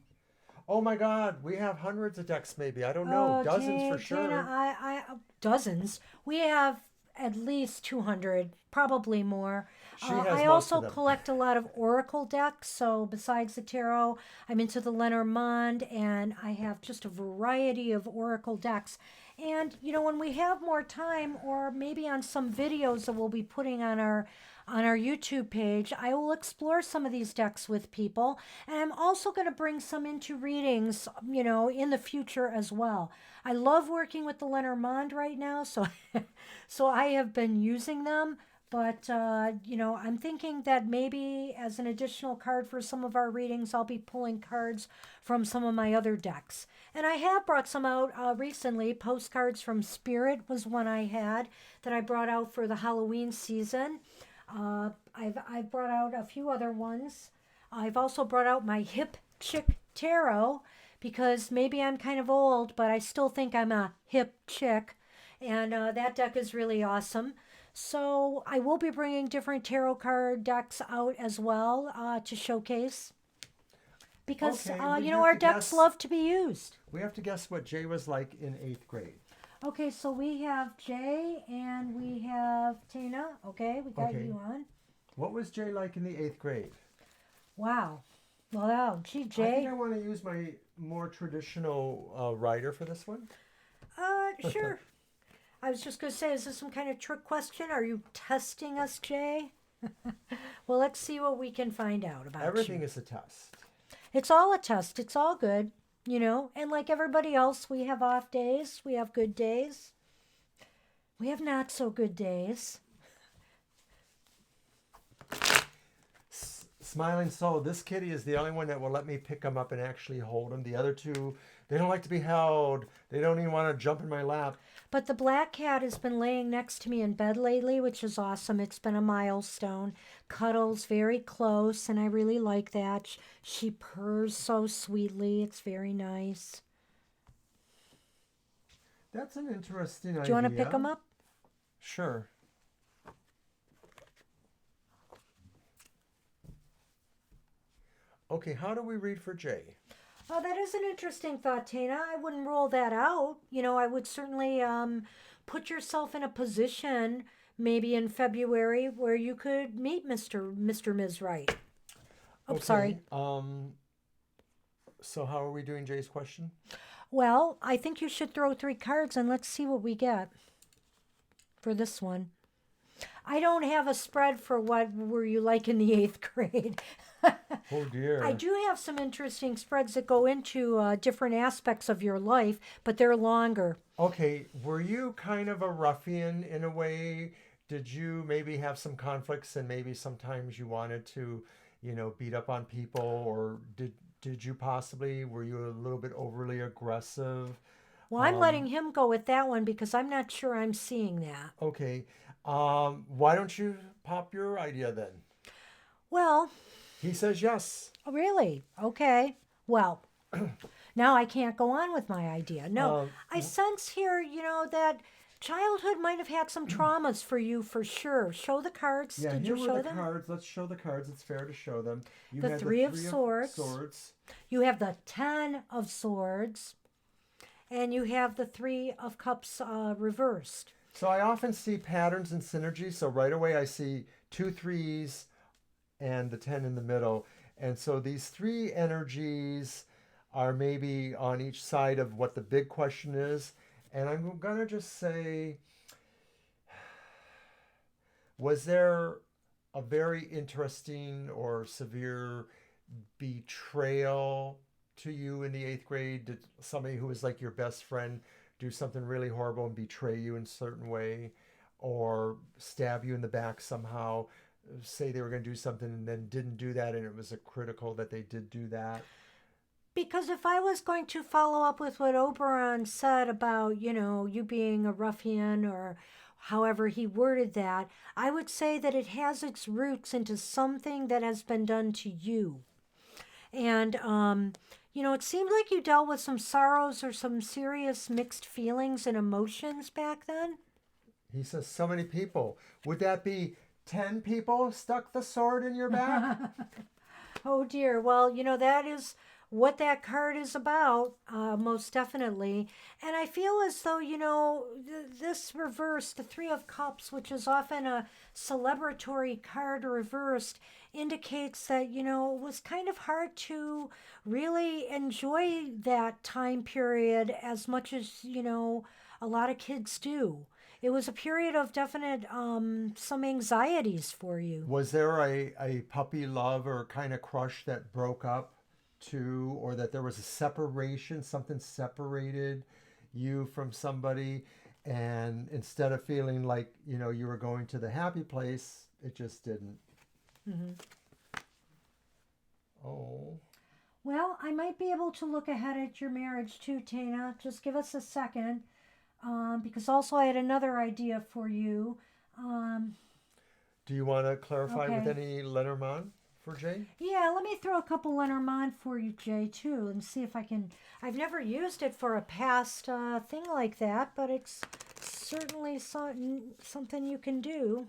S2: Oh my God, we have hundreds of decks maybe. I don't know. Dozens
S1: Jay,
S2: for sure.
S1: Jana, dozens. We have at least 200, probably more.
S2: She has
S1: I
S2: most
S1: also
S2: of them.
S1: collect a lot of oracle decks. So besides the tarot, I'm into the Lenormand, and I have just a variety of oracle decks. And when we have more time, or maybe on some videos that we'll be putting on our YouTube page, I will explore some of these decks with people. And I'm also going to bring some into readings, in the future as well. I love working with the Lenormand right now, so I have been using them. But, I'm thinking that maybe as an additional card for some of our readings, I'll be pulling cards from some of my other decks. And I have brought some out recently. Postcards from Spirit was one I had that I brought out for the Halloween season. I've brought out a few other ones. I've also brought out my Hip Chick Tarot because maybe I'm kind of old, but I still think I'm a hip chick. And that deck is really awesome. So I will be bringing different tarot card decks out as well to showcase. Because,
S2: Okay, we
S1: our
S2: have to
S1: decks
S2: guess-
S1: love to be used.
S2: We have to guess what Jay was like in 8th grade.
S1: Okay, so we have Jay and we have Tina. Okay, we got
S2: Okay.
S1: you on.
S2: What was Jay like in the 8th grade?
S1: Wow. Well, gee,
S2: I think
S1: Jay.
S2: I want to use my more traditional writer for this one.
S1: Sure. I was just going to say, is this some kind of trick question? Are you testing us, Jay? Well, let's see what we can find out about
S2: Everything
S1: you.
S2: is a test.
S1: It's all a test. It's all good, And like everybody else, we have off days. We have good days. We have not so good days.
S2: Smiling Soul, this kitty is the only one that will let me pick him up and actually hold him. The other two, they don't like to be held. They don't even want to jump in my lap.
S1: But the black cat has been laying next to me in bed lately, which is awesome. It's been a milestone. Cuddles very close, and I really like that. She purrs so sweetly. It's very nice.
S2: That's an interesting idea.
S1: Do you want to pick them up?
S2: Sure. Okay, how do we read for Jay?
S1: Oh, that is an interesting thought, Tina. I wouldn't rule that out. I would certainly put yourself in a position maybe in February where you could meet Mr. Ms. Right. Oh,
S2: Okay,
S1: sorry.
S2: So how are we doing Jay's question?
S1: Well, I think you should throw 3 cards and let's see what we get for this one. I don't have a spread for what were you like in the 8th grade.
S2: Oh dear.
S1: I do have some interesting spreads that go into different aspects of your life, but they're longer.
S2: Okay, were you kind of a ruffian in a way? Did you maybe have some conflicts and maybe sometimes you wanted to, beat up on people, or did you possibly, were you a little bit overly aggressive?
S1: Well, I'm letting him go with that one because I'm not sure I'm seeing that.
S2: Okay. Why don't you pop your idea then?
S1: Well,
S2: He says yes.
S1: really? Okay. Well, now I can't go on with my idea. No,
S2: Um,
S1: I sense here, that childhood might have had some traumas for you for sure. Show the cards.
S2: yeah,
S1: Did
S2: here
S1: you
S2: were the
S1: show them?
S2: cards. Let's show the cards. It's fair to show them. You
S1: The
S2: had the
S1: Three of
S2: Three of
S1: Swords.
S2: Swords.
S1: You have the Ten of Swords. And you have the Three of Cups reversed.
S2: So I often see patterns and synergy. So right away I see 2 threes and the 10 in the middle. And so these 3 energies are maybe on each side of what the big question is. And I'm going to just say, was there a very interesting or severe betrayal to you in the 8th grade? Did somebody who was like your best friend do something really horrible and betray you in a certain way, or stab you in the back somehow, say they were going to do something and then didn't do that, and it was a critical that they did do that?
S1: Because if I was going to follow up with what Oberon said about, you being a ruffian or however he worded that, I would say that it has its roots into something that has been done to you. And, it seemed like you dealt with some sorrows or some serious mixed feelings and emotions back then.
S2: He says so many people. Would that be 10 people stuck the sword in your back?
S1: Oh dear. Well, that is what that card is about, most definitely. And I feel as though, this reversed, the Three of Cups, which is often a celebratory card reversed, indicates that, it was kind of hard to really enjoy that time period as much as, a lot of kids do. It was a period of definite some anxieties for you.
S2: Was there a puppy love or kind of crush that broke up too, or that there was a separation, something separated you from somebody, and instead of feeling like, you were going to the happy place, it just didn't?
S1: Mm-hmm.
S2: Oh.
S1: Well, I might be able to look ahead at your marriage too, Tana. Just give us a second. Because also I had another idea for you.
S2: Do you want to clarify with
S1: Okay.
S2: any Lenormand for Jay?
S1: Yeah, let me throw a couple Lenormand for you, Jay, too, and see if I can. I've never used it for a past thing like that, but it's certainly something you can do.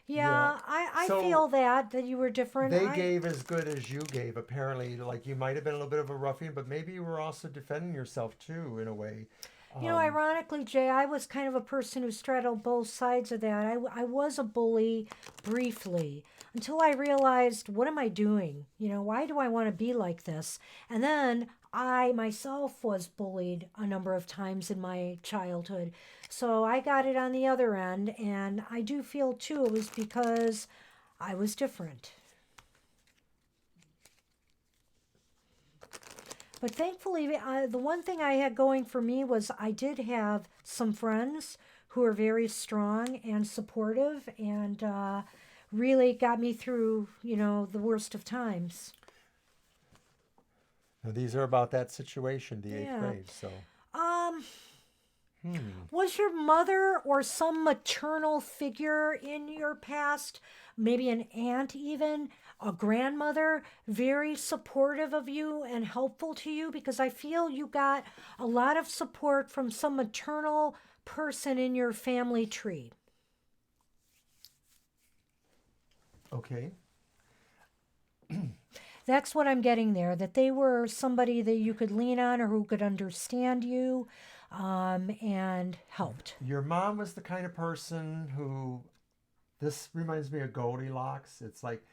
S1: Yeah, I
S2: So
S1: feel that you were different.
S2: they gave as good as you gave, apparently. Like, you might have been a little bit of a ruffian, but maybe you were also defending yourself too, in a way.
S1: Ironically, Jay, I was kind of a person who straddled both sides of that. I was a bully briefly until I realized, what am I doing? Why do I want to be like this? And then I myself was bullied a number of times in my childhood. So I got it on the other end. And I do feel, too, it was because I was different. But thankfully, the one thing I had going for me was I did have some friends who were very strong and supportive and really got me through, the worst of times.
S2: Now, these are about that situation, the 8th
S1: Yeah.
S2: grade. So,
S1: Um, Was your mother or some maternal figure in your past, maybe an aunt even, a grandmother, very supportive of you and helpful to you? Because I feel you got a lot of support from some maternal person in your family tree.
S2: okay.
S1: That's what I'm getting there, that they were somebody that you could lean on or who could understand you and helped.
S2: Your mom was the kind of person who, this reminds me of Goldilocks. It's like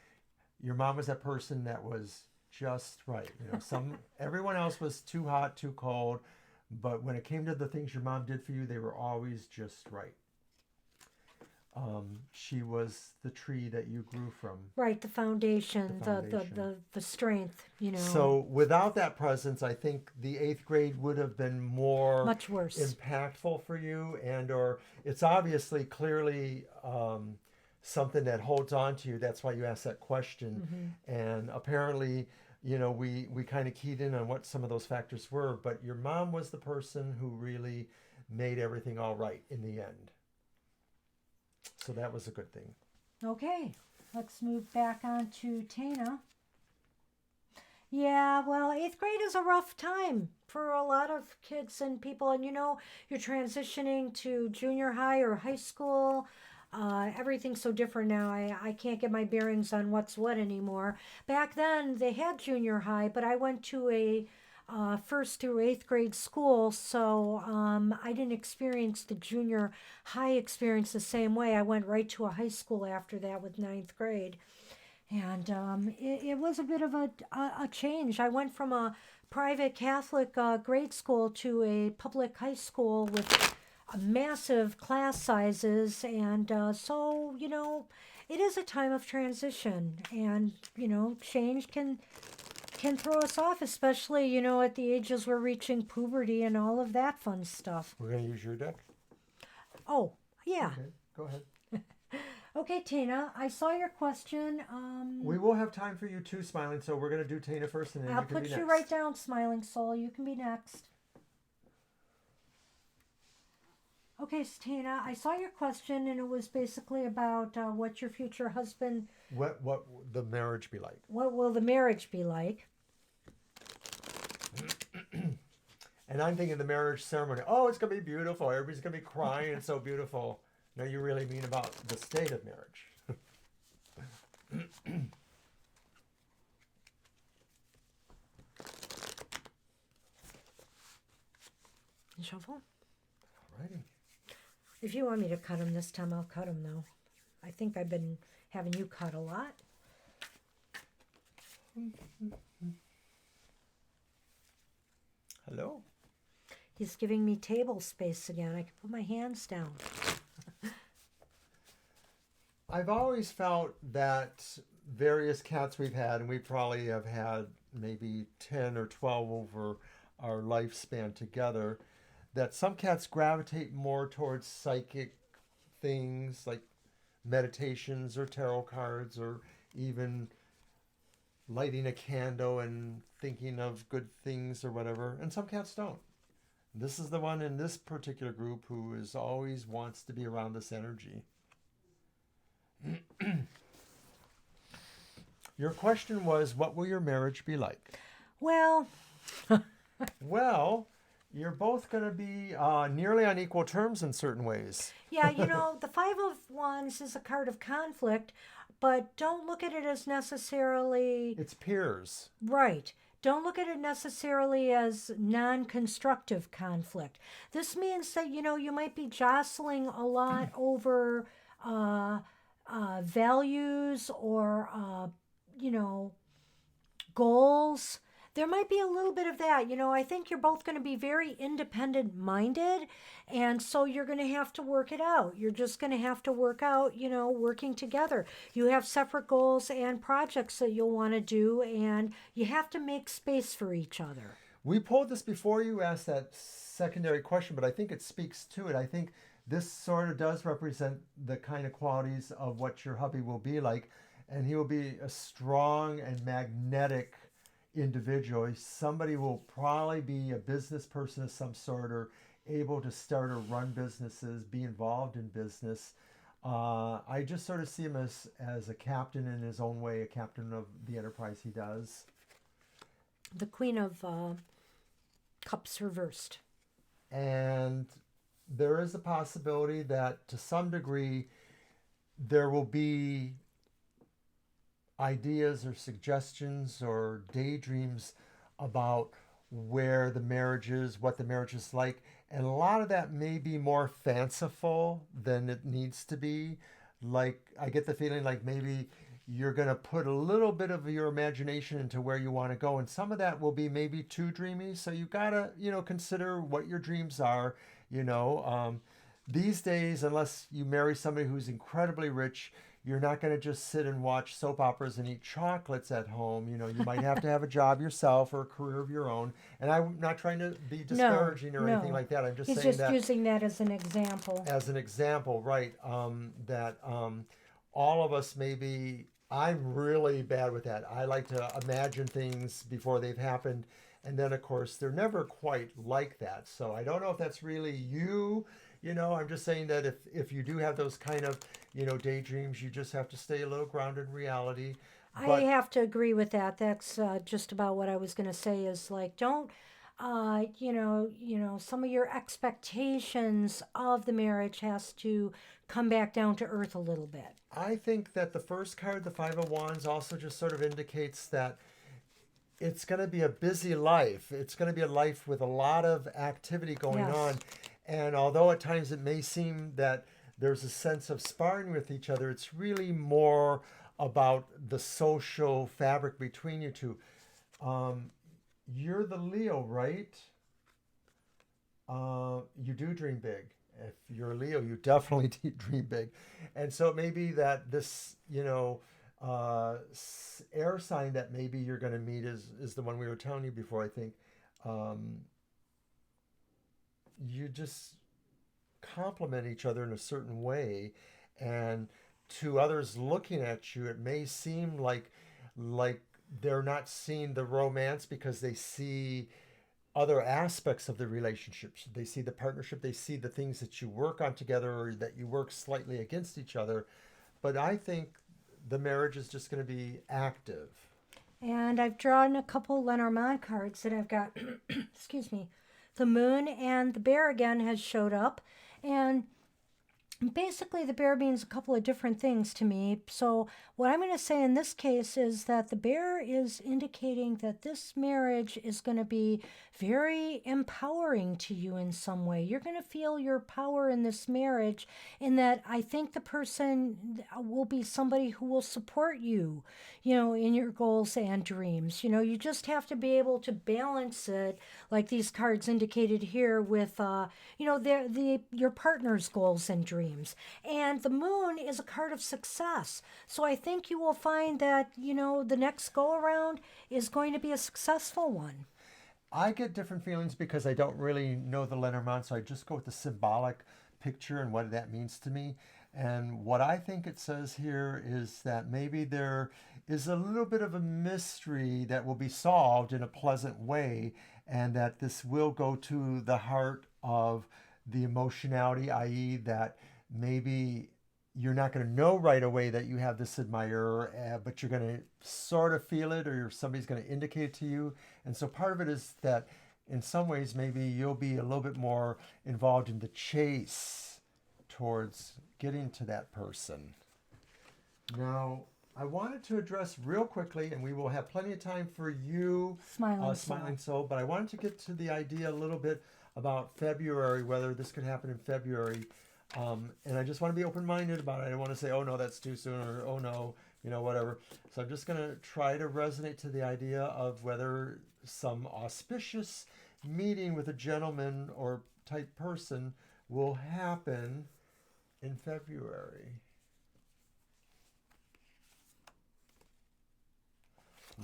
S2: your mom was that person that was just right. Everyone else was too hot, too cold, but when it came to the things your mom did for you, they were always just right. She was the tree that you grew from.
S1: Right, the foundation,
S2: The foundation.
S1: the strength,
S2: So without that presence, I think the 8th grade would have been more
S1: much worse.
S2: impactful for you, or it's obviously clearly something that holds on to you. That's why you asked that question. And apparently we kind of keyed in on what some of those factors were, but your mom was the person who really made everything all right in the end. So that was a good thing.
S1: Okay, let's move back on to Tana. Yeah, well, eighth grade is a rough time for a lot of kids and people. And you're transitioning to junior high or high school. Everything's so different now. I can't get my bearings on what's what anymore. Back then, they had junior high, but I went to a first through eighth grade school, so I didn't experience the junior high experience the same way. I went right to a high school after that with ninth grade. And it was a bit of a change. I went from a private Catholic grade school to a public high school with massive class sizes. And so, it is a time of transition. And, change can throw us off, especially, at the ages we're reaching puberty and all of that fun stuff.
S2: We're going to use your deck?
S1: Oh, yeah.
S2: Okay, go ahead.
S1: Okay, Tina, I saw your question.
S2: We will have time for you too, Smiling, so we're going to do Tana first and then
S1: I'll
S2: you can be
S1: put
S2: next.
S1: you right down, Smiling Soul. You can be next. Okay, so Tina, I saw your question, and it was basically about what your future husband...
S2: What the marriage be like?
S1: What will the marriage be like?
S2: And I'm thinking the marriage ceremony. Oh, it's going to be beautiful. Everybody's going to be crying. It's so beautiful. No, you really mean about the state of marriage.
S1: Shuffle?
S2: Alrighty.
S1: If you want me to cut them this time, I'll cut them, though. I think I've been having you cut a lot.
S2: Hello?
S1: He's giving me table space again. I can put my hands down.
S2: I've always felt that various cats we've had, and we probably have had maybe 10 or 12 over our lifespan together, that some cats gravitate more towards psychic things like meditations or tarot cards or even lighting a candle and thinking of good things or whatever, and some cats don't. This is the one in this particular group who is always wants to be around this energy. Your question was, what will your marriage be like?
S1: Well...
S2: Well, you're both going to be nearly on equal terms in certain ways.
S1: Yeah, the Five of Wands is a card of conflict, but don't look at it as necessarily...
S2: It's peers.
S1: Right. Don't look at it necessarily as non-constructive conflict. This means that, you might be jostling a lot over values or, goals. There might be a little bit of that. I think you're both going to be very independent-minded, and so you're going to have to work it out. You're just going to have to work out, working together. You have separate goals and projects that you'll want to do, and you have to make space for each other.
S2: We pulled this before you asked that secondary question, but I think it speaks to it. I think this sort of does represent the kind of qualities of what your hubby will be like, and he will be a strong and magnetic individual. Somebody will probably be a business person of some sort or able to start or run businesses, be involved in business. I just sort of see him as a captain in his own way, a captain of the enterprise he does.
S1: The Queen of Cups reversed.
S2: And there is a possibility that to some degree there will be ideas or suggestions or daydreams about where the marriage is, what the marriage is like. And a lot of that may be more fanciful than it needs to be. Like, I get the feeling like maybe you're going to put a little bit of your imagination into where you want to go. And some of that will be maybe too dreamy. So you got to, consider what your dreams are, These days, unless you marry somebody who's incredibly rich, you're not going to just sit and watch soap operas and eat chocolates at home. You might have to have a job yourself or a career of your own. And I'm not trying to be disparaging or anything like that. I'm just
S1: He's
S2: saying
S1: just using that as an example.
S2: As an example, right? That all of us maybe I'm really bad with that. I like to imagine things before they've happened. And then, of course, they're never quite like that. So I don't know if that's really you. I'm just saying that if you do have those kind of, daydreams, you just have to stay a little grounded in reality.
S1: I
S2: But
S1: have to agree with that. That's just about what I was going to say. Is like, don't, some of your expectations of the marriage has to come back down to earth a little bit.
S2: I think that the first card, the Five of Wands, also just sort of indicates that it's going to be a busy life. It's going to be a life with a lot of activity going on.
S1: Yes.
S2: And although at times it may seem that there's a sense of sparring with each other, it's really more about the social fabric between you two. Um, you're the Leo, right? You do dream big. If you're a Leo, you definitely dream big. And so it may be that this, air sign that maybe you're going to meet is the one we were telling you before, I think. Um, you just complement each other in a certain way. And to others looking at you, it may seem like they're not seeing the romance because they see other aspects of the relationships. They see the partnership, they see the things that you work on together or that you work slightly against each other. But I think the marriage is just going to be active.
S1: And I've drawn a couple Lenormand cards that I've got, excuse me, the moon and the bear again has showed up. And basically, the bear means a couple of different things to me. So, what I'm going to say in this case is that the bear is indicating that this marriage is going to be very empowering to you in some way. You're going to feel your power in this marriage, in that I think the person will be somebody who will support you, in your goals and dreams. You just have to be able to balance it, like these cards indicated here, with, your partner's goals and dreams. And the moon is a card of success. So I think you will find that, the next go around is going to be a successful one.
S2: I get different feelings because I don't really know the Lenormand, so I just go with the symbolic picture and what that means to me. And what I think it says here is that maybe there is a little bit of a mystery that will be solved in a pleasant way, and that this will go to the heart of the emotionality, i.e., that maybe you're not going to know right away that you have this admirer, but you're going to sort of feel it, or somebody's going to indicate it to you. And so part of it is that in some ways, maybe you'll be a little bit more involved in the chase towards getting to that person. Now, I wanted to address real quickly, and we will have plenty of time for you,
S1: Smiling
S2: Soul, but I wanted to get to the idea a little bit about February, whether this could happen in February. And I just want to be open-minded about it. I don't want to say, oh no, that's too soon, or oh no, whatever. So I'm just going to try to resonate to the idea of whether some auspicious meeting with a gentleman or type person will happen in February.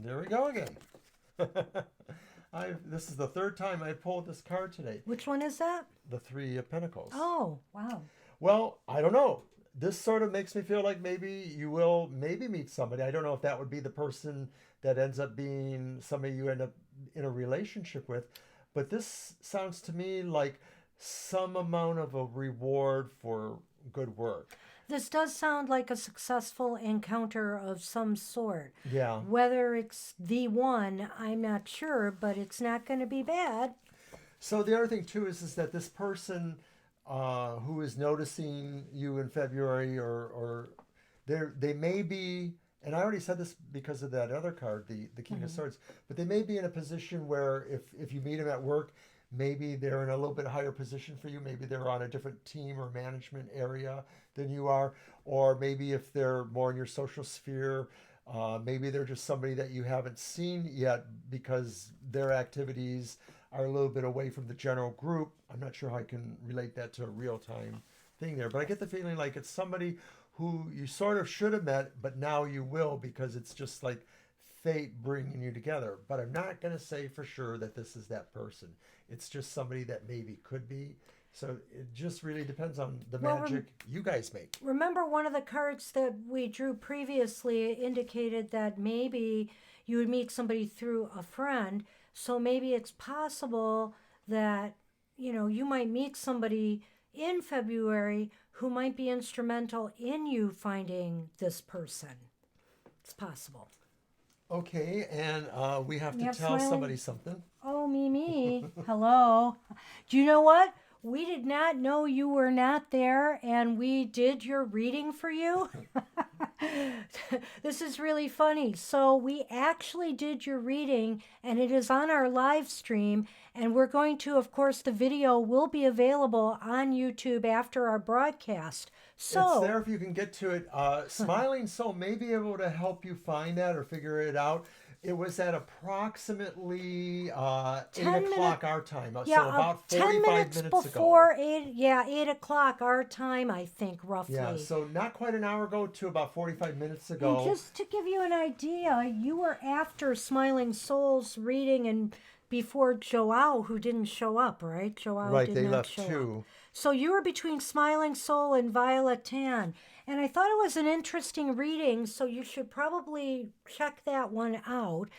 S2: There we go again. This is the third time I pulled this card today.
S1: Which one is that?
S2: The Three of Pentacles.
S1: Oh, wow.
S2: Well, I don't know. This sort of makes me feel like maybe you will meet somebody. I don't know if that would be the person that ends up being somebody you end up in a relationship with. But this sounds to me like some amount of a reward for good work.
S1: This does sound like a successful encounter of some sort.
S2: Yeah.
S1: Whether it's the one, I'm not sure, but it's not going to be bad.
S2: So the other thing too is that this person who is noticing you in February, or they may be, and I already said this because of that other card, the King of Swords, but they may be in a position where if you meet them at work, maybe they're in a little bit higher position for you. Maybe they're on a different team or management area than you are. Or maybe if they're more in your social sphere, maybe they're just somebody that you haven't seen yet because their activities are a little bit away from the general group. I'm not sure how I can relate that to a real-time thing there. But I get the feeling like it's somebody who you sort of should have met, but now you will, because it's just like fate bringing you together. But I'm not going to say for sure that this is that person. It's just somebody that maybe could be. So it just really depends on the
S1: Well,
S2: magic you guys make.
S1: Remember, one of the cards that we drew previously indicated that maybe you would meet somebody through a friend. So maybe it's possible that, you might meet somebody in February who might be instrumental in you finding this person. It's possible.
S2: Okay, and we have
S1: You
S2: to
S1: have
S2: tell
S1: smiling-
S2: somebody something.
S1: Oh, me. Hello. Do you know what? We did not know you were not there, and we did your reading for you. This is really funny. So, we actually did your reading, and it is on our live stream. And we're going to, of course, the video will be available on YouTube after our broadcast. So,
S2: It's there if you can get to it. Smiling Soul may be able to help you find that or figure it out. It was at approximately 8 o'clock our time, so about
S1: 10
S2: 45
S1: minutes
S2: minutes
S1: before
S2: ago.
S1: 8 o'clock our time, I think, roughly.
S2: Yeah, so not quite an hour ago to about 45 minutes
S1: And
S2: ago.
S1: just to give you an idea, you were after Smiling Souls reading and before Joao, who didn't show up, right? Joao
S2: Right,
S1: did
S2: they
S1: not
S2: left
S1: show
S2: too.
S1: up. So you were between Smiling Soul and Violet Tan. And I thought it was an interesting reading, so you should probably check that one out.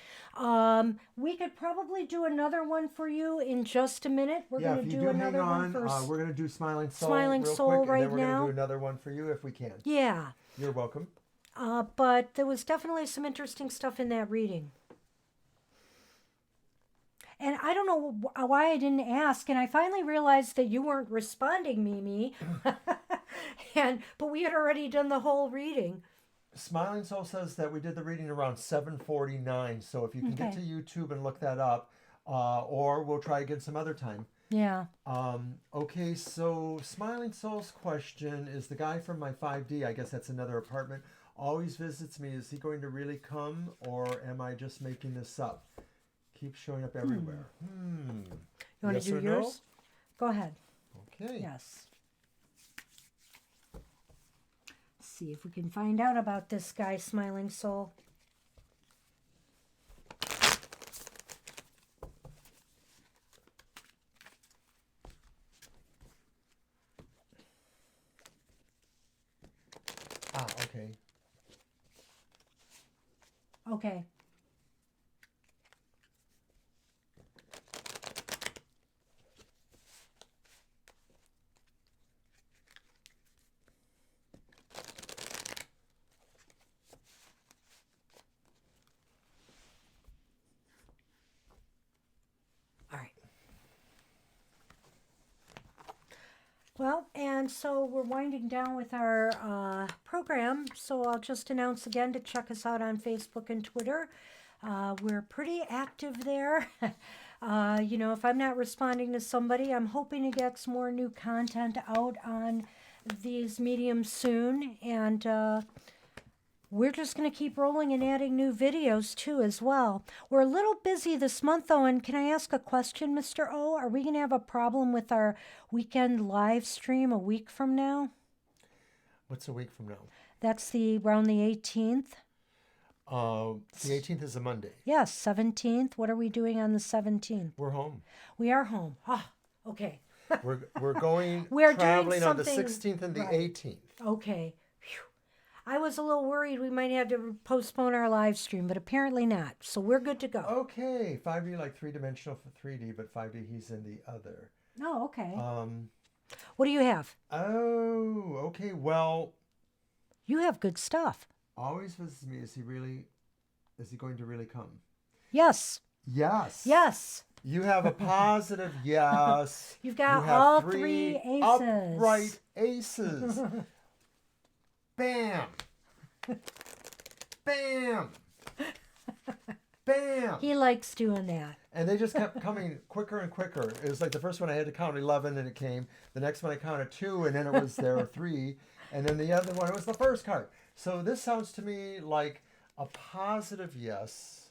S1: We could probably do another one for you in just a minute. We're
S2: Yeah,
S1: going
S2: if
S1: to
S2: you
S1: do
S2: do hang
S1: another one
S2: on,
S1: first.
S2: we're going to do Smiling Soul
S1: Smiling
S2: real
S1: Soul
S2: quick,
S1: right
S2: and then we're going
S1: now.
S2: to do another one for you if we can.
S1: Yeah.
S2: You're welcome.
S1: But there was definitely some interesting stuff in that reading. And I don't know why I didn't ask, and I finally realized that you weren't responding, Mimi. But we had already done the whole reading.
S2: Smiling Soul says that we did the reading around 7:49. So if you can get to
S1: Okay.
S2: YouTube and look that up, or we'll try again some other time.
S1: Yeah.
S2: Okay, so Smiling Soul's question is the guy from my 5D, I guess that's another apartment, always visits me. Is he going to really come, or am I just making this up? Keeps showing up everywhere.
S1: You want
S2: Yes
S1: to do
S2: or no?
S1: yours? Go ahead.
S2: Okay.
S1: Yes. See if we can find out about this guy, Smiling Soul.
S2: Okay.
S1: Okay. All right. Well, and so we're winding down with our program. So I'll just announce again to check us out on Facebook and Twitter. We're pretty active there. If I'm not responding to somebody, I'm hoping to get some more new content out on these mediums soon. And we're just going to keep rolling and adding new videos too as well. We're a little busy this month though, and can I ask a question, Mr. O? Are we going to have a problem with our weekend live stream a week from now?
S2: What's a week from now?
S1: That's around the 18th.
S2: The 18th is a Monday.
S1: Yes, 17th. What are we doing on the 17th?
S2: We're home.
S1: We are home. Ah, okay.
S2: We're going
S1: We're doing
S2: traveling on the
S1: something-
S2: 16th and the
S1: right.
S2: 18th.
S1: Okay. Phew. I was a little worried we might have to postpone our live stream, but apparently not. So we're good to go.
S2: Okay, 5D like three-dimensional for 3D, but 5D he's in the other.
S1: Oh, okay. What do you have?
S2: Oh, okay. Well,
S1: You have good stuff.
S2: always visits me. Is he going to really come?
S1: Yes.
S2: Yes.
S1: Yes.
S2: You have a positive yes.
S1: You've got
S2: You have
S1: all three aces.
S2: Upright aces. Bam. Bam. Bam.
S1: He likes doing that.
S2: And they just kept coming quicker and quicker. It was like the first one I had to count 11 and it came. The next one I counted 2 and then it was there 3. And then the other one, it was the first card. So this sounds to me like a positive yes.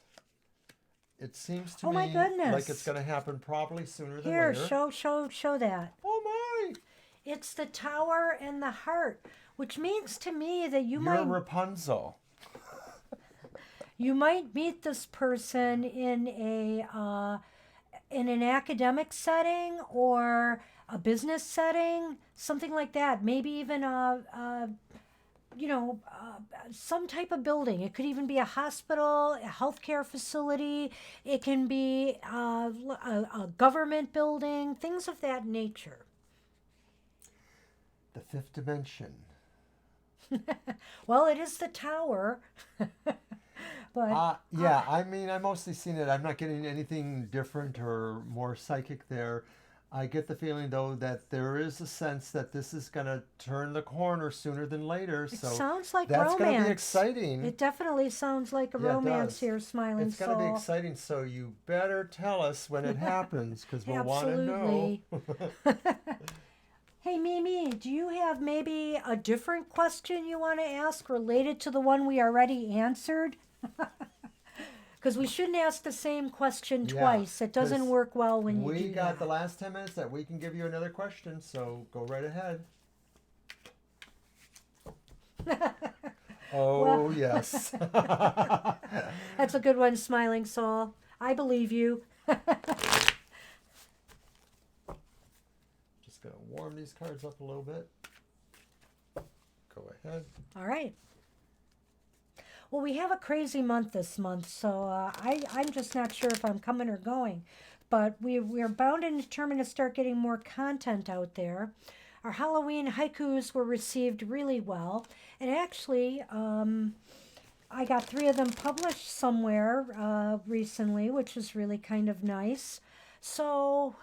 S2: It seems to
S1: Oh, my
S2: me
S1: goodness.
S2: like it's going to happen probably sooner than
S1: Here,
S2: later.
S1: show that.
S2: Oh my!
S1: It's the Tower and the Heart, which means to me that
S2: You're
S1: might
S2: Rapunzel.
S1: you might meet this person in an academic setting or a business setting, something like that. Maybe even some type of building. It could even be a hospital, a healthcare facility. It can be a government building, things of that nature.
S2: The fifth dimension.
S1: Well, it is the tower, but
S2: Yeah, I mean, I mostly seen it. I'm not getting anything different or more psychic there. I get the feeling, though, that there is a sense that this is going to turn the corner sooner than later.
S1: it
S2: So
S1: sounds like
S2: that's going to be
S1: romance.
S2: exciting.
S1: It definitely sounds like a
S2: Yeah, it
S1: romance
S2: does.
S1: here, Smiling
S2: It's going to be
S1: Soul.
S2: exciting. So you better tell us when it happens because we'll want to know.
S1: Absolutely. Hey, Mimi, do you have maybe a different question you want to ask related to the one we already answered? Because we shouldn't ask the same question
S2: Yeah,
S1: twice. It doesn't
S2: 'cause
S1: work well when you
S2: we
S1: do
S2: got the
S1: that.
S2: last 10 minutes that we can give you another question. So go right ahead.
S1: Well,
S2: Oh, yes.
S1: that's a good one, Smiling Soul. I believe you.
S2: Just going to warm these cards up a little bit. Go ahead.
S1: All right. Well, we have a crazy month this month, so I'm just not sure if I'm coming or going. But we're bound and determined to start getting more content out there. Our Halloween haikus were received really well. And actually, I got 3 of them published somewhere recently, which is really kind of nice. So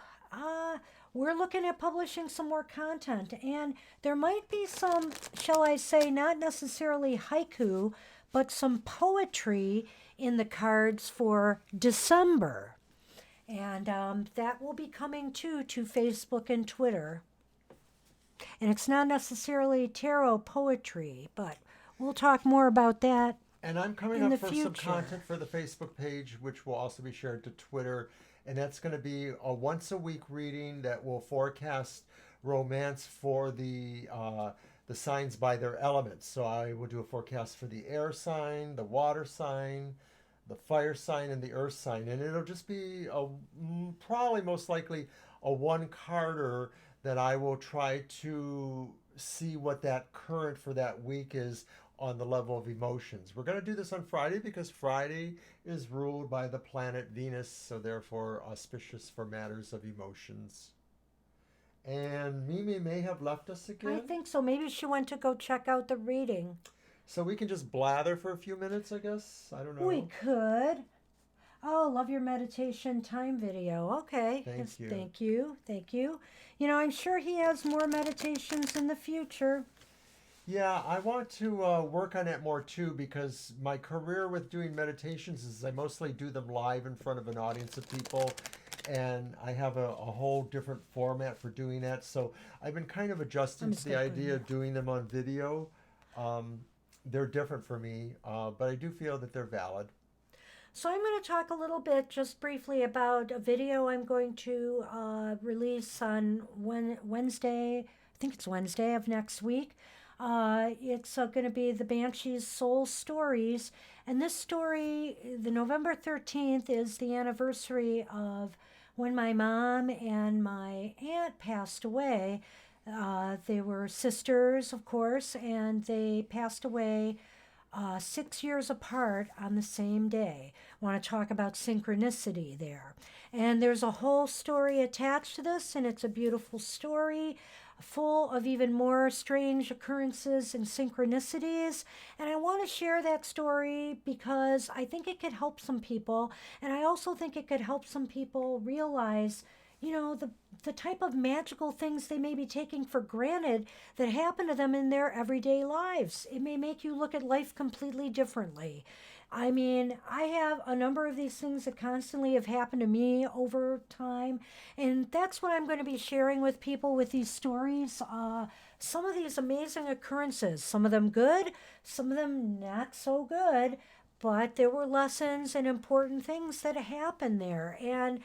S1: we're looking at publishing some more content. And there might be some, shall I say, not necessarily haiku, but some poetry in the cards for December. And that will be coming too to Facebook and Twitter. And it's not necessarily tarot poetry, but we'll talk more about that
S2: And I'm coming
S1: in
S2: up
S1: the
S2: for some
S1: future.
S2: content for the Facebook page, which will also be shared to Twitter. And that's going to be a once a week reading that will forecast romance for the signs by their elements. So I will do a forecast for the air sign, the water sign, the fire sign, and the earth sign. And it'll just be probably most likely a one carder that I will try to see what that current for that week is on the level of emotions. We're going to do this on Friday because Friday is ruled by the planet Venus, so therefore auspicious for matters of emotions. And Mimi may have left us
S1: I
S2: again,
S1: think so. Maybe she went to go check out the reading.
S2: so we can just blather for a few minutes, I guess. I don't
S1: We
S2: know.
S1: could. Oh, love your meditation time video. Okay.
S2: Thank
S1: Yes,
S2: you.
S1: thank you. Thank you. You know, I'm sure he has more meditations in the future.
S2: Yeah, I want to work on it more too because my career with doing meditations is I mostly do them live in front of an audience of people, and I have a whole different format for doing that. So I've been kind of adjusting
S1: I'm
S2: to
S1: just
S2: the
S1: going to put
S2: idea
S1: it
S2: of doing them on video. Um, they're different for me, but I do feel that they're valid.
S1: So I'm going to talk a little bit, just briefly, about a video I'm going to release on Wednesday. I think it's Wednesday of next week. It's going to be the Banshee's Soul Stories, and this story, the November 13th, is the anniversary of when my mom and my aunt passed away. They were sisters, of course, and they passed away 6 years apart on the same day. I want to talk about synchronicity there. And there's a whole story attached to this, and it's a beautiful story full of even more strange occurrences and synchronicities. And I want to share that story because I think it could help some people. And I also think it could help some people realize, you know, the type of magical things they may be taking for granted that happen to them in their everyday lives. It may make you look at life completely differently. I mean, I have a number of these things that constantly have happened to me over time, and that's what I'm going to be sharing with people with these stories. Some of these amazing occurrences, some of them good, some of them not so good, but there were lessons and important things that happened there. And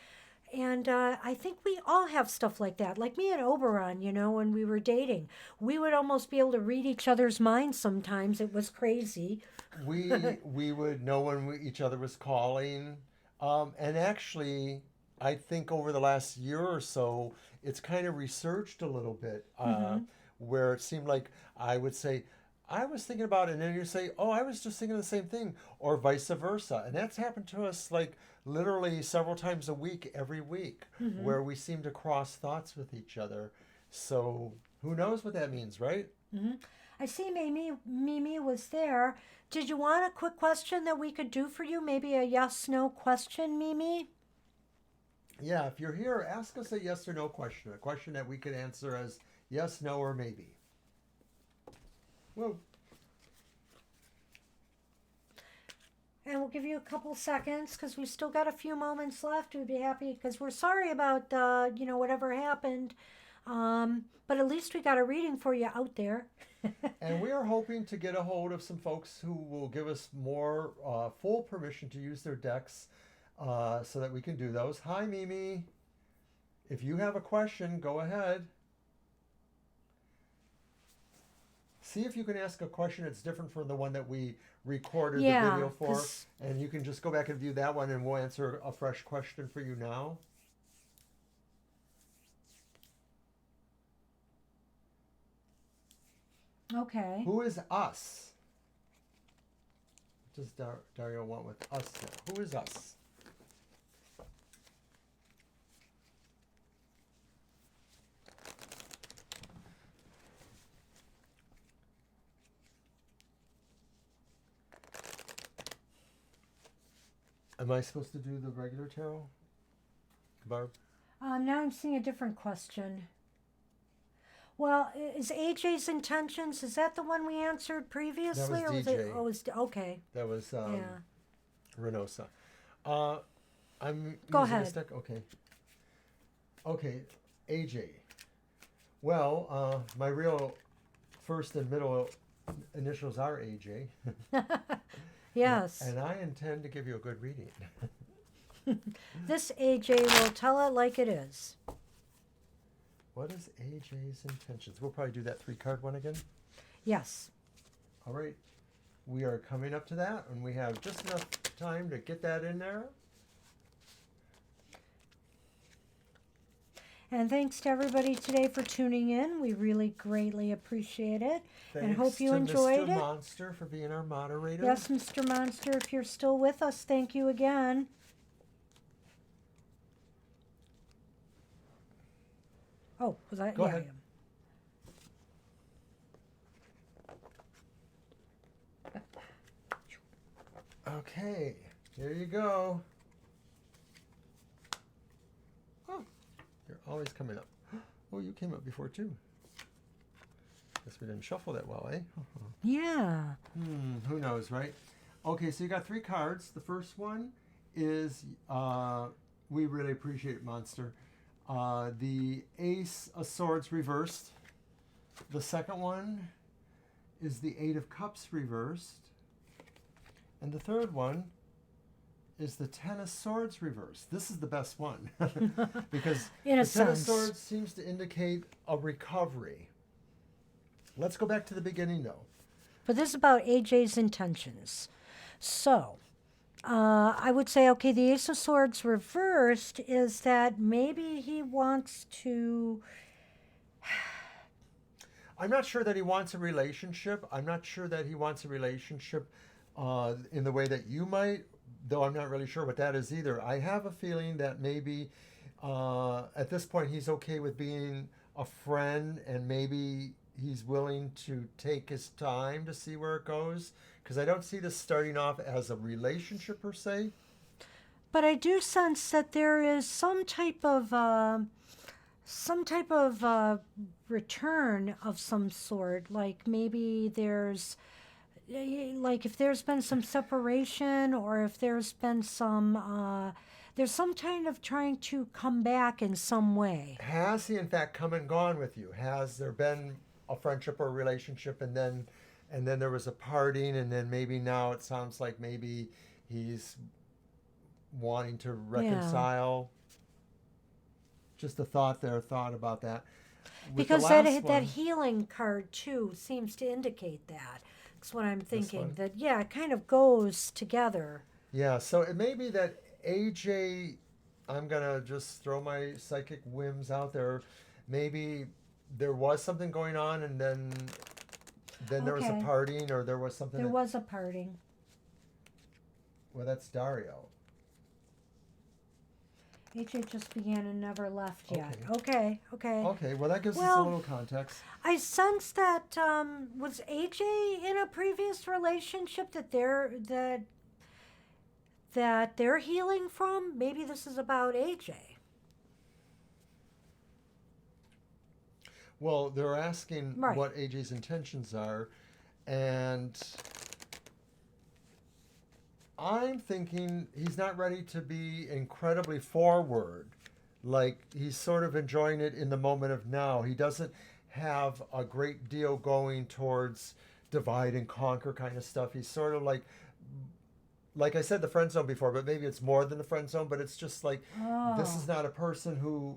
S1: I think we all have stuff like that. Like me and Oberon, you know, when we were dating, we would almost be able to read each other's minds sometimes. It was crazy.
S2: We would know when each other was calling, and actually, I think over the last year or so, it's kind of resurged a little bit,
S1: Mm-hmm.
S2: where it seemed like I would say, I was thinking about it, and then you say, oh, I was just thinking the same thing, or vice versa. And that's happened to us like literally several times a week, every week,
S1: Mm-hmm.
S2: where we seem to cross thoughts with each other. So who knows what that means, right?
S1: Mm-hmm. I see Mimi was there. Did you want a quick question that we could do for you? Maybe a yes/no question, Mimi?
S2: Yeah, if you're here, ask us a yes or no question, a question that we could answer as yes, no, or maybe. Well,
S1: And we'll give you a couple seconds because we still got a few moments left. We'd be happy because we're sorry about whatever happened, but at least we got a reading for you out there.
S2: and we are hoping to get a hold of some folks who will give us more full permission to use their decks so that we can do those. Hi, Mimi. If you have a question, go ahead. See if you can ask a question that's different from the one that we recorded the
S1: Yeah,
S2: video for.
S1: 'cause
S2: And you can just go back and view that one, and we'll answer a fresh question for you now.
S1: okay.
S2: Who is us? What does Dario want with us now? Who is us? Am I supposed to do the regular tarot, Barb?
S1: Now I'm seeing a different question. Well, is AJ's intentions? Is that the one we answered previously, or was it?
S2: DJ.
S1: Oh, it's okay.
S2: That was
S1: Yeah.
S2: Renosa. I'm
S1: Go
S2: using
S1: ahead.
S2: this deck. Okay. Okay, AJ. Well, my real first and middle initials are AJ.
S1: Yes.
S2: And I intend to give you a good reading.
S1: This AJ will tell it like it is.
S2: What is AJ's intentions? We'll probably do that 3-card one again.
S1: Yes.
S2: All right. We are coming up to that, and we have just enough time to get that in there.
S1: And thanks to everybody today for tuning in. We really greatly appreciate it.
S2: Thanks
S1: and hope you
S2: to
S1: enjoyed
S2: Mr.
S1: it.
S2: Monster for being our moderator.
S1: Yes, Mr. Monster, if you're still with us, thank you again. Oh, was that?
S2: Go
S1: yeah,
S2: ahead. Okay, here you go. Oh, you're always coming up. Oh, you came up before too. Guess we didn't shuffle that well, eh?
S1: Yeah.
S2: Who knows, right? Okay, so you got 3 cards. The first one is, we really appreciate it, Monster. The Ace of Swords reversed. The second one is the 8 of Cups reversed. And the third one is the 10 of Swords reversed. This is the best one because
S1: In a
S2: the 10 of
S1: sense.
S2: Swords seems to indicate a recovery. Let's go back to the beginning, though.
S1: But this is about AJ's intentions. So, I would say, okay, the Ace of Swords reversed is that maybe he wants to.
S2: I'm not sure that he wants a relationship. I'm not sure that he wants a relationship in the way that you might, though I'm not really sure what that is either. I have a feeling that maybe at this point he's okay with being a friend, and maybe he's willing to take his time to see where it goes, because I don't see this starting off as a relationship per se.
S1: But I do sense that there is some type of return of some sort. Like maybe like if there's been some separation, or if there's been there's some kind of trying to come back in some way.
S2: Has he in fact come and gone with you? Has there been a friendship or a relationship, and then there was a parting, and then maybe now it sounds like maybe he's wanting to reconcile? Just a thought about that. With
S1: Because
S2: the
S1: that
S2: last
S1: that
S2: one-
S1: healing card too seems to indicate that. That's what I'm thinking.
S2: one?
S1: That yeah, it kind of goes together.
S2: Yeah, so it may be that AJ I'm gonna just throw my psychic whims out there. Maybe there was something going on, and then there was a
S1: Okay.
S2: parting, or there was something.
S1: There was a parting.
S2: Well, that's Dario.
S1: AJ just began and never left yet. Okay.
S2: Okay, well that gives us a
S1: Well,
S2: little context.
S1: I sense that was AJ in a previous relationship that they're healing from. Maybe this is about AJ.
S2: Well, they're asking
S1: Right.
S2: what AJ's intentions are, and I'm thinking he's not ready to be incredibly forward. Like he's sort of enjoying it in the moment of now. He doesn't have a great deal going towards divide and conquer kind of stuff. He's sort of like I said, the friend zone before, but maybe it's more than the friend zone. But it's just like this is not a person who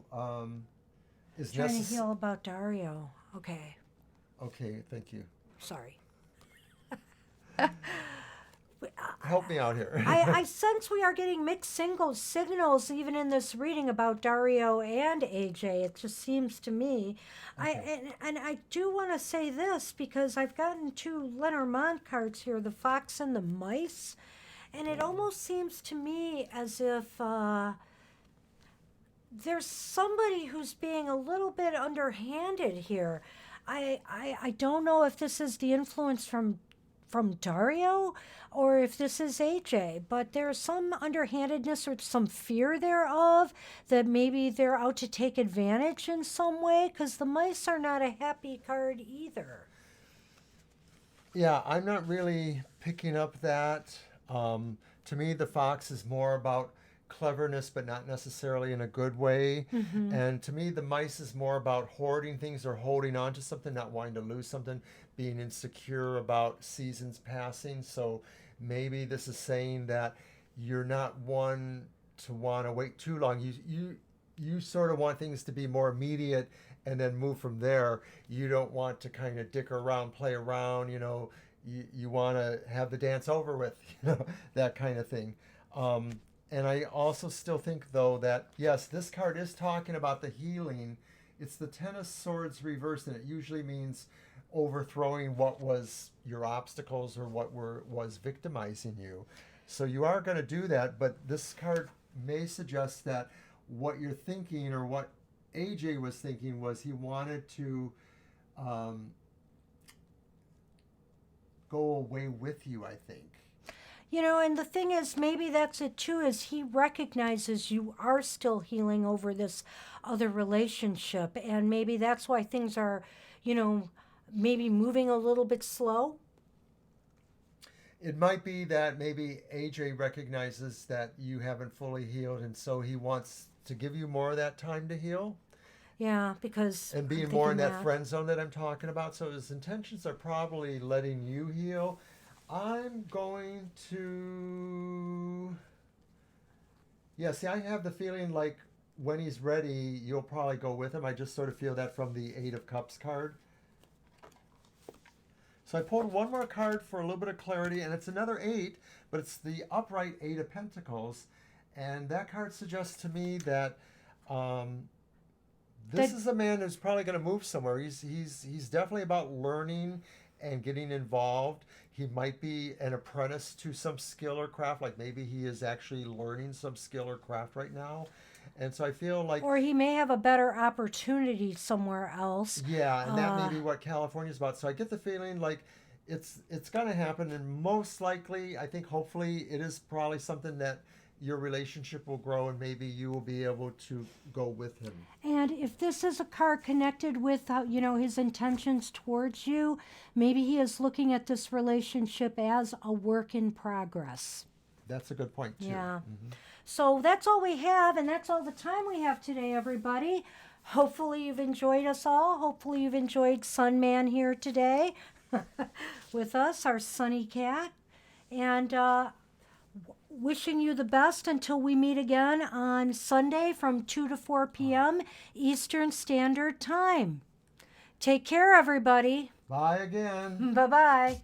S2: is
S1: Trying to
S2: necessary.
S1: heal about Dario. Okay.
S2: Okay, thank you.
S1: Sorry.
S2: Help me out here.
S1: I sense we are getting mixed signals even in this reading about Dario and AJ. It just seems to me. And I do want to say this because I've gotten 2 Lenormand cards here, the fox and the mice, and it almost seems to me as if there's somebody who's being a little bit underhanded here. I don't know if this is the influence from Dario or if this is AJ, but there's some underhandedness or some fear thereof that maybe they're out to take advantage in some way because the mice are not a happy card either.
S2: Yeah, I'm not really picking up that. To me, the fox is more about cleverness, but not necessarily in a good way. And to me, the mice is more about hoarding things or holding on to something, not wanting to lose something, being insecure about seasons passing. So maybe this is saying that you're not one to want to wait too long. You sort of want things to be more immediate and then move from there. You don't want to kind of dick around, play around, you want to have the dance over with, that kind of thing. And I also still think, though, that, yes, this card is talking about the healing. It's the Ten of Swords reversed, and it usually means overthrowing what was your obstacles or what was victimizing you. So you are going to do that, but this card may suggest that what you're thinking or what AJ was thinking was he wanted to go away with you, I think.
S1: And the thing is, maybe that's it too, is he recognizes you are still healing over this other relationship. And maybe that's why things are, maybe moving a little bit slow.
S2: It might be that maybe AJ recognizes that you haven't fully healed, and so he wants to give you more of that time to heal.
S1: Yeah, because
S2: And being more in that friend zone that I'm talking about. So his intentions are probably letting you heal. I'm going to... Yeah, see, I have the feeling like when he's ready, you'll probably go with him. I just sort of feel that from the Eight of Cups card. So I pulled one more card for a little bit of clarity, and it's another 8, but it's the upright 8 of Pentacles. And that card suggests to me that this is a man who's probably going to move somewhere. He's definitely about learning and getting involved. He might be an apprentice to some skill or craft, like maybe he is actually learning some skill or craft right now. And so I feel like...
S1: Or he may have a better opportunity somewhere else.
S2: Yeah, and that may be what California's about. So I get the feeling like it's going to happen, and most likely, I think hopefully it is probably something that your relationship will grow and maybe you will be able to go with him.
S1: And if this is a card connected with, his intentions towards you, maybe he is looking at this relationship as a work in progress.
S2: That's a good point, too.
S1: Yeah. So that's all we have, and that's all the time we have today, everybody. Hopefully you've enjoyed us all. Hopefully you've enjoyed Sunman here today with us, our sunny cat. And wishing you the best until we meet again on Sunday from 2 to 4 p.m. Eastern Standard Time. Take care, everybody.
S2: Bye again.
S1: Bye-bye.